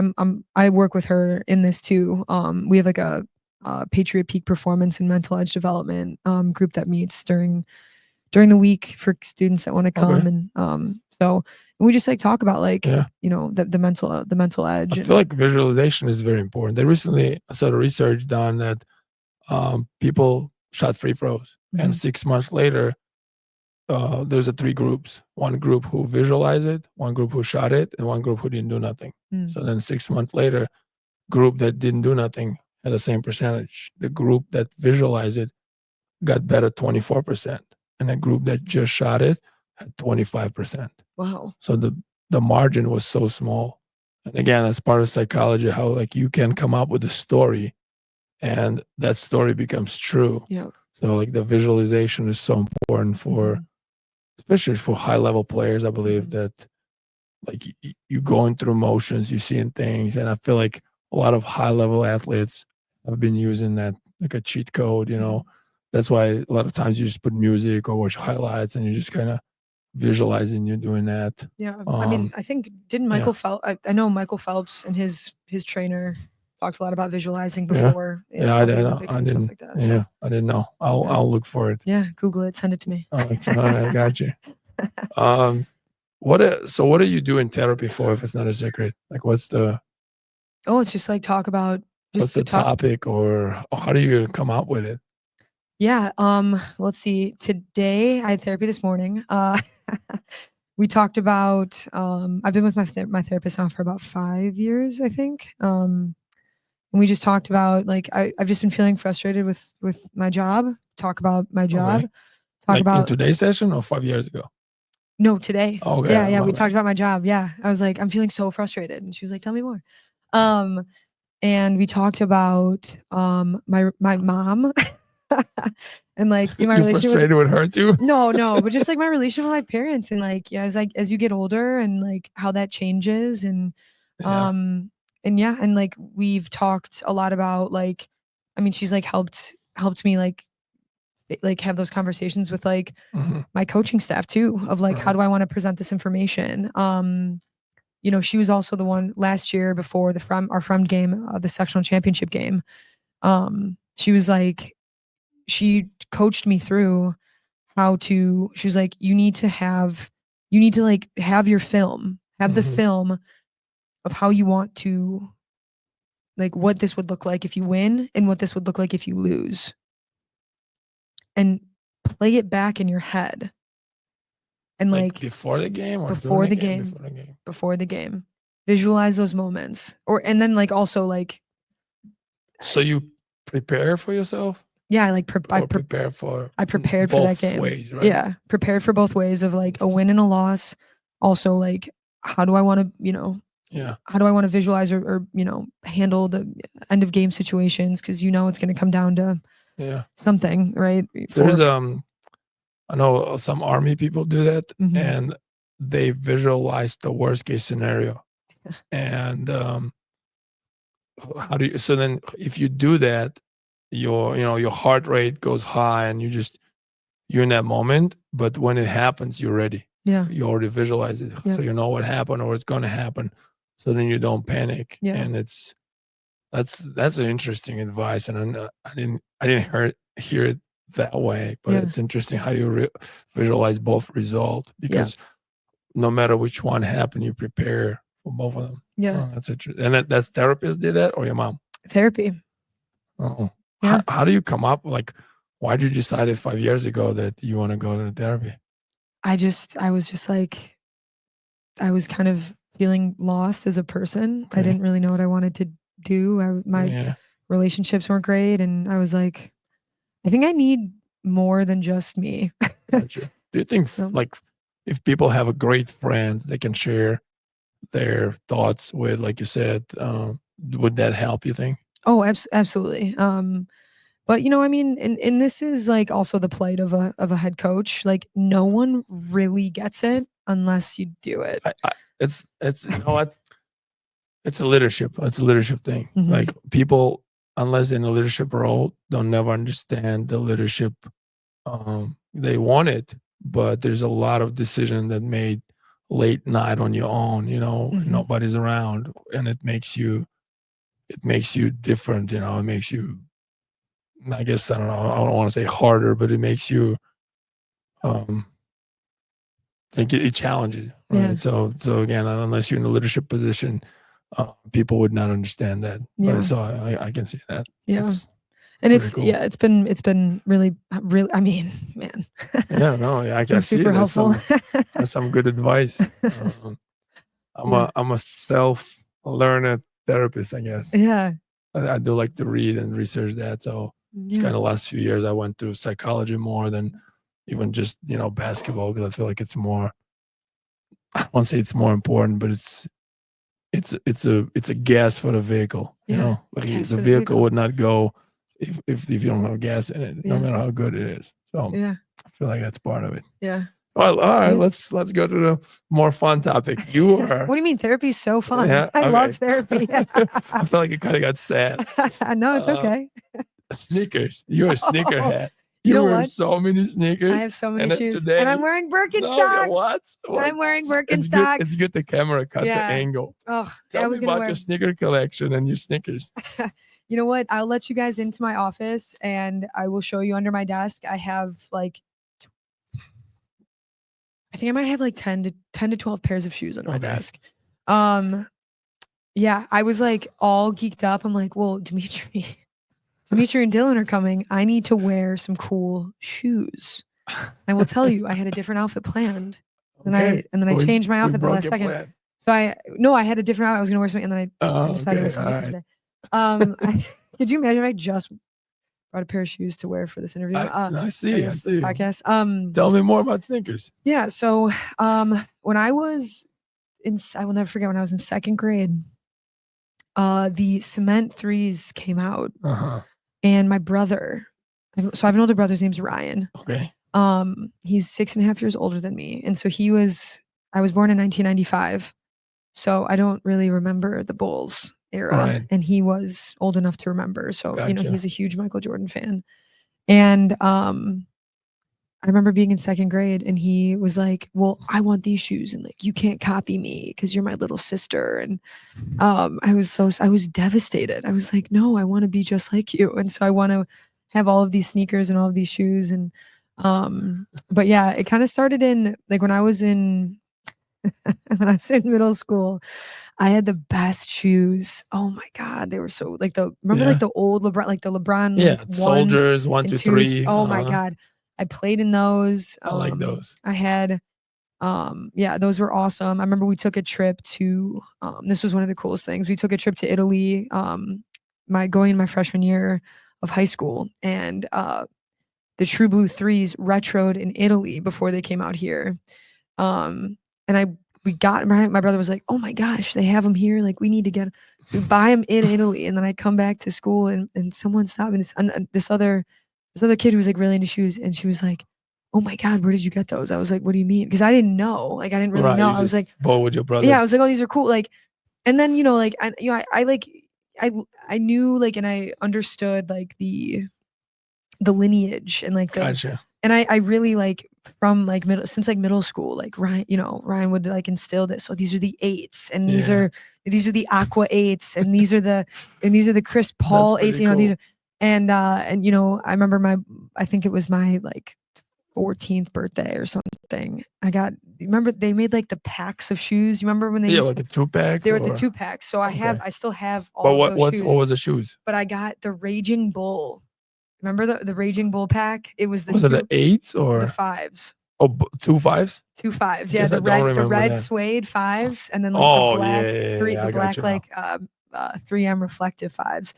[SPEAKER 2] I work with her in this too. We have like a Patriot Peak Performance and Mental Edge Development group that meets during the week for students that want to come. And so we just like talk about like the mental edge.
[SPEAKER 1] I feel like visualization is very important. They recently saw research done that people shot free throws, and 6 months later there's 3 groups. One group who visualized it, one group who shot it, and one group who didn't do nothing. So then 6 months later, group that didn't do nothing had the same percentage. The group that visualized it got better 24%. And the group that just shot it had 25%.
[SPEAKER 2] Wow.
[SPEAKER 1] So the margin was so small. And again, that's part of psychology, how like you can come up with a story and that story becomes true.
[SPEAKER 2] Yeah.
[SPEAKER 1] So like the visualization is so important for, especially for high level players. I believe that like you going through motions, you seeing things. And I feel like a lot of high level athletes have been using that like a cheat code, you know. That's why a lot of times you just put music or watch highlights and you just kind of visualizing you doing that.
[SPEAKER 2] Yeah. I mean, I think didn't Michael Phelps, I know Michael Phelps and his trainer talked a lot about visualizing before
[SPEAKER 1] I
[SPEAKER 2] the
[SPEAKER 1] didn't.
[SPEAKER 2] Olympics and stuff like that.
[SPEAKER 1] Yeah,
[SPEAKER 2] So
[SPEAKER 1] I didn't know. I'll look for it.
[SPEAKER 2] yeah, Google it, send it to me.
[SPEAKER 1] Oh, I got you. What do you do in therapy for if it's not a secret? Like what's the
[SPEAKER 2] it's just like talk about
[SPEAKER 1] what's the topic or how do you come up with it?
[SPEAKER 2] Yeah. Let's see. Today I had therapy this morning. We talked about I've been with my therapist now for about 5 years, I think. And we just talked about like I've just been feeling frustrated with my job. Talk about my job.
[SPEAKER 1] Okay.
[SPEAKER 2] Talk
[SPEAKER 1] Like
[SPEAKER 2] about
[SPEAKER 1] in today's session or 5 years ago?
[SPEAKER 2] no, today.
[SPEAKER 1] Okay.
[SPEAKER 2] Yeah. We talked about my job. Yeah. I was like, I'm feeling so frustrated. And she was like, tell me more. And we talked about my mom and like my
[SPEAKER 1] You're
[SPEAKER 2] relationship
[SPEAKER 1] frustrated with her too?
[SPEAKER 2] no, but just like my relationship with my parents and like as you get older and like how that changes and and like we've talked a lot about like I mean she's like helped me like have those conversations with like my coaching staff too of like how do I want to present this information. You know, she was also the one last year before our from game, the sectional championship game. She was like, she coached me through she was like, you need to like have your film, have the film of how you want to, like what this would look like if you win and what this would look like if you lose. And play it back in your head. And like
[SPEAKER 1] before the game or
[SPEAKER 2] before the game. Before the game. Visualize those moments. And then like also like
[SPEAKER 1] so you prepare for yourself?
[SPEAKER 2] Yeah, I
[SPEAKER 1] prepared for
[SPEAKER 2] that game.
[SPEAKER 1] Ways, right?
[SPEAKER 2] Yeah, prepared for both ways of like a win and a loss. Also, like how do I want to, how do I want to visualize or handle the end of game situations? Because it's going to come down to something, right?
[SPEAKER 1] There's I know some Army people do that, and they visualize the worst case scenario. And how do you? So then, if you do that, your heart rate goes high, and you're in that moment. But when it happens, you're ready.
[SPEAKER 2] Yeah,
[SPEAKER 1] you already visualize it, so you know what happened or it's going to happen. So then you don't panic.
[SPEAKER 2] Yeah,
[SPEAKER 1] and that's an interesting advice, and I didn't hear it that way, but it's interesting how you visualize both result because no matter which one happened, you prepare for both of them.
[SPEAKER 2] Yeah,
[SPEAKER 1] that's interesting. And that's therapist did that or your mom?
[SPEAKER 2] Therapy.
[SPEAKER 1] Oh, yeah. How do you come up? Like, why did you decide 5 years ago that you want to go to therapy?
[SPEAKER 2] I was just like, I was kind of feeling lost as a person. Okay. I didn't really know what I wanted to do. My relationships weren't great, and I was like, I think I need more than just me.
[SPEAKER 1] Gotcha. Do you think like if people have a great friends they can share their thoughts with, like you said, would that help, you think?
[SPEAKER 2] Oh, absolutely. But I mean, and this is like also the plight of a head coach. Like no one really gets it unless you do it.
[SPEAKER 1] It's you know what? It's a leadership thing. Like people, unless they're in a leadership role, don't never understand the leadership. They want it, but there's a lot of decision that made late night on your own, nobody's around, and it makes you different, it makes you, I guess, I don't know, I don't want to say harder, but it makes you like it challenges, right? Yeah. So again, unless you're in a leadership position, people would not understand that. Yeah. So I can see that. Yeah. That's
[SPEAKER 2] and it's cool. It's been really, I mean, man.
[SPEAKER 1] Yeah, no, I can see
[SPEAKER 2] super helpful.
[SPEAKER 1] That's some good advice. I'm a self-learner therapist, I guess.
[SPEAKER 2] Yeah.
[SPEAKER 1] I do like to read and research that. So it's kind of last few years I went through psychology more than even just, basketball, because I feel like it's more, I won't say it's more important, but it's a gas for the vehicle. Like the vehicle would not go if you don't have gas in it, no matter how good it is. So I feel like that's part of it.
[SPEAKER 2] Yeah.
[SPEAKER 1] Well, all right, let's go to the more fun topic. You are.
[SPEAKER 2] What do you mean? Therapy is so fun.
[SPEAKER 1] Yeah,
[SPEAKER 2] I
[SPEAKER 1] okay.
[SPEAKER 2] love therapy.
[SPEAKER 1] I feel like it kind of got sad.
[SPEAKER 2] No, it's okay.
[SPEAKER 1] Sneakers. You're a sneakerhead.
[SPEAKER 2] You know
[SPEAKER 1] wear
[SPEAKER 2] what?
[SPEAKER 1] so many sneakers.
[SPEAKER 2] I have so many
[SPEAKER 1] and
[SPEAKER 2] shoes.
[SPEAKER 1] Today,
[SPEAKER 2] and I'm wearing Birkenstocks.
[SPEAKER 1] What?
[SPEAKER 2] I'm wearing Birkenstocks.
[SPEAKER 1] It's good the camera cut the angle.
[SPEAKER 2] Oh,
[SPEAKER 1] Tell me about your sneaker collection and your sneakers.
[SPEAKER 2] You know what? I'll let you guys into my office and I will show you under my desk. I have like, I think I might have like 10 to 12 pairs of shoes under my desk. Yeah, I was like all geeked up. I'm like, well, Dimitri and Dylan are coming. I need to wear some cool shoes. I will tell you, I had a different outfit planned. And then I changed my outfit the last second.
[SPEAKER 1] Plan.
[SPEAKER 2] So I had a different outfit. I was gonna wear something, and then I decided to wear something today. Could you imagine if I just brought a pair of shoes to wear for this interview?
[SPEAKER 1] I see.
[SPEAKER 2] This podcast.
[SPEAKER 1] Tell me more about sneakers.
[SPEAKER 2] Yeah. So when I was I will never forget when I was in second grade, the Cement 3s came out. And my brother, so I have an older brother, his name's Ryan.
[SPEAKER 1] Okay.
[SPEAKER 2] He's 6.5 years older than me. And so I was born in 1995. So I don't really remember the Bulls era. Right. And he was old enough to remember. So, he's a huge Michael Jordan fan. And I remember being in second grade and he was like, well, I want these shoes and like, you can't copy me because you're my little sister. And I was devastated. I was like, no, I want to be just like you. And so I want to have all of these sneakers and all of these shoes. And but yeah, it kind of started in like when I was in middle school. I had the best shoes. Oh my God. They were so like like the old LeBron, like the LeBron.
[SPEAKER 1] Yeah. Like Soldiers 1, 2, 3.
[SPEAKER 2] Oh my God. I played in those.
[SPEAKER 1] I like those.
[SPEAKER 2] I had, those were awesome. I remember we took a trip to, this was one of the coolest things. We took a trip to Italy, going in my freshman year of high school, and the True Blue 3s retroed in Italy before they came out here. And my brother was like, oh my gosh, they have them here. Like we need to get, so we buy them in Italy. And then I come back to school and someone stopped me, this other kid who was like really into shoes, and she was like, oh my God, where did you get those? I was like, what do you mean? Because I didn't know. Like I didn't really know. I was like,
[SPEAKER 1] bold with your brother.
[SPEAKER 2] Yeah, I was like, oh, these are cool. Like, and then I knew like, and I understood like the lineage and like
[SPEAKER 1] gotcha.
[SPEAKER 2] And I really like from like middle school, like Ryan would like instill this. So these are the 8s, and these are the Aqua 8s, and these are the Chris Paul 8s. Cool. These are. And I remember I think it was my like 14th birthday or something. Remember they made like the packs of shoes. You remember when they
[SPEAKER 1] like the 2-packs?
[SPEAKER 2] They were the 2-packs. So I still have all
[SPEAKER 1] of those
[SPEAKER 2] shoes.
[SPEAKER 1] What was the shoes?
[SPEAKER 2] But I got the Raging Bull. Remember the Raging Bull pack? It was
[SPEAKER 1] it the 8s or
[SPEAKER 2] the 5s?
[SPEAKER 1] Oh, 2 5s?
[SPEAKER 2] 2 5s. Yeah, the red suede 5s, and then like the black like 3M reflective 5s.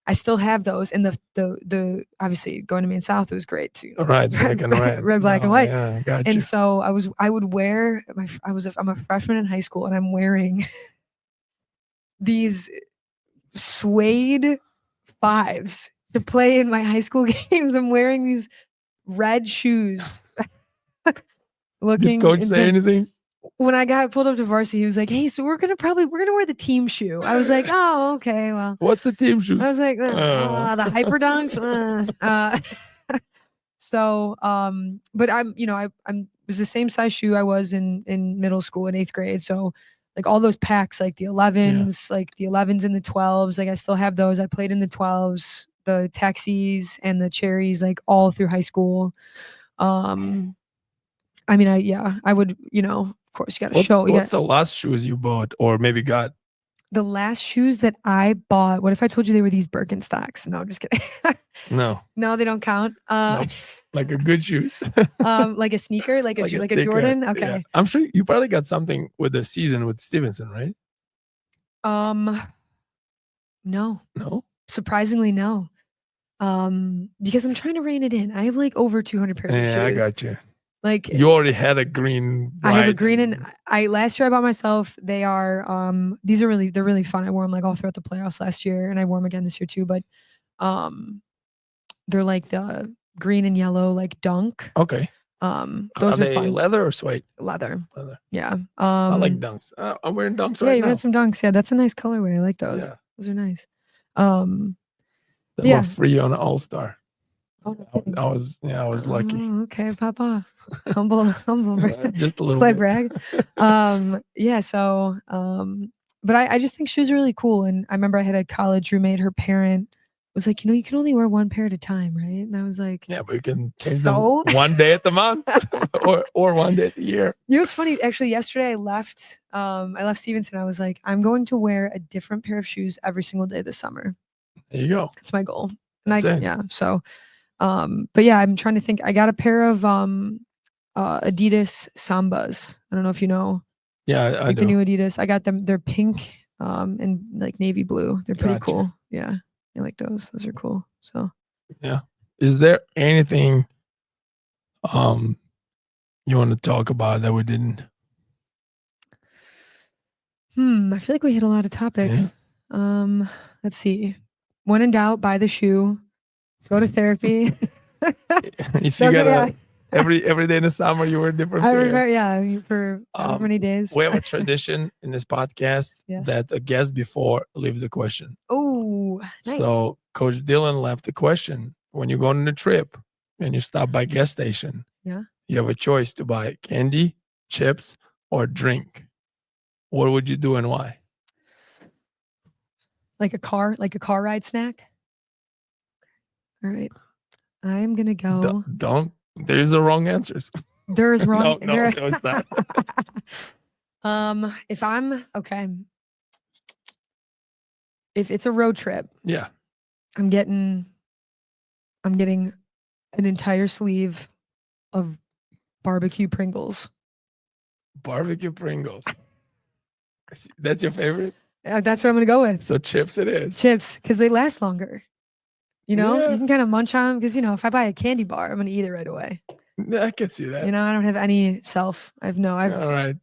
[SPEAKER 2] I still have those, and the obviously going to Maine South, it was great too.
[SPEAKER 1] Right, black and white.
[SPEAKER 2] Red, black, and white.
[SPEAKER 1] Yeah, gotcha.
[SPEAKER 2] And so I would wear I'm a freshman in high school, and I'm wearing these suede 5s to play in my high school games. I'm wearing these red shoes.
[SPEAKER 1] Did coach say anything?
[SPEAKER 2] When I got pulled up to varsity, he was like, hey, so we're gonna wear the team shoe. I was like, oh, okay, well.
[SPEAKER 1] What's the team shoe?
[SPEAKER 2] I was like, the Hyper Dunks. So, but I'm was the same size shoe I was in middle school in 8th grade. So like all those packs, like the 11s, like the 11s and the 12s, like I still have those. I played in the 12s, the taxis and the cherries, like all through high school. I would, of course, you got to show.
[SPEAKER 1] What's the last shoes you bought or maybe got?
[SPEAKER 2] The last shoes that I bought, what if I told you they were these Birkenstocks? No, I'm just kidding.
[SPEAKER 1] No,
[SPEAKER 2] they don't count.
[SPEAKER 1] Nope. Like a good shoes.
[SPEAKER 2] Like a sneaker, like a Jordan. Okay.
[SPEAKER 1] Yeah. I'm sure you probably got something with the season with Stevenson, right?
[SPEAKER 2] No,
[SPEAKER 1] No.
[SPEAKER 2] surprisingly, no. Because I'm trying to rein it in. I have like over 200 pairs of shoes.
[SPEAKER 1] Yeah, I got you.
[SPEAKER 2] Like
[SPEAKER 1] You already had a green.
[SPEAKER 2] I have a
[SPEAKER 1] white,
[SPEAKER 2] green and I last year I bought myself. They are these are they're really fun. I wore them like all throughout the playoffs last year, and I wore them again this year too. But they're like the green and yellow like dunk.
[SPEAKER 1] Okay.
[SPEAKER 2] Those
[SPEAKER 1] are
[SPEAKER 2] are
[SPEAKER 1] they
[SPEAKER 2] fun.
[SPEAKER 1] leather or suede?
[SPEAKER 2] Leather.
[SPEAKER 1] Leather.
[SPEAKER 2] Yeah.
[SPEAKER 1] I like dunks. I'm wearing dunks
[SPEAKER 2] Yeah,
[SPEAKER 1] right
[SPEAKER 2] you
[SPEAKER 1] now.
[SPEAKER 2] got some dunks. Yeah, that's a nice colorway. I like those.
[SPEAKER 1] Yeah.
[SPEAKER 2] Those are nice.
[SPEAKER 1] They
[SPEAKER 2] yeah.
[SPEAKER 1] were free on All Star.
[SPEAKER 2] Oh, no kidding.
[SPEAKER 1] I was lucky.
[SPEAKER 2] Oh, okay, pop off. Humble.
[SPEAKER 1] Just a little
[SPEAKER 2] Slight
[SPEAKER 1] bit.
[SPEAKER 2] brag. Yeah. So, but I just think shoes are really cool. And I remember I had a college roommate. Her parent was like, you can only wear one pair at a time, right? And I was like,
[SPEAKER 1] Yeah, but you can change
[SPEAKER 2] so?
[SPEAKER 1] them one day at the month or one day at the year.
[SPEAKER 2] You know, it's funny. Actually, yesterday I left Stevenson. I was like, I'm going to wear a different pair of shoes every single day this summer.
[SPEAKER 1] There you go.
[SPEAKER 2] That's my goal.
[SPEAKER 1] That's it.
[SPEAKER 2] Yeah. So, but yeah, I'm trying to think. I got a pair of Adidas Sambas. I don't know if you know.
[SPEAKER 1] Yeah, I
[SPEAKER 2] like
[SPEAKER 1] do.
[SPEAKER 2] the new Adidas. I got them. They're pink and like navy blue. They're pretty cool. Yeah, I like those. Those are cool. So
[SPEAKER 1] yeah. Is there anything you want to talk about that we didn't?
[SPEAKER 2] I feel like we hit a lot of topics. Yeah. Let's see. When in doubt, buy the shoe. Go to therapy.
[SPEAKER 1] If you got every day in the summer, you wear a different pair.
[SPEAKER 2] Remember, yeah, for how many days?
[SPEAKER 1] We have a tradition in this podcast that a guest before leaves a question.
[SPEAKER 2] Oh, nice.
[SPEAKER 1] So Coach Dylan left the question: when you go on a trip and you stop by gas station, you have a choice to buy candy, chips, or drink. What would you do and why? Like a car ride snack. All right. I'm going to go. Don't. There's the wrong answers. There's wrong. No, it's not. If I'm okay. If it's a road trip. Yeah. I'm getting an entire sleeve of barbecue Pringles. Barbecue Pringles. That's your favorite? That's what I'm going to go with. So chips it is. Chips, because they last longer. You can kind of munch on them because, if I buy a candy bar, I'm going to eat it right away. Yeah, I can see that. I don't have any self. All right.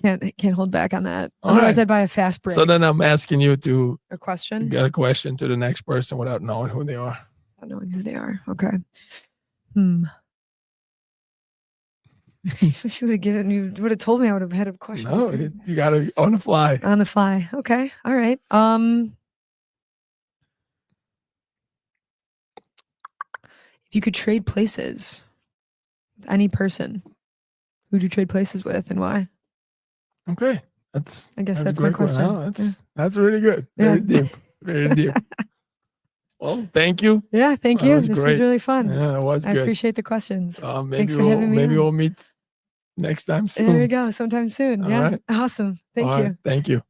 [SPEAKER 1] Can't hold back on that. Otherwise, I'd buy a fast break. So then I'm asking you to
[SPEAKER 2] a question.
[SPEAKER 1] Get a question to the next person without knowing who they are. Without knowing who they are. Okay. If you would have told me, I would have had a question. No, you got to on the fly. On the fly. Okay. All right. If you could trade places with any person, who'd you trade places with and why? Okay. I guess that's my question. Oh, that's really good. Very deep. Very deep. Well, thank you. Yeah, thank you. This was really fun. Yeah, it was good. I appreciate the questions. Thanks for having me. Maybe we'll meet next time soon. There we go. Sometime soon. Yeah. Right. Awesome. Thank you. Thank you.